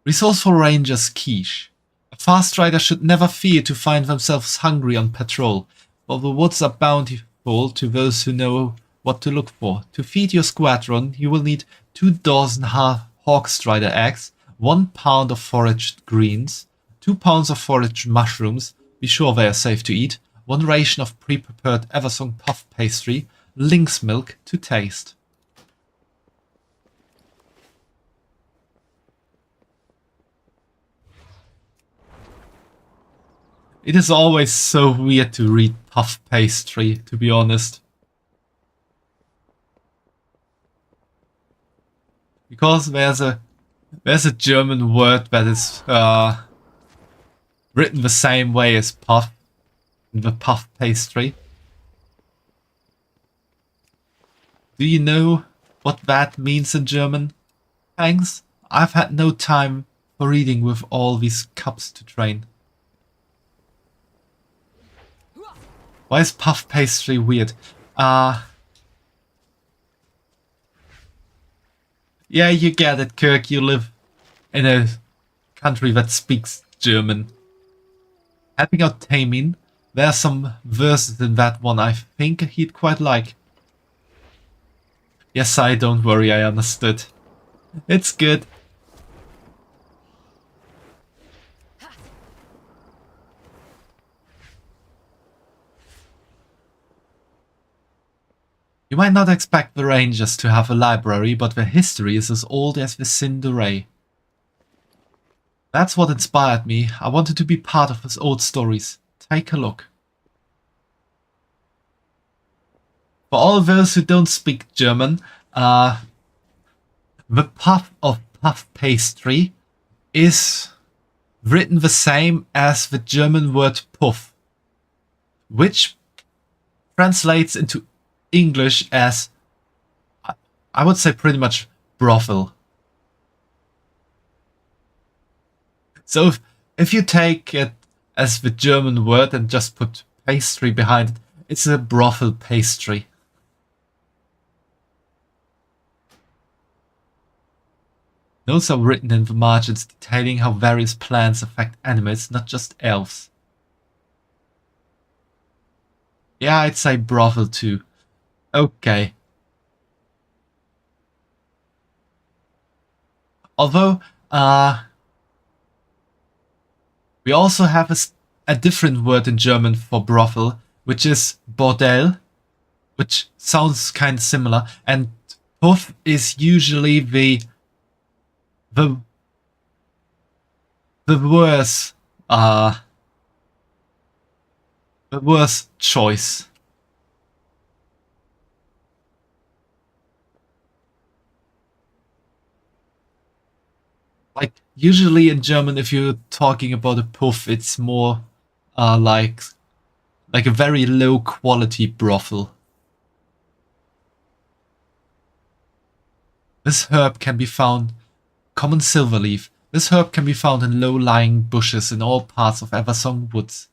Resourceful Ranger's Quiche. A fast rider should never fear to find themselves hungry on patrol, for the woods are bountiful to those who know what to look for. To feed your squadron, you will need 2 dozen Hawkstrider eggs, 1 pound of foraged greens, 2 pounds of foraged mushrooms, be sure they are safe to eat, 1 ration of pre-prepared Eversong puff pastry, lynx milk to taste. It is always so weird to read puff pastry, to be honest. Because there's a German word that is written the same way as puff, the puff pastry. Do you know what that means in German? Thanks, I've had no time for reading with all these cups to train. Why is puff pastry weird? Yeah, you get it, Kirk. You live in a country that speaks German. Helping out Tamin. There are some verses in that one I think he'd quite like. Yes, don't worry, I understood. It's good. You might not expect the Rangers to have a library, but their history is as old as the Cinderay. That's what inspired me. I wanted to be part of his old stories. Take a look. For all those who don't speak German, the puff of puff pastry is written the same as the German word puff, which translates into English as, I would say, pretty much brothel. So if you take it as the German word and just put pastry behind it, it's a brothel pastry. Notes are written in the margins detailing how various plants affect animals, not just elves. Yeah, I'd say brothel too. Okay. Although, we also have a different word in German for brothel, which is Bordell, which sounds kind of similar, and puff is usually the worst choice. Like, usually in German, if you're talking about a puff, it's more like a very low quality brothel. This herb can be found, common silverleaf. This herb can be found in low-lying bushes in all parts of Eversong woods.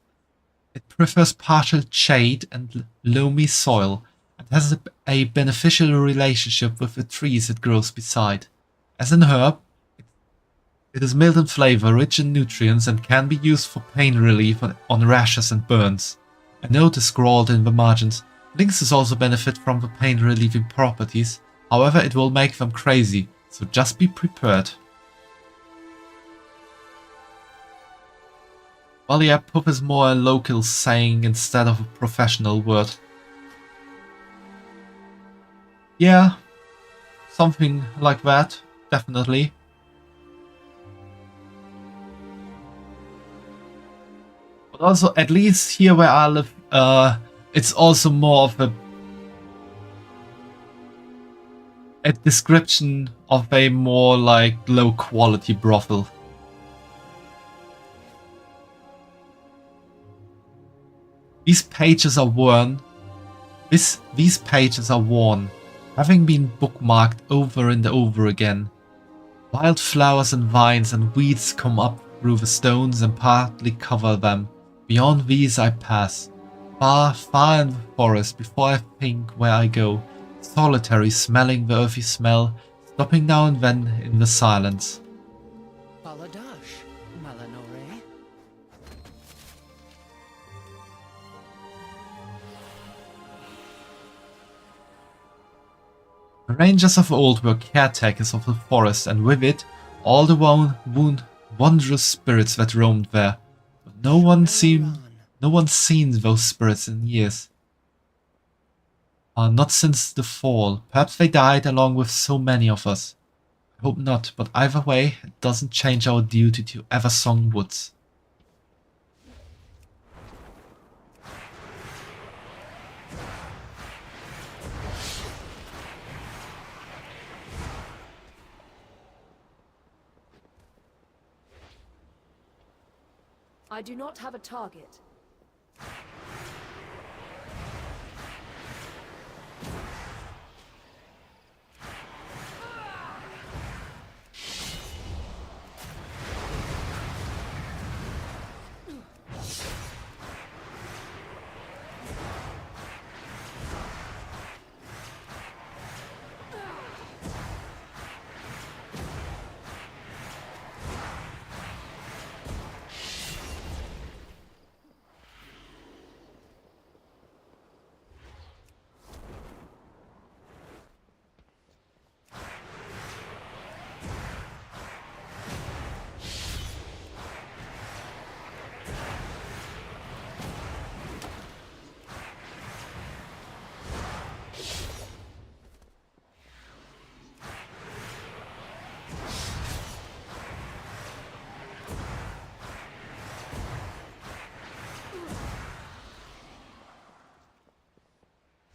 It prefers partial shade and loamy soil, and has a beneficial relationship with the trees it grows beside. As an herb, it is mild in flavor, rich in nutrients, and can be used for pain relief on rashes and burns. A note is scrawled in the margins. Lynxes also benefit from the pain relieving properties, however it will make them crazy, so just be prepared. Well, yeah, puff is more a local saying instead of a professional word. Yeah, something like that, definitely. But also, at least here where I live, it's also more of a description of a more like low quality brothel. These pages are worn. These pages are worn, having been bookmarked over and over again. Wild flowers and vines and weeds come up through the stones and partly cover them. Beyond these I pass, far, far in the forest before I think where I go, solitary, smelling the earthy smell, stopping now and then in the silence. Baladash, Malanore. The rangers of old were caretakers of the forest, and with it, all the wondrous spirits that roamed there. But no one's seen those spirits in years. Not since the fall. Perhaps they died along with so many of us. I hope not, but either way, it doesn't change our duty to Eversong Woods. I do not have a target.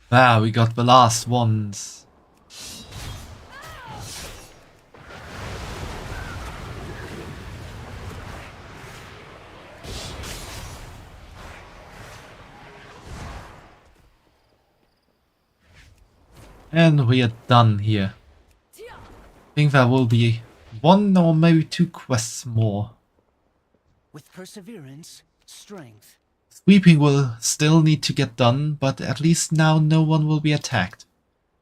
There, we got the last ones. And we are done here. I think there will be one or maybe 2 quests more. With perseverance, strength. Sweeping will still need to get done, but at least now no one will be attacked.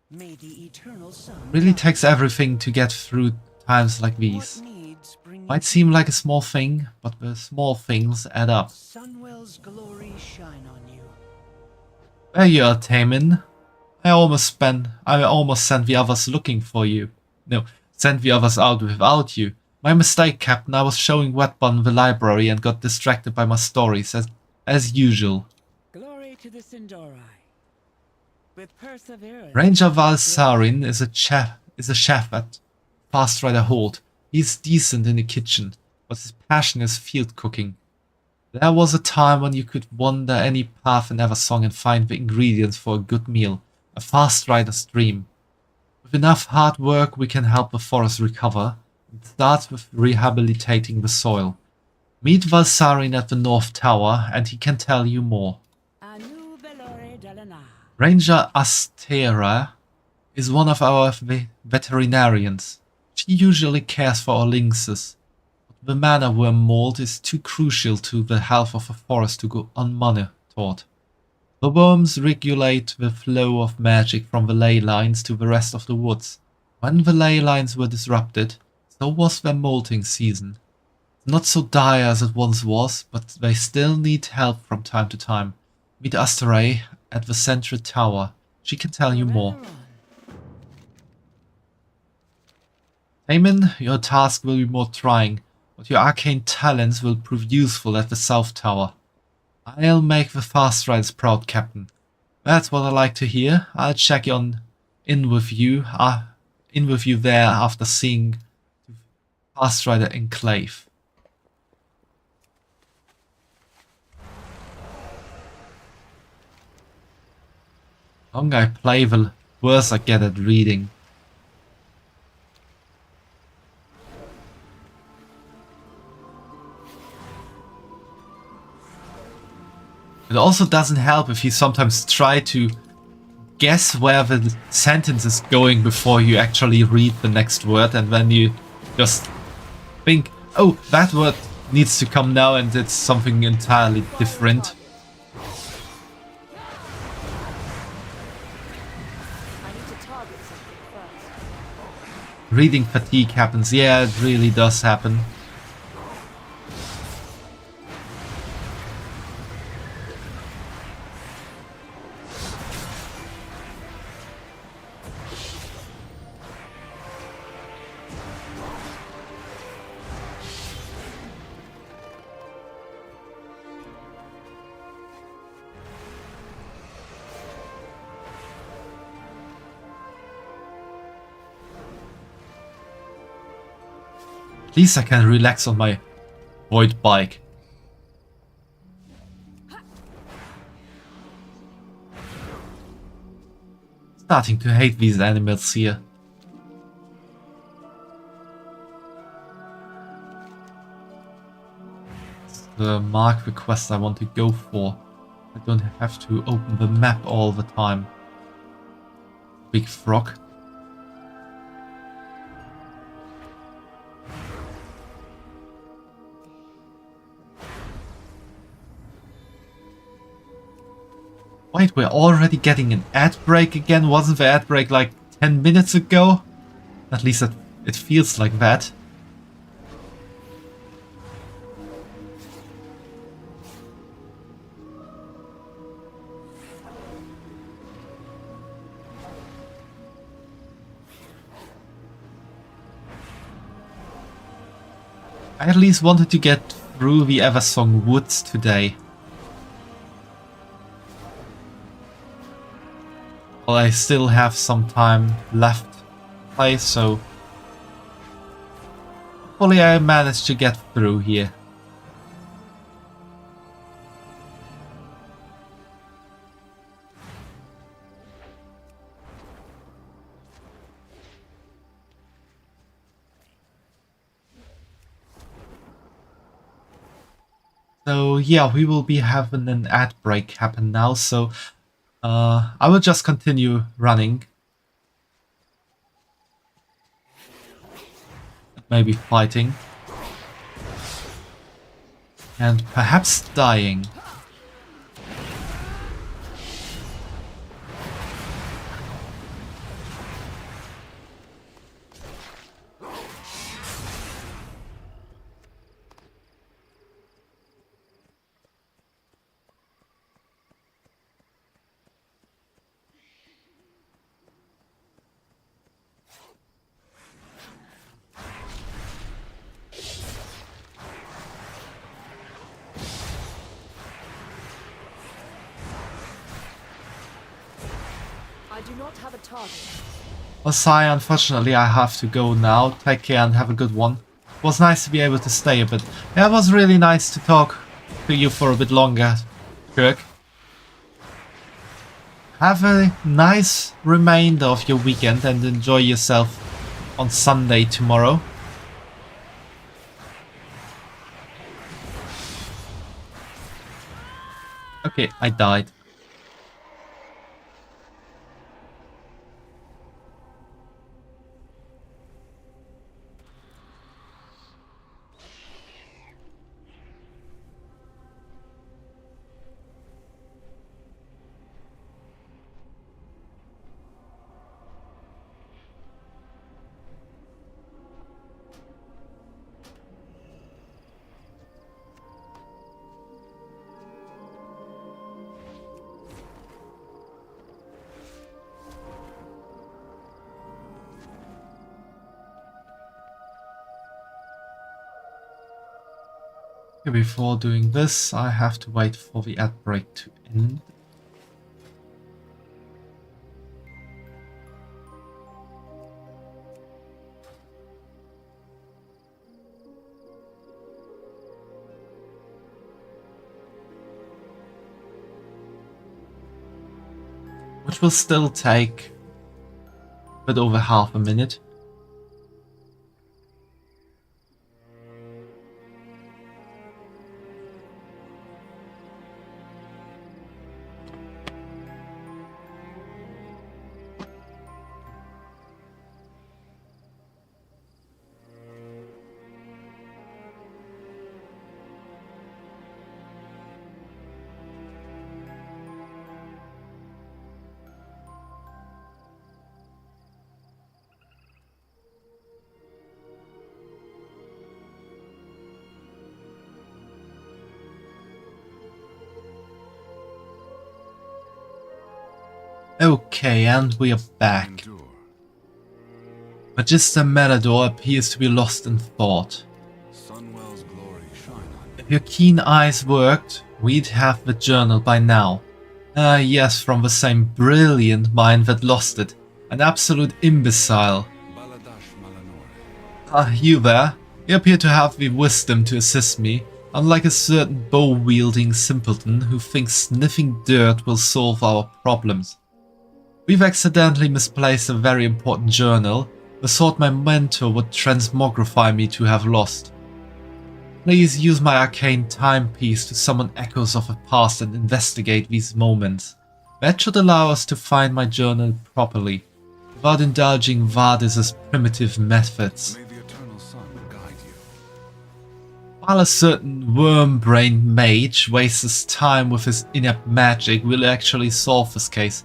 May the eternal sun Really takes everything to get through times like these. Might seem like a small thing, but the small things add up. Sunwell's glory shine on you. There you are, Taemin. I almost sent the others looking for you. No, sent the others out without you. My mistake, Captain. I was showing Wetbun the library and got distracted by my stories, as usual. Glory to the Sindori. With perseverance. Ranger Syraene is a chef at Fast Rider Hold. He's decent in the kitchen, but his passion is field cooking. There was a time when you could wander any path in Eversong and find the ingredients for a good meal. A Fast Rider's dream. With enough hard work, we can help the forest recover. It starts with rehabilitating the soil. Meet Valsarine at the North Tower, and he can tell you more. Ranger Astera is one of our veterinarians. She usually cares for our lynxes. But the mana worm mold is too crucial to the health of the forest to go unmonitored. The worms regulate the flow of magic from the ley lines to the rest of the woods. When the ley lines were disrupted, so was their molting season. It's not so dire as it once was, but they still need help from time to time. Meet Astera at the Central Tower. She can tell you more. Taemin, your task will be more trying, but your arcane talents will prove useful at the South Tower. I'll make the Fast Riders proud, Captain. That's what I like to hear. I'll check in with you there after seeing the Fast Rider Enclave. The longer I play, the worse I get at reading. It also doesn't help if you sometimes try to guess where the sentence is going before you actually read the next word, and then you just think, oh, that word needs to come now, and it's something entirely different. Reading fatigue happens. Yeah, it really does happen. At least I can relax on my void bike. Starting to hate these animals here. It's the mark request I want to go for. I don't have to open the map all the time. Big frog. Wait, we're already getting an ad break again? Wasn't the ad break like 10 minutes ago? At least it feels like that. I at least wanted to get through the Eversong Woods today. Well, I still have some time left to play, so hopefully I managed to get through here. So yeah, we will be having an ad break happen now, so I will just continue running. Maybe fighting. And perhaps dying. I do not have a target. Well, Sai, unfortunately I have to go now. Take care and have a good one. It was nice to be able to stay a bit. Yeah, it was really nice to talk to you for a bit longer, Kirk. Have a nice remainder of your weekend and enjoy yourself on Sunday tomorrow. Okay, I died. Before doing this, I have to wait for the ad break to end. Which will still take a bit over half a minute. Okay, and we are back. Magister Melador appears to be lost in thought. If your keen eyes worked, we'd have the journal by now. Ah yes, from the same brilliant mind that lost it. An absolute imbecile. Ah, you there? You appear to have the wisdom to assist me, unlike a certain bow-wielding simpleton who thinks sniffing dirt will solve our problems. We've accidentally misplaced a very important journal, the sort my mentor would transmogrify me to have lost. Please use my arcane timepiece to summon echoes of the past and investigate these moments. That should allow us to find my journal properly, without indulging Vardis' primitive methods. While a certain worm-brained mage wastes his time with his inept magic, we'll actually solve this case.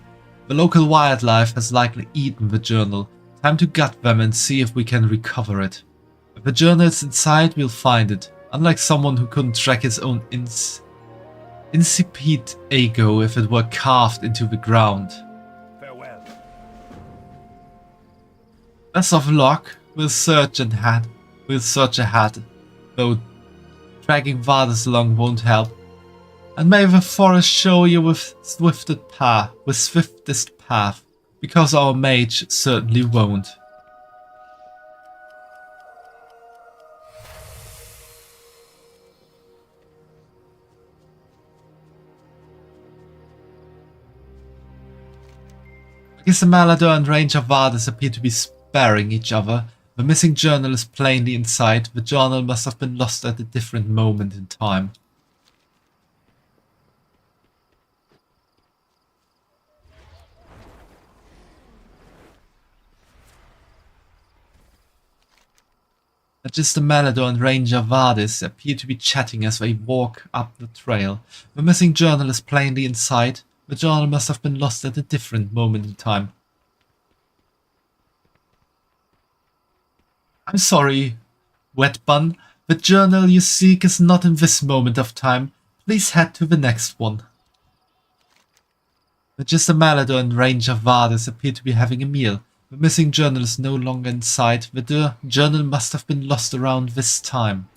The local wildlife has likely eaten the journal. Time to gut them and see if we can recover it. If the journal is inside, we'll find it. Unlike someone who couldn't track his own incipient ego if it were carved into the ground. Farewell. Best of luck. We'll search ahead, though dragging Vardis along won't help. And may the forest show you with swiftest path, because our mage certainly won't. Magister Melador and Ranger Vardis appear to be sparing each other. The missing journal is plainly in sight. The journal must have been lost at a different moment in time. Magister Malador and Ranger Vardis appear to be chatting as they walk up the trail. The missing journal is plainly in sight. The journal must have been lost at a different moment in time. I'm sorry, Wet Bun. The journal you seek is not in this moment of time. Please head to the next one. Magister Malador and Ranger Vardis appear to be having a meal. The missing journal is no longer in sight. The journal must have been lost around this time.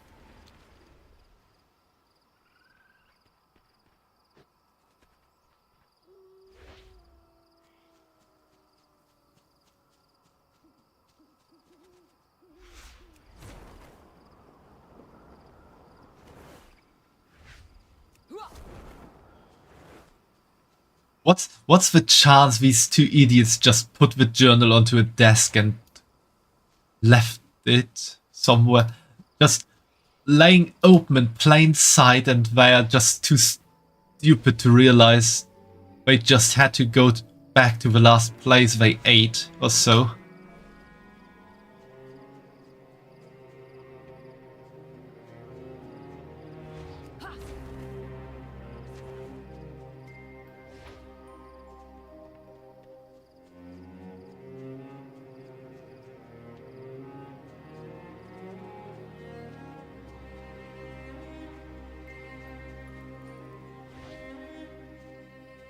What's the chance these two idiots just put the journal onto a desk and left it somewhere? Just laying open in plain sight, and they are just too stupid to realize they just had to go back to the last place they ate or so.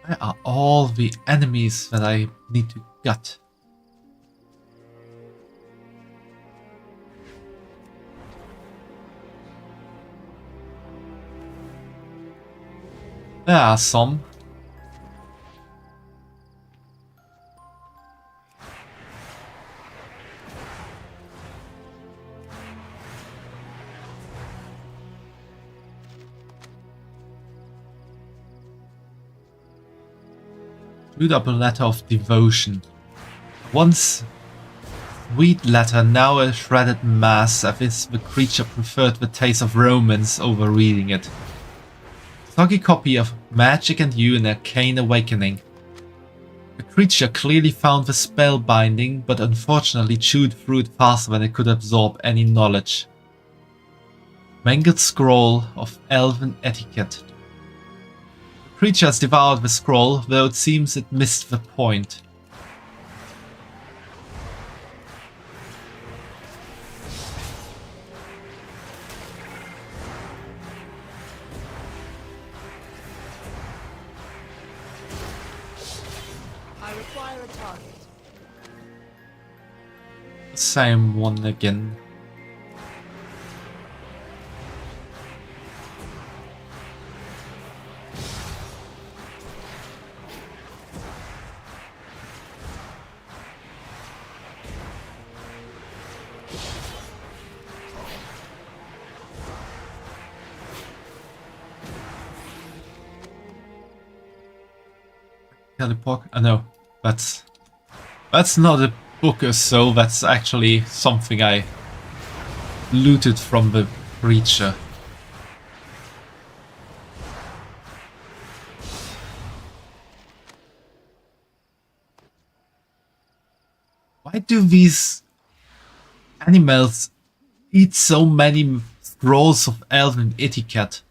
Where are all the enemies that I need to gut? There are some. Root up a letter of devotion. Once sweet letter, now a shredded mass, as if the creature preferred the taste of romance over reading it. Soggy copy of Magic and You in Arcane Awakening. The creature clearly found the spell binding, but unfortunately chewed through it faster than it could absorb any knowledge. Mangled scroll of elven etiquette. The creature has devoured the scroll, though it seems it missed the point. I require a target. Same one again. Teleport? No, that's not a book or so, that's actually something I looted from the creature. Why do these animals eat so many scrolls of elven etiquette?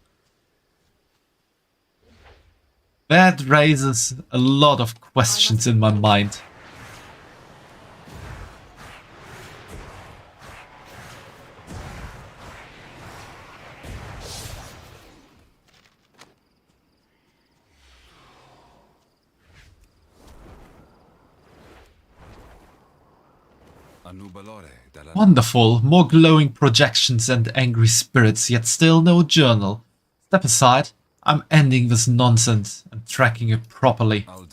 That raises a lot of questions in my mind. Wonderful, more glowing projections and angry spirits, yet still no journal. Step aside. I'm ending this nonsense and tracking it properly. What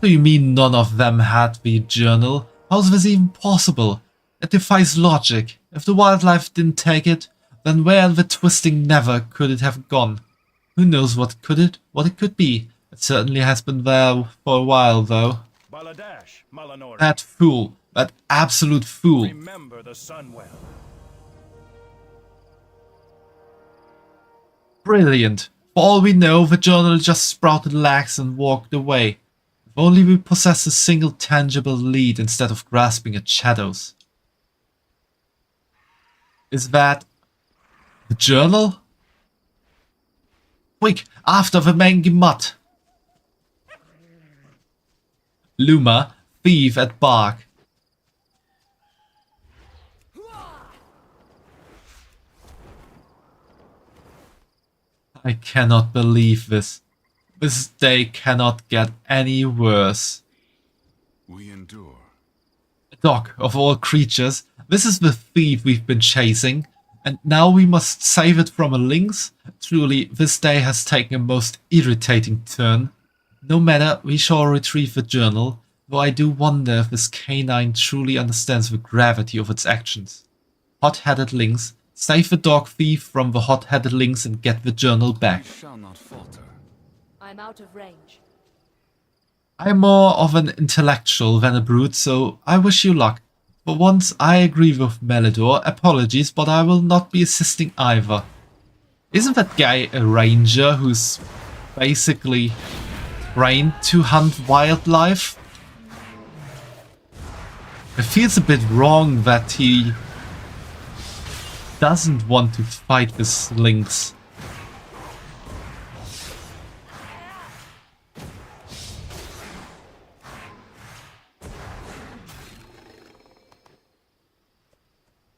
do you mean none of them had the journal? How's this even possible? It defies logic. If the wildlife didn't take it, then where in the twisting never could it have gone? Who knows what it could be? It certainly has been there for a while though. That fool, that absolute fool. Remember the Sunwell. Brilliant. For all we know, the journal just sprouted legs and walked away. If only we possessed a single tangible lead instead of grasping at shadows. Is that the journal? Quick, after the mangy mutt. Luma, thief at bark. I cannot believe this. This day cannot get any worse. We endure. Dog, of all creatures, this is the thief we've been chasing, and now we must save it from a lynx? Truly, this day has taken a most irritating turn. No matter, we shall retrieve the journal, though I do wonder if this canine truly understands the gravity of its actions. Hot-headed lynx, save the dog thief from the hot-headed lynx and get the journal back. We shall not falter. I'm out of range. I'm more of an intellectual than a brute, so I wish you luck. For once, I agree with Melidor. Apologies, but I will not be assisting either. Isn't that guy a ranger who's basically trained to hunt wildlife? It feels a bit wrong that he doesn't want to fight this lynx.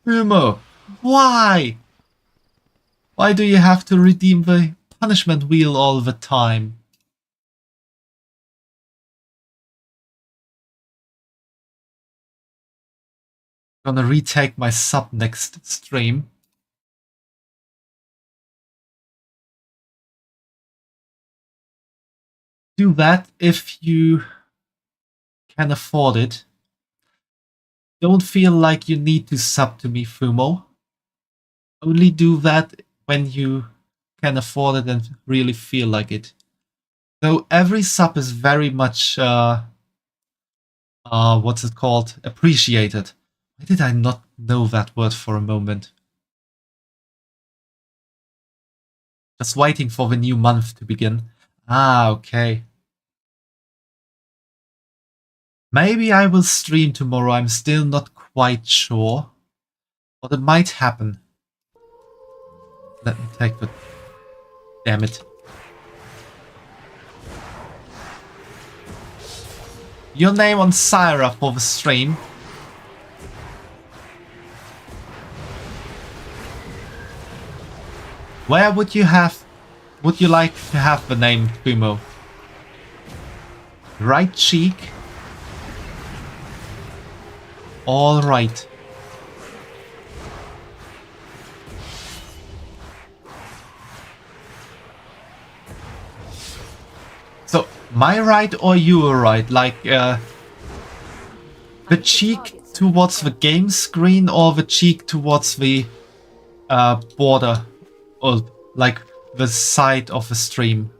Umo, why? Why do you have to redeem the punishment wheel all the time? Gonna retake my sub next stream. Do that if you can afford it. Don't feel like you need to sub to me, Fumo. Only do that when you can afford it and really feel like it. Though every sub is very much, what's it called? Appreciated. Why did I not know that word for a moment? Just waiting for the new month to begin. Ah, okay. Maybe I will stream tomorrow, I'm still not quite sure. But it might happen. Let me take the... Damn it. Your name on Syra for the stream. Where would you like to have the name, Fumo? Right cheek? All right. So, my right or your right? Like, the cheek towards the game screen or the cheek towards the border? Or, like, the side of the stream?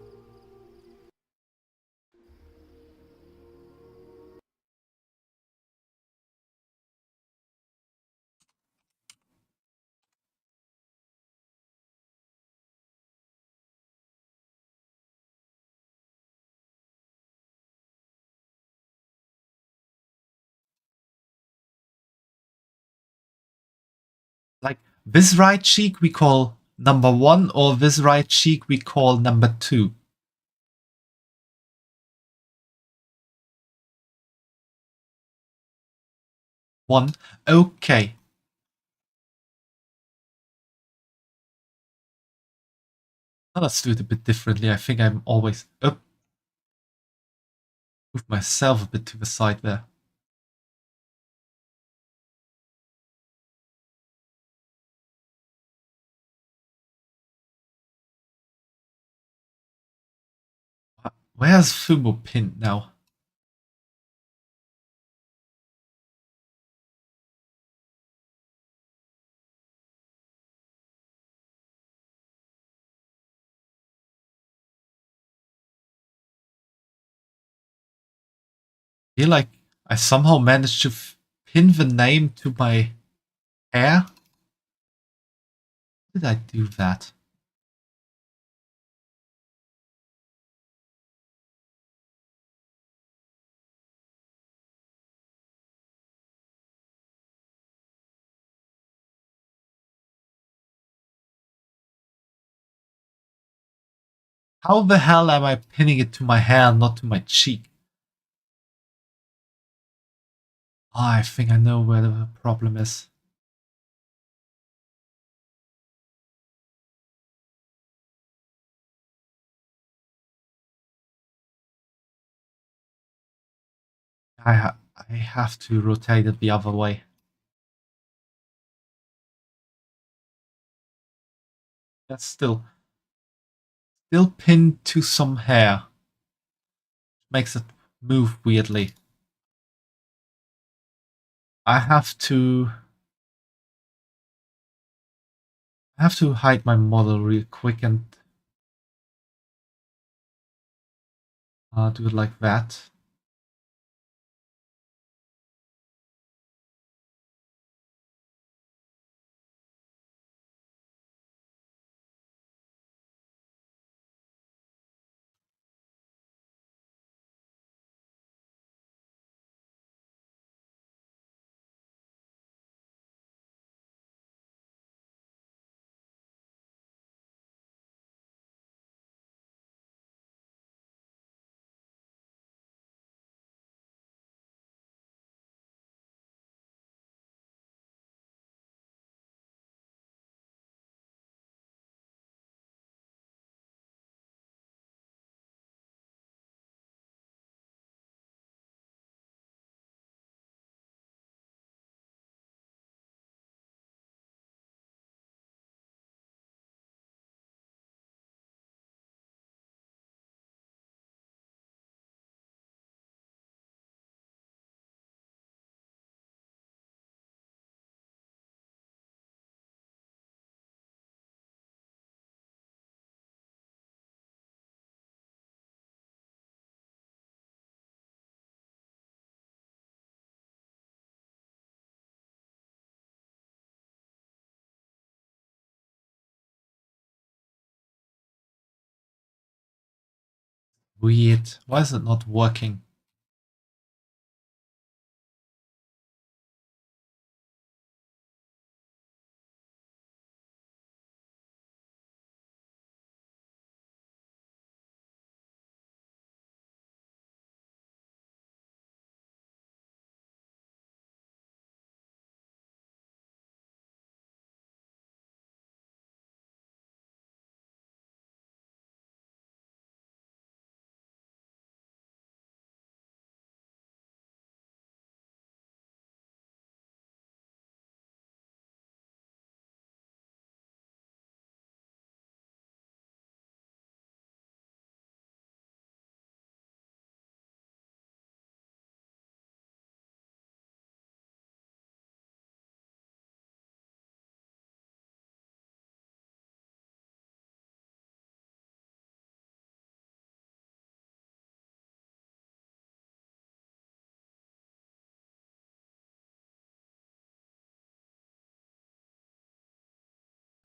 Like, this right cheek we call number 1, or this right cheek we call number 2. One. Okay. Now let's do it a bit differently. I think I'm always up. Move myself a bit to the side there. Where's Fumo pinned now? I feel like I somehow managed to pin the name to my hair. How did I do that? How the hell am I pinning it to my hand, not to my cheek? I think I know where the problem is. I have to rotate it the other way. That's still pinned to some hair. Makes it move weirdly. I have to hide my model real quick and do it like that. Weird. Why is it not working?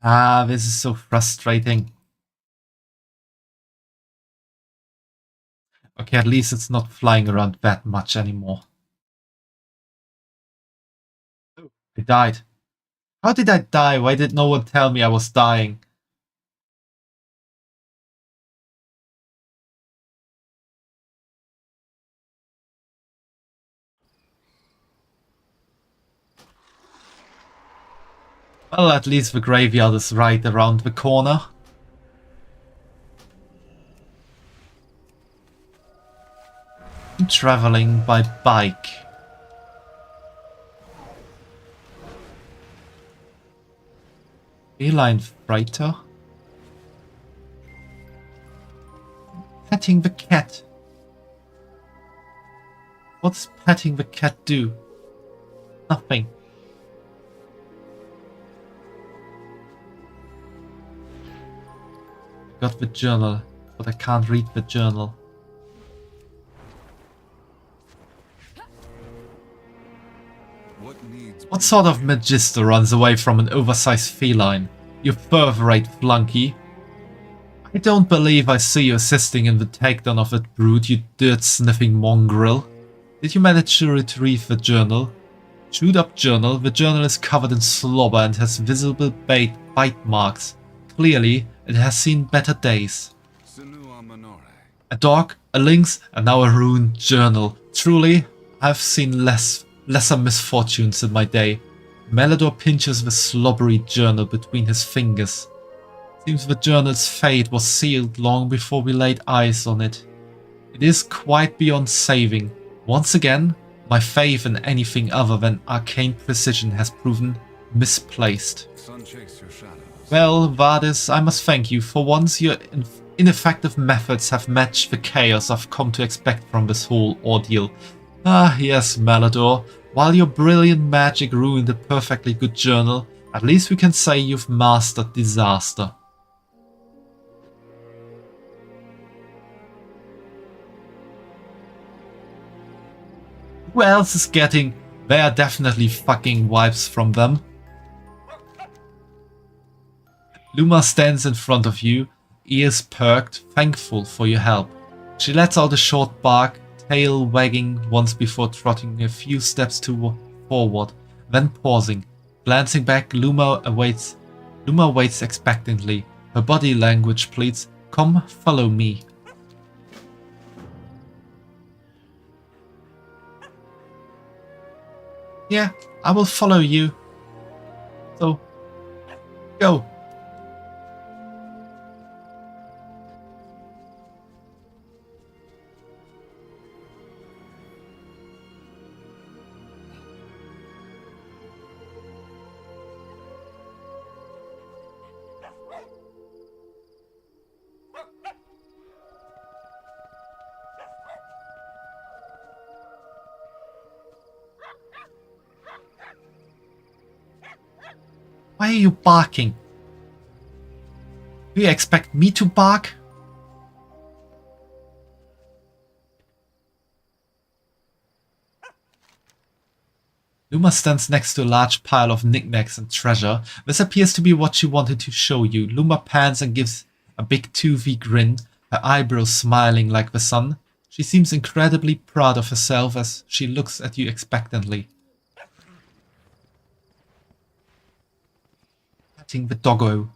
Ah, this is so frustrating. Okay, at least it's not flying around that much anymore. I died. How did I die? Why did no one tell me I was dying? Well, at least the graveyard is right around the corner. I'm traveling by bike. Feline freighter? Petting the cat. What does petting the cat do? Nothing. Got the journal, but I can't read the journal. What sort of magister runs away from an oversized feline? You fur-rate flunky. I don't believe I see you assisting in the takedown of that brute, you dirt-sniffing mongrel. Did you manage to retrieve the journal? Chewed up journal. The journal is covered in slobber and has visible bite marks. Clearly, it has seen better days. A dog, a lynx, and now a ruined journal. Truly, I've seen lesser misfortunes in my day. Melidor pinches the slobbery journal between his fingers. Seems the journal's fate was sealed long before we laid eyes on it. It is quite beyond saving. Once again, my faith in anything other than arcane precision has proven misplaced. Sun chased your shadow. Well, Vardis, I must thank you. For once, your ineffective methods have matched the chaos I've come to expect from this whole ordeal. Ah, yes, Melidor. While your brilliant magic ruined a perfectly good journal, at least we can say you've mastered disaster. Who else is getting? There are definitely fucking vibes from them. Luma stands in front of you, ears perked, thankful for your help. She lets out a short bark, tail wagging once before trotting a few steps forward, then pausing. Glancing back, Luma waits expectantly. Her body language pleads, "Come, follow me." Yeah, I will follow you. So, go. Why are you barking? Do you expect me to bark? Luma stands next to a large pile of knickknacks and treasure. This appears to be what she wanted to show you. Luma pans and gives a big 2V grin, her eyebrows smiling like the sun. She seems incredibly proud of herself as she looks at you expectantly. Patting the doggo.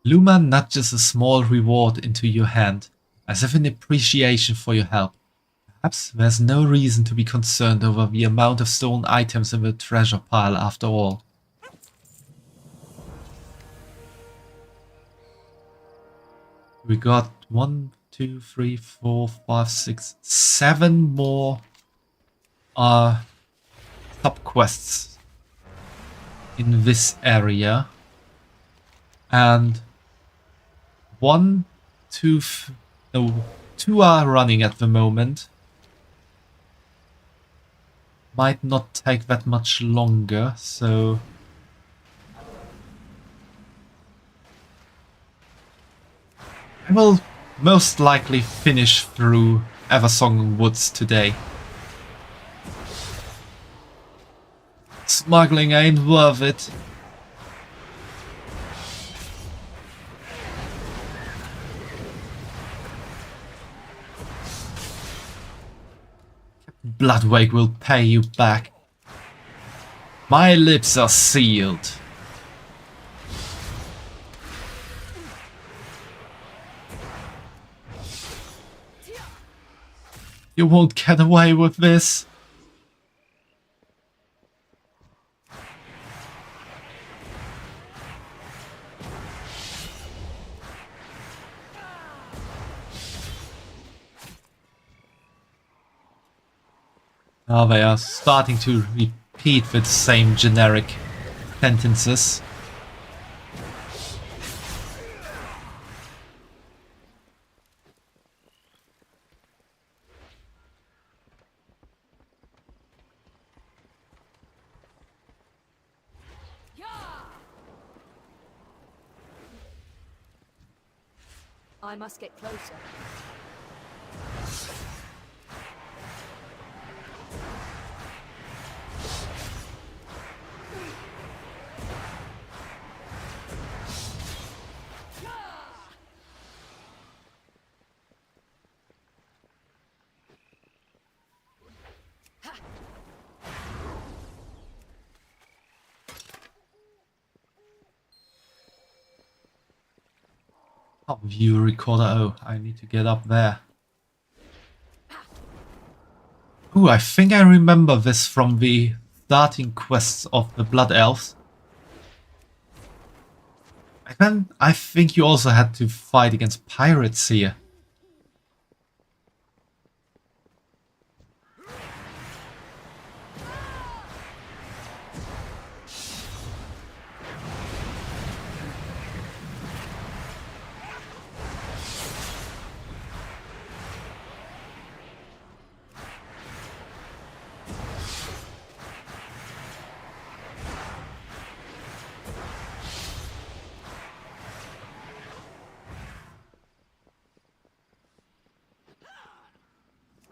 Luma nudges a small reward into your hand, as if in appreciation for your help. Perhaps there's no reason to be concerned over the amount of stolen items in the treasure pile after all. We got 1, 2, 3, 4, 5, 6, 7 more sub-quests in this area. And 2 are running at the moment. Might not take that much longer, so I will most likely finish through Eversong Woods today. Smuggling ain't worth it. Bloodwake will pay you back. My lips are sealed. You won't get away with this. Now they are starting to repeat the same generic sentences. I must get closer. Top view recorder. Oh, I need to get up there. Ooh, I think I remember this from the starting quests of the Blood Elves. I think you also had to fight against pirates here.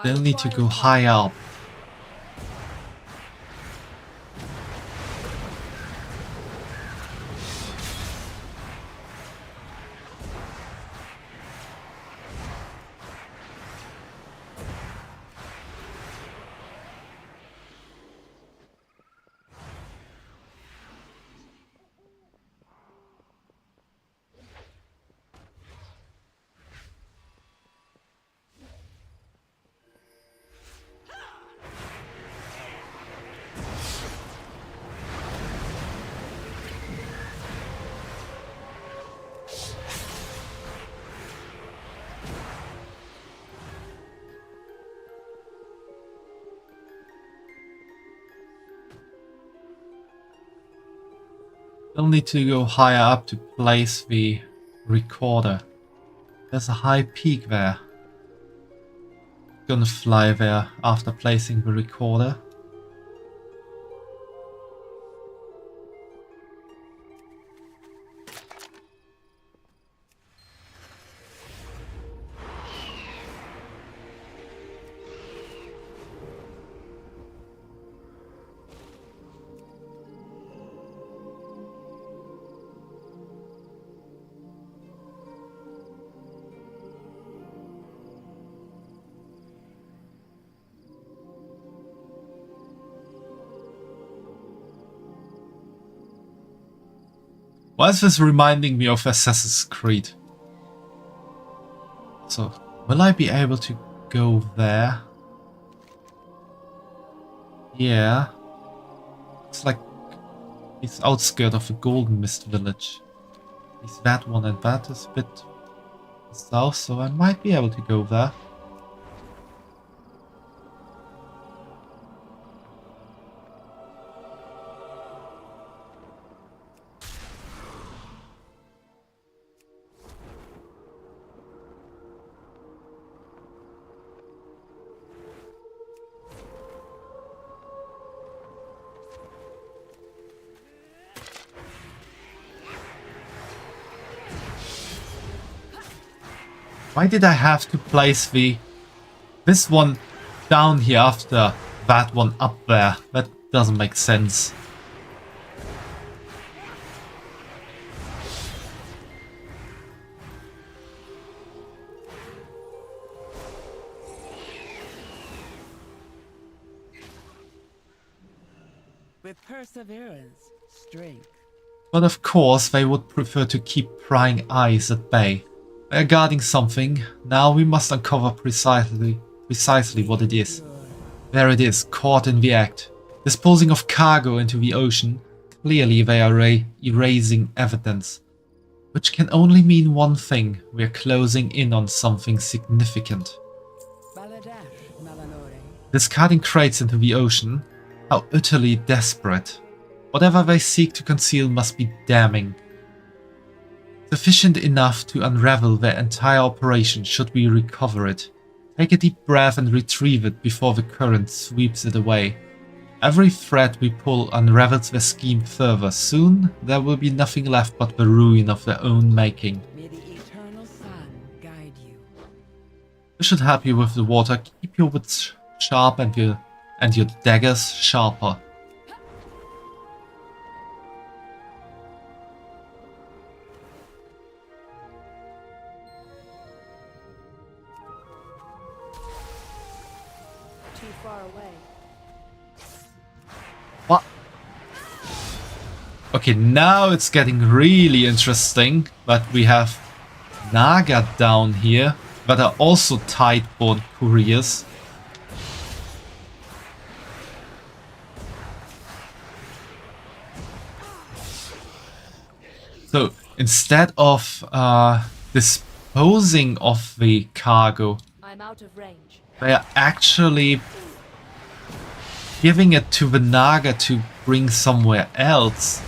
They'll need to go high up. They'll need to go higher up to place the recorder. There's a high peak there. Gonna fly there after placing the recorder. Why is this reminding me of Assassin's Creed? So, will I be able to go there? Yeah. Looks like he's outskirts of the Golden Mist village. He's that one, and that is a bit south, so I might be able to go there. Why did I have to place this one down here after that one up there? That doesn't make sense. With perseverance, strength. But of course they would prefer to keep prying eyes at bay. We are guarding something. Now we must uncover precisely what it is. There it is, caught in the act. Disposing of cargo into the ocean. Clearly they are erasing evidence. Which can only mean one thing. We are closing in on something significant. Discarding crates into the ocean. How utterly desperate. Whatever they seek to conceal must be damning. Sufficient enough to unravel their entire operation should we recover it. Take a deep breath and retrieve it before the current sweeps it away. Every thread we pull unravels their scheme further. Soon there will be nothing left but the ruin of their own making. May the eternal sun guide you. This should help you with the water. Keep your wits sharp and your daggers sharper. Too far away. What? Okay, now it's getting really interesting, but we have Naga down here that are also Tideborn couriers. So instead of disposing of the cargo, I'm out of range. they are actually giving it to the Naga to bring somewhere else.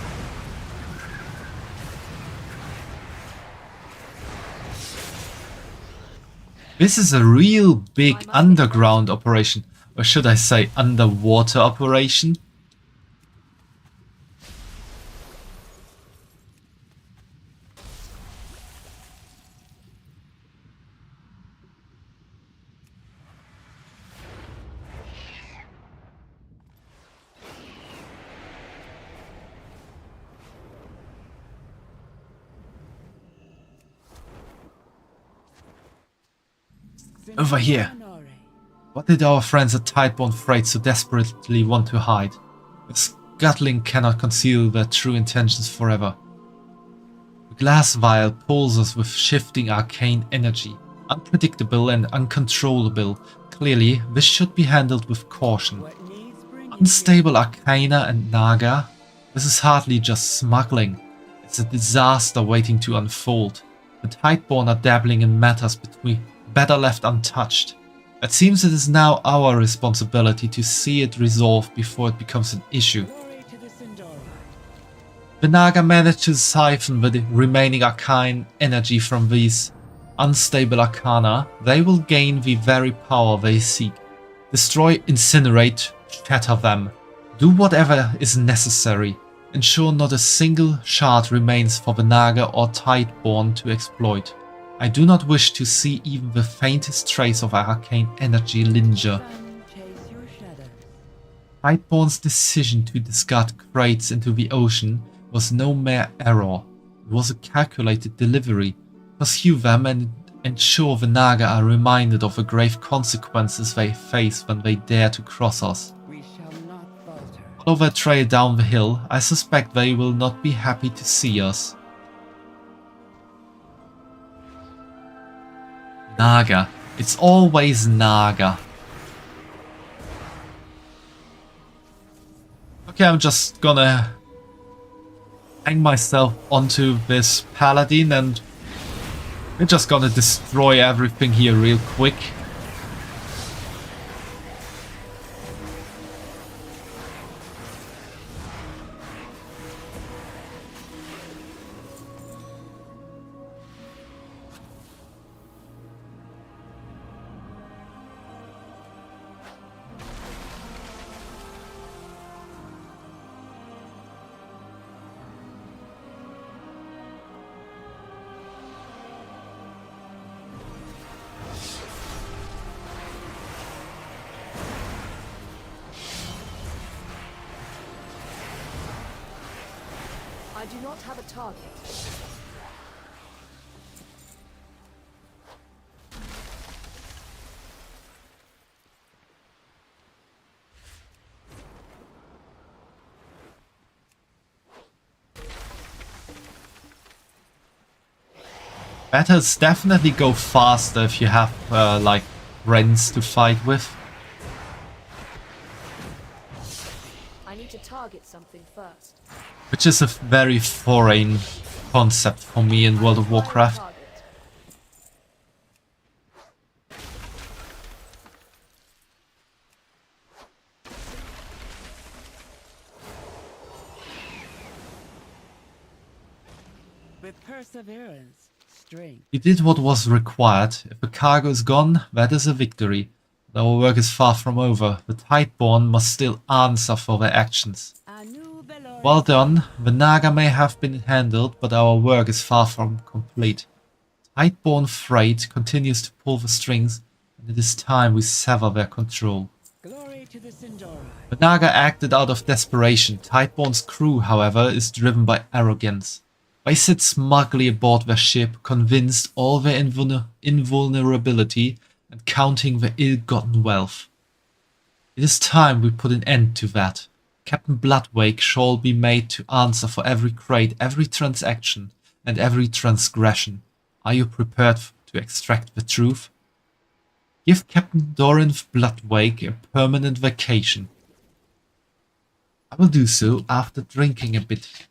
This is a real big underground operation, or should I say underwater operation. Over here. What did our friends at Tideborn Freight so desperately want to hide? The scuttling cannot conceal their true intentions forever. The glass vial pulls us with shifting arcane energy, unpredictable and uncontrollable. Clearly, this should be handled with caution. Unstable arcana and Naga? This is hardly just smuggling. It's a disaster waiting to unfold. The Tideborn are dabbling in matters between better left untouched. It seems it is now our responsibility to see it resolved before it becomes an issue. The Naga managed to siphon the remaining arcane energy from these unstable arcana. They will gain the very power they seek. Destroy, incinerate, shatter them. Do whatever is necessary. Ensure not a single shard remains for the Naga or Tideborn to exploit. I do not wish to see even the faintest trace of arcane energy linger. Tideborn's decision to discard crates into the ocean was no mere error. It was a calculated delivery. Pursue them and ensure the Naga are reminded of the grave consequences they face when they dare to cross us. Follow their trail down the hill. I suspect they will not be happy to see us. Naga. It's always Naga. Okay, I'm just gonna hang myself onto this paladin and we're just gonna destroy everything here real quick. I do not have a target. Better definitely go faster if you have like friends to fight with. I need to target something first. Which is a very foreign concept for me in World of Warcraft. With perseverance, strength. We did what was required. If the cargo is gone, that is a victory. But our work is far from over. The Tideborn must still answer for their actions. Well done. The Naga may have been handled, but our work is far from complete. Tideborn Freight continues to pull the strings, and it is time we sever their control. Glory to the Sindora. The Naga acted out of desperation. Tideborn's crew, however, is driven by arrogance. They sit smugly aboard their ship, convinced all their invulnerability and counting their ill-gotten wealth. It is time we put an end to that. Captain Bloodwake shall be made to answer for every crate, every transaction, and every transgression. Are you prepared to extract the truth? Give Captain Doran Bloodwake a permanent vacation. I will do so after drinking a bit.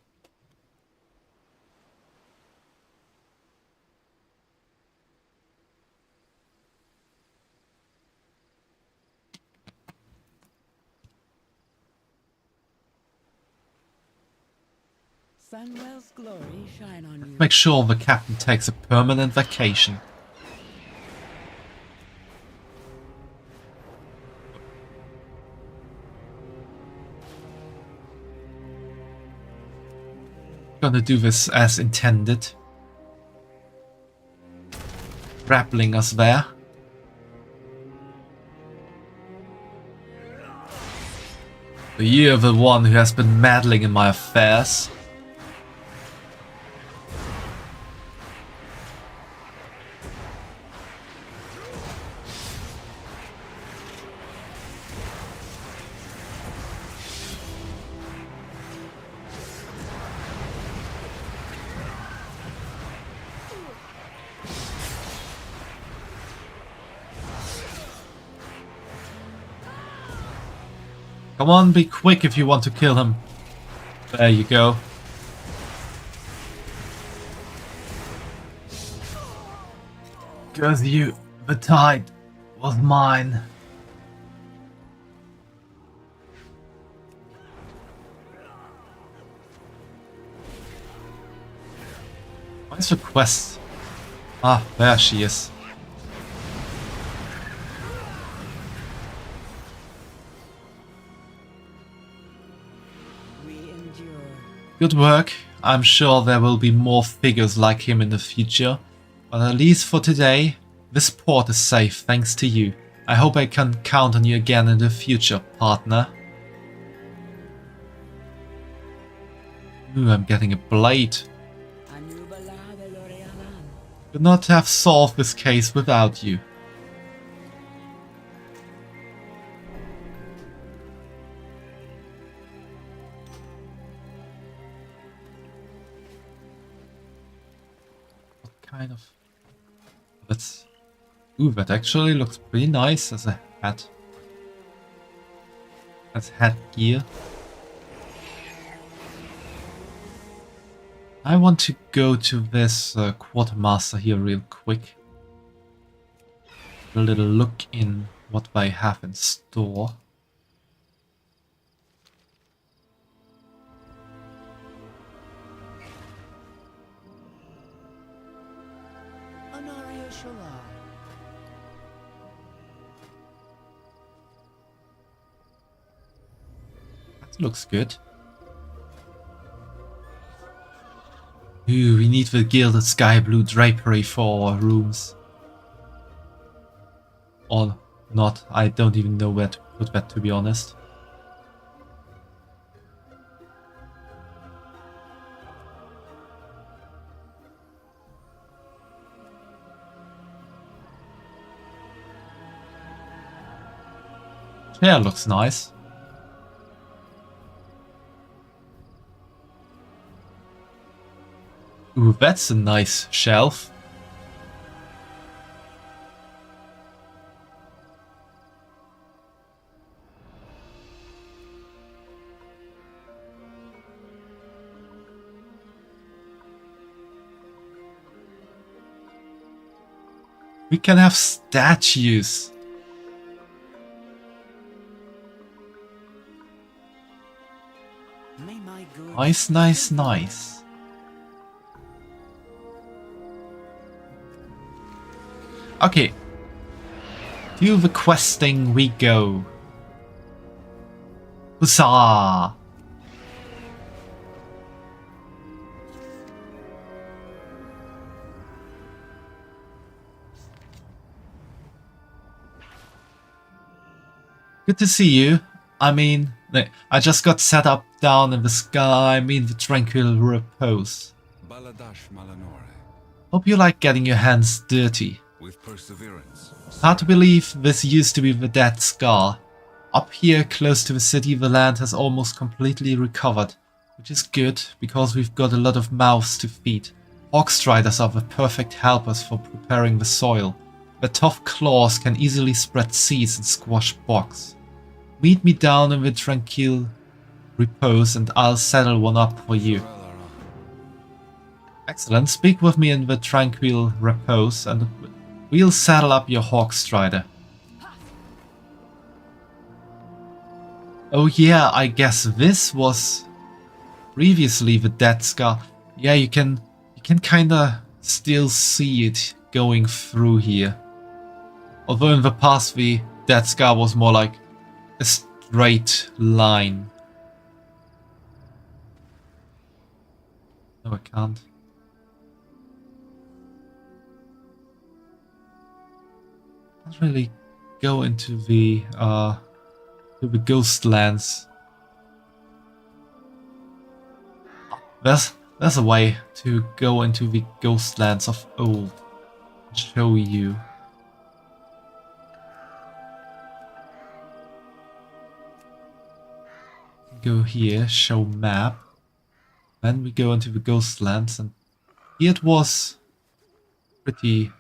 Sunwell's glory shine on you. Make sure the captain takes a permanent vacation. Gonna do this as intended. Grappling us there. You're the one who has been meddling in my affairs. Come on, be quick if you want to kill him. There you go. Cause the tide was mine. Where's the quest? Ah, there she is. Good work. I'm sure there will be more figures like him in the future. But at least for today, this port is safe thanks to you. I hope I can count on you again in the future, partner. Ooh, I'm getting a blade. Could not have solved this case without you. Kind of. That's. Ooh, that actually looks pretty nice as a hat. As headgear. I want to go to this quartermaster here real quick. A little look in what they have in store. Looks good. Ooh, we need the gilded sky blue drapery for our rooms. Or not, I don't even know where to put that, to be honest. Yeah, looks nice. Ooh, that's a nice shelf. We can have statues. Nice, nice, nice. Okay, to the questing we go. Huzzah! Good to see you. I mean, I just got set up down in the sky. I mean, the tranquil repose. Hope you like getting your hands dirty. With perseverance. Hard to believe this used to be the Dead Scar. Up here, close to the city, the land has almost completely recovered, which is good, because we've got a lot of mouths to feed. Hawkstriders are the perfect helpers for preparing the soil. Their tough claws can easily spread seeds and squash bogs. Meet me down in the tranquil repose and I'll settle one up for you. Excellent, speak with me in the tranquil repose and we'll saddle up your Hawkstrider. Oh yeah, I guess this was previously the Dead Scar. Yeah, you can kinda still see it going through here. Although in the past the Dead Scar was more like a straight line. No, I can't. Can't really go into the Ghostlands. There's a way to go into the Ghostlands of old. I'll show you. Go here, show map. Then we go into the Ghostlands, and here it was pretty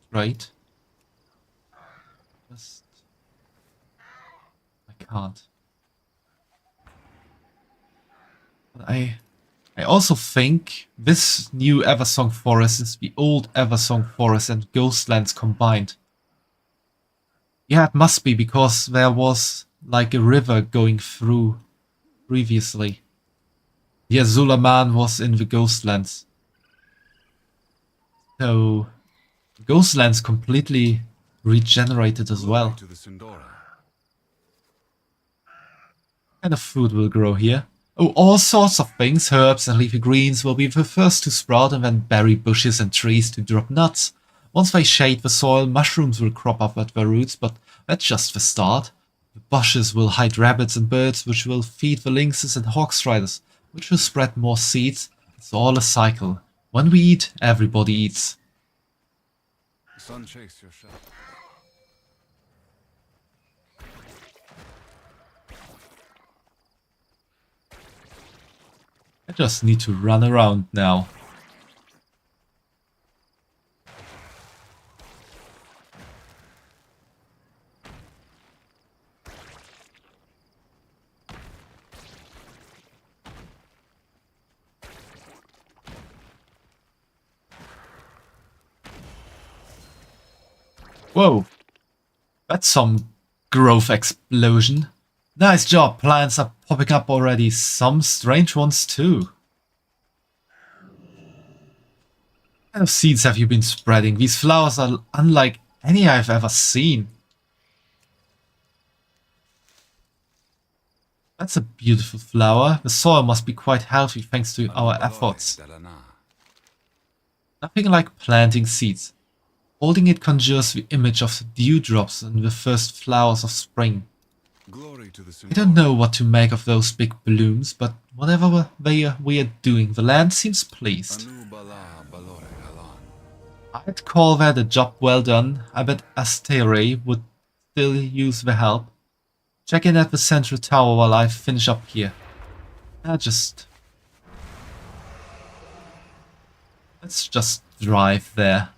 straight. Just I can't. But I also think this new Eversong Forest is the old Eversong Forest and Ghostlands combined. Yeah, it must be, because there was like a river going through previously. Yeah, Zulaman was in the Ghostlands. So, Ghostlands completely regenerated as well. What kind of food will grow here? Oh, all sorts of things. Herbs and leafy greens will be the first to sprout, and then berry bushes and trees to drop nuts. Once they shade the soil, mushrooms will crop up at their roots, but that's just the start. The bushes will hide rabbits and birds, which will feed the lynxes and hawkstriders, which will spread more seeds. It's all a cycle. When we eat, everybody eats. Sun chase your shadow. I just need to run around now. Whoa, that's some growth explosion. Nice job, plants are popping up already, some strange ones too. What kind of seeds have you been spreading? These flowers are unlike any I've ever seen. That's a beautiful flower. The soil must be quite healthy thanks to our efforts. Nothing like planting seeds. Holding it conjures the image of the dewdrops and the first flowers of spring. I don't know what to make of those big blooms, but whatever we are doing, the land seems pleased. I'd call that a job well done. I bet Astere would still use the help. Check in at the central tower while I finish up here. Let's just drive there.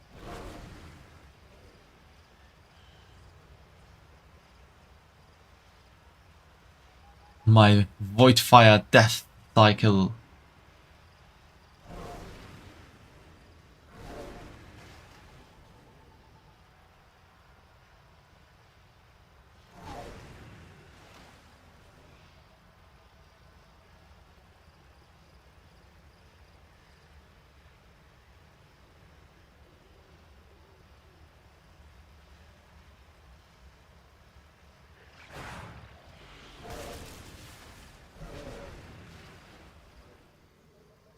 My Voidfire death cycle.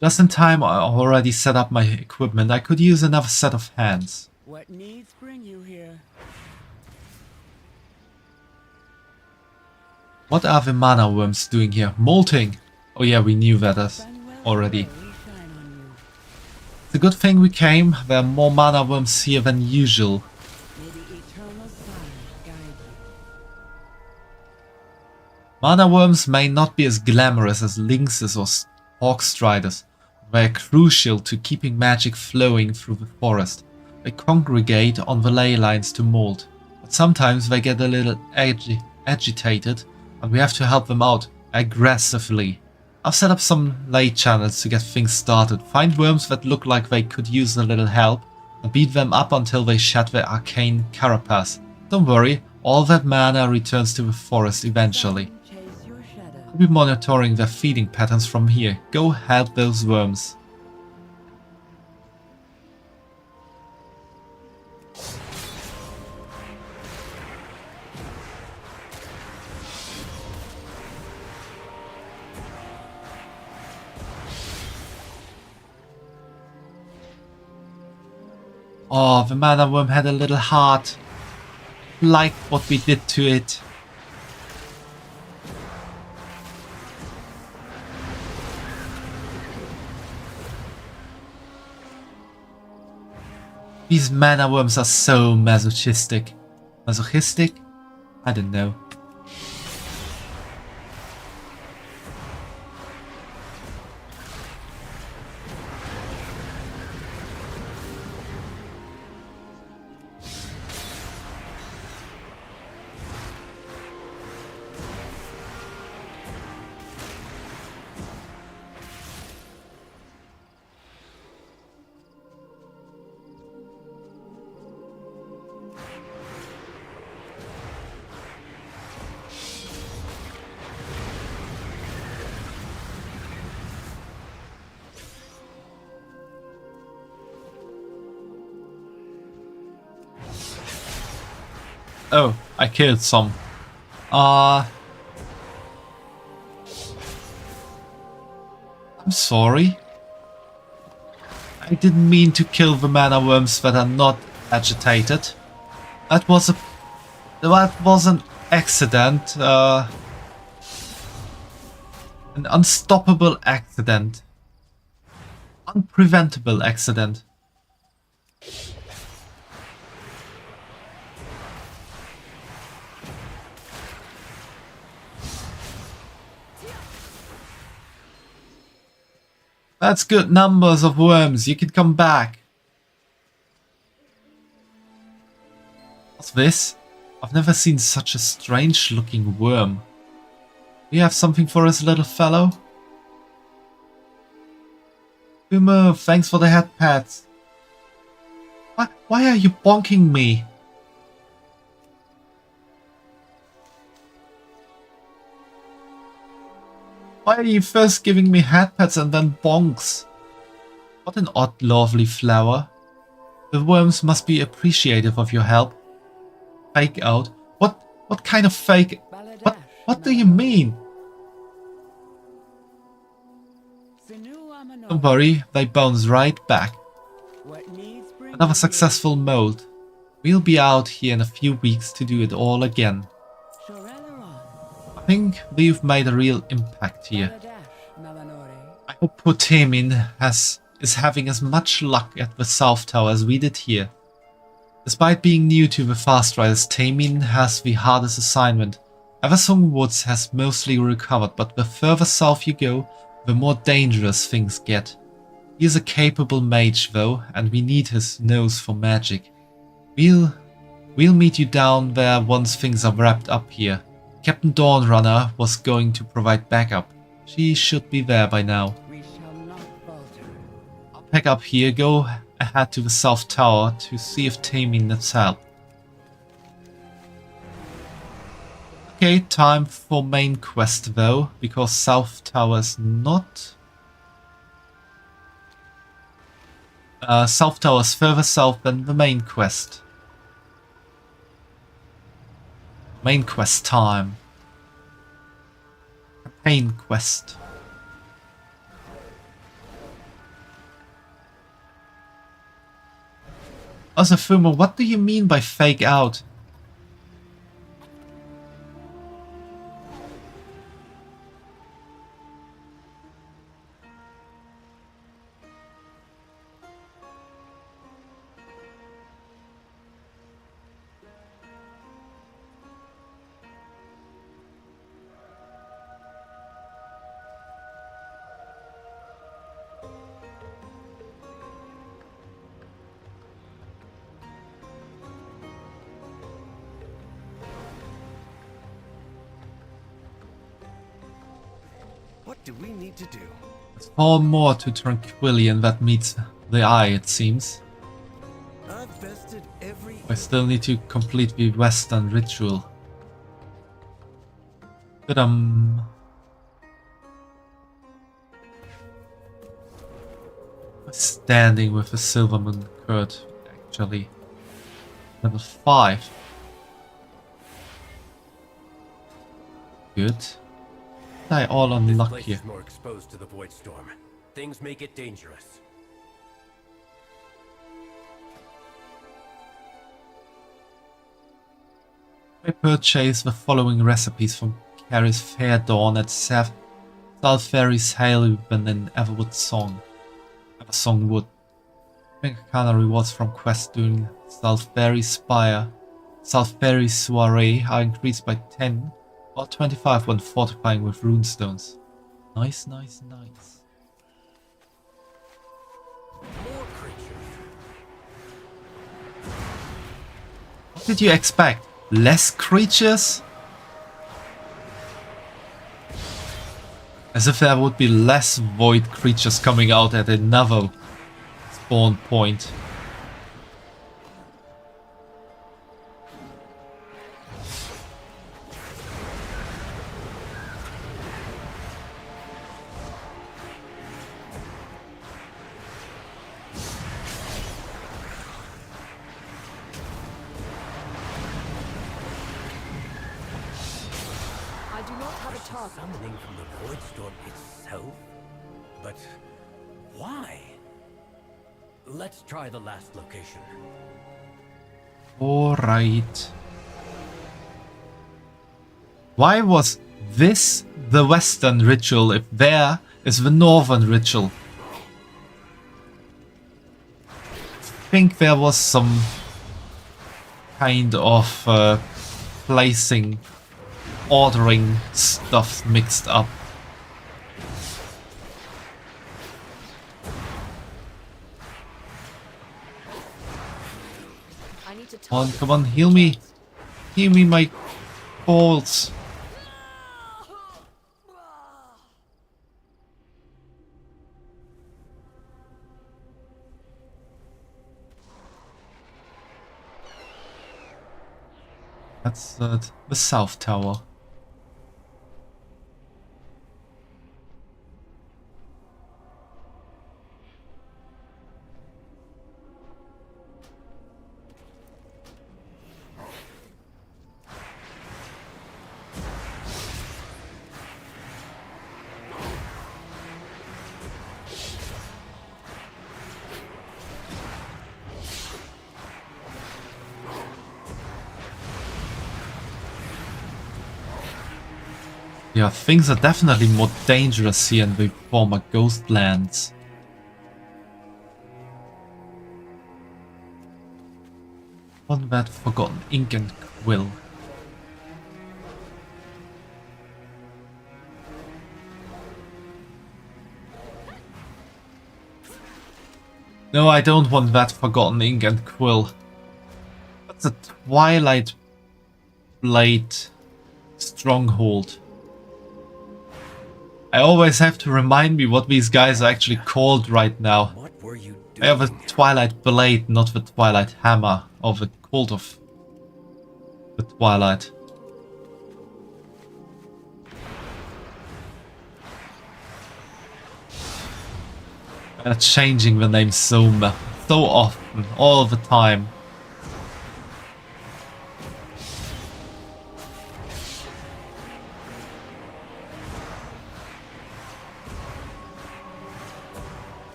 Just in time, I already set up my equipment. I could use another set of hands. What needs bring you here? What are the mana worms doing here? Molting! Oh yeah, we knew that already. It's a good thing we came. There are more mana worms here than usual. Mana worms may not be as glamorous as lynxes or hawkstriders, They're crucial to keeping magic flowing through the forest. They congregate on the ley lines to mold, but sometimes they get a little agitated and we have to help them out aggressively. I've set up some ley channels to get things started, find worms that look like they could use a little help, and beat them up until they shed their arcane carapace. Don't worry, all that mana returns to the forest eventually. I'll be monitoring their feeding patterns from here. Go help those worms. Oh, the mana worm had a little heart. Like what we did to it. These mana worms are so masochistic. Masochistic? I don't know. Oh, I killed some. I'm sorry. I didn't mean to kill the mana worms that are not agitated. That was an accident. An unstoppable accident. Unpreventable accident. That's good numbers of worms. You can come back. What's this? I've never seen such a strange looking worm. Do you have something for us, little fellow? Boomer, thanks for the head pats. Why are you bonking me? Why are you first giving me head pats and then bonks? What an odd, lovely flower. The worms must be appreciative of your help. Fake out? What kind of fake? What do you mean? Don't worry, they bounce right back. Another successful mold. We'll be out here in a few weeks to do it all again. I think we've made a real impact here. I hope poor Temin is having as much luck at the South Tower as we did here. Despite being new to the Fast Riders, Temin has the hardest assignment. Eversong Woods has mostly recovered, but the further south you go, the more dangerous things get. He is a capable mage though, and we need his nose for magic. We'll meet you down there once things are wrapped up here. Captain Dawnrunner was going to provide backup. She should be there by now. I'll pack up here, go ahead to the South Tower to see if Temin needs help. Okay, time for main quest though, because South Tower is not... South Tower is further south than the main quest. Main quest time. Campaign quest. Also, Fumo, what do you mean by fake out? do we need to do? There's far more to Tranquillion that meets the eye, it seems. I've vested every... I still need to complete the Western ritual. But standing with the Silver Moon Kurt, actually. Level 5. Good. I all This unlucky place here. is more exposed to the void storm. Things make it dangerous. I purchased the following recipes from Carrie's Fair Dawn at Salferi's Haven in Eversong Wood. Bank rewards from quests doing Salferi Spire, Salferi Soiree are increased by 10 or 25 when fortifying with runestones. Nice, nice, nice. More creatures. What did you expect? Less creatures? As if there would be less void creatures coming out at another spawn point. I do not have a target. Summoning from the void storm itself? But why? Let's try the last location. Alright. Why was this the Western ritual if there is the Northern ritual? I think there was some kind of placing, ordering stuff mixed up. I need to Come on, heal me. Heal me my balls. That's the South Tower. Yeah, things are definitely more dangerous here in the former Ghostlands. On that forgotten ink and quill. No, I don't want that forgotten ink and quill. That's a Twilight Blade stronghold. I always have to remind me what these guys are actually called right now. What were you doing? I have a Twilight Blade, not the Twilight Hammer, or the Cult of the Twilight. They're changing the name so often, all the time.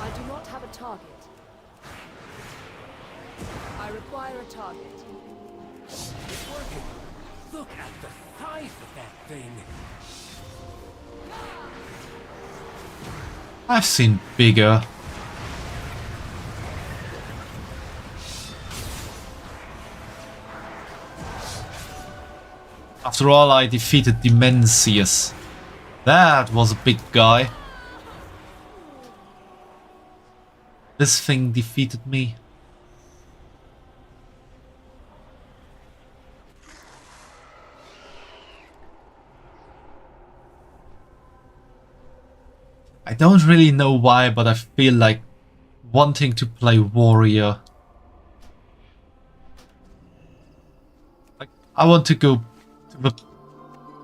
I do not have a target. I require a target. It's working. Look at the size of that thing. I've seen bigger. After all, I defeated Dimensius. That was a big guy. This thing defeated me. I don't really know why, but I feel like wanting to play warrior. Like, I want to go to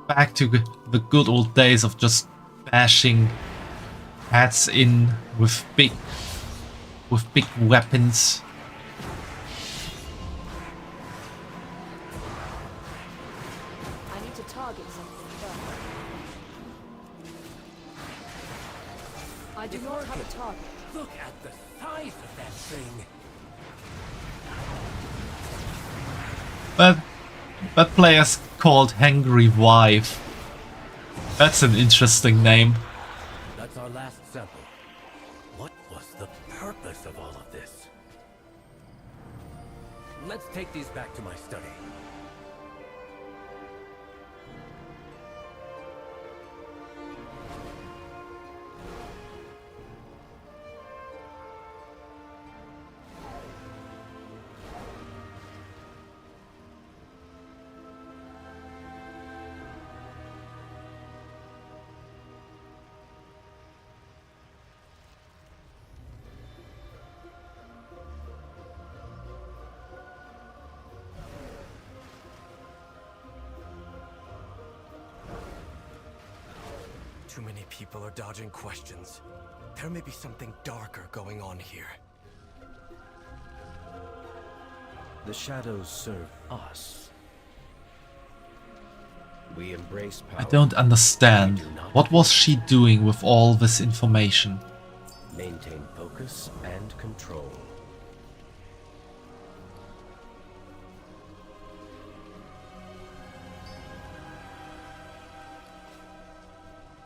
back to the good old days of just bashing heads in with big weapons. I need to target something first. I do not have a target. Look at the size of that thing. That player's called Hangry Wife. That's an interesting name. That's our last sample. What was the purpose of all of this? Let's take these back to my study. Too many people are dodging questions. There may be something darker going on here. The shadows serve us. We embrace power. I don't understand. What was she doing with all this information? Maintain focus and control.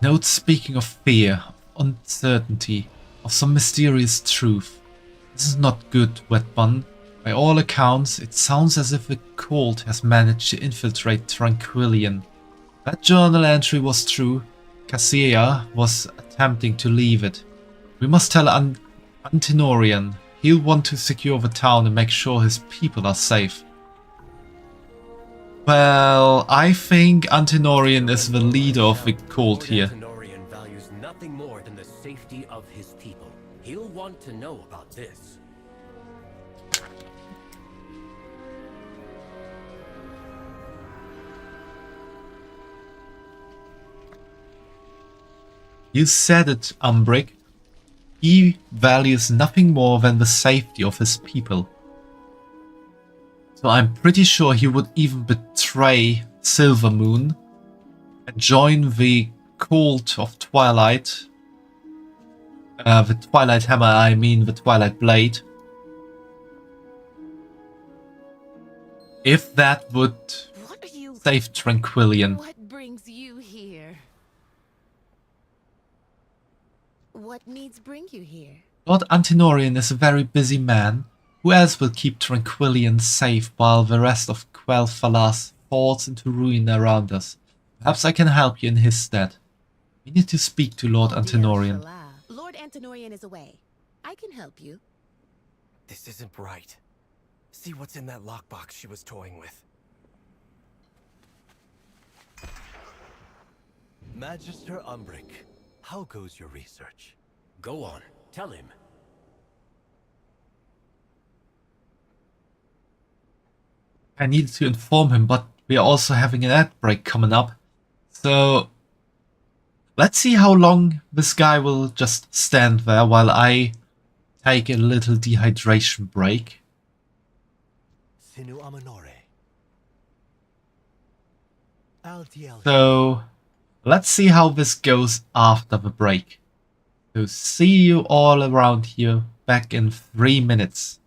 Note speaking of fear, uncertainty, of some mysterious truth. This is not good, Wet Bun. By all accounts, it sounds as if a cult has managed to infiltrate Tranquillion. That journal entry was true. Cassia was attempting to leave it. We must tell Antinorian. He'll want to secure the town and make sure his people are safe. Well, I think Antinorian is the leader of the cult here. Antinorian values nothing more than the safety of his people. He'll want to know about this. You said it, Umbric. He values nothing more than the safety of his people. So I'm pretty sure he would even betray Silvermoon and join the cult of Twilight. The Twilight Hammer, I mean the Twilight Blade. If that would save Tranquillion. What brings you here? What needs bring you here? Lord Antinorian is a very busy man. Who else will keep Tranquillion safe while the rest of Quel'Thalas falls into ruin around us? Perhaps I can help you in his stead. We need to speak to Lord Antinorian. Lord Antinorian is away. I can help you. This isn't right. See what's in that lockbox she was toying with. Magister Umbric, how goes your research? Go on, tell him. I needed to inform him, but we are also having an ad break coming up. So let's see how long this guy will just stand there while I take a little dehydration break. Sinu Amanore. So let's see how this goes after the break. So see you all around here back in 3 minutes.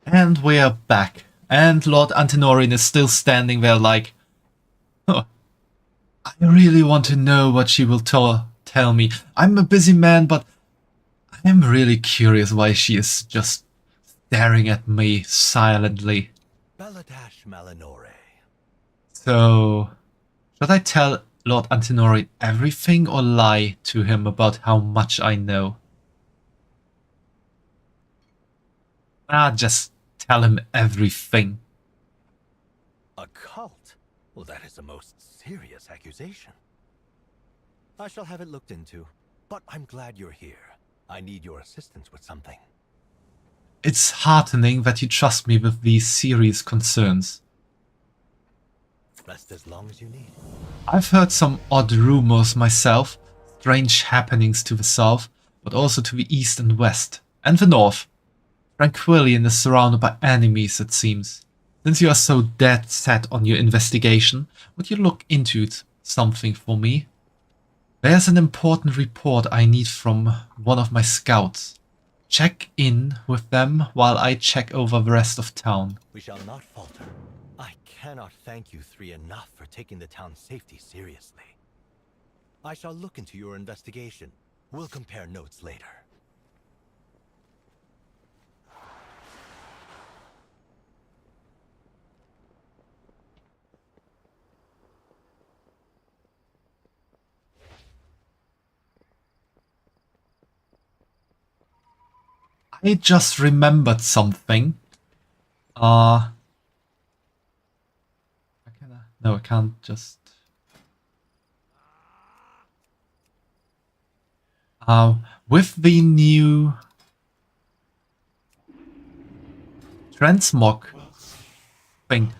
And we are back. And Lord Antenorian is still standing there like, huh, I really want to know what she will tell me. I'm a busy man, but I am really curious why she is just staring at me silently. Baladash Malinore. So, should I tell Lord Antenorian everything or lie to him about how much I know? Just tell him everything. A cult? Well, that is a most serious accusation. I shall have it looked into, but I'm glad you're here. I need your assistance with something. It's heartening that you trust me with these serious concerns. Rest as long as you need. I've heard some odd rumors myself, strange happenings to the south, but also to the east and west, and the north. Tranquillion is surrounded by enemies, it seems. Since you are so dead set on your investigation, would you look into something for me? There's an important report I need from one of my scouts. Check in with them while I check over the rest of town. We shall not falter. I cannot thank you three enough for taking the town's safety seriously. I shall look into your investigation. We'll compare notes later. I just remembered something. No, I can't just... with the new transmog thing,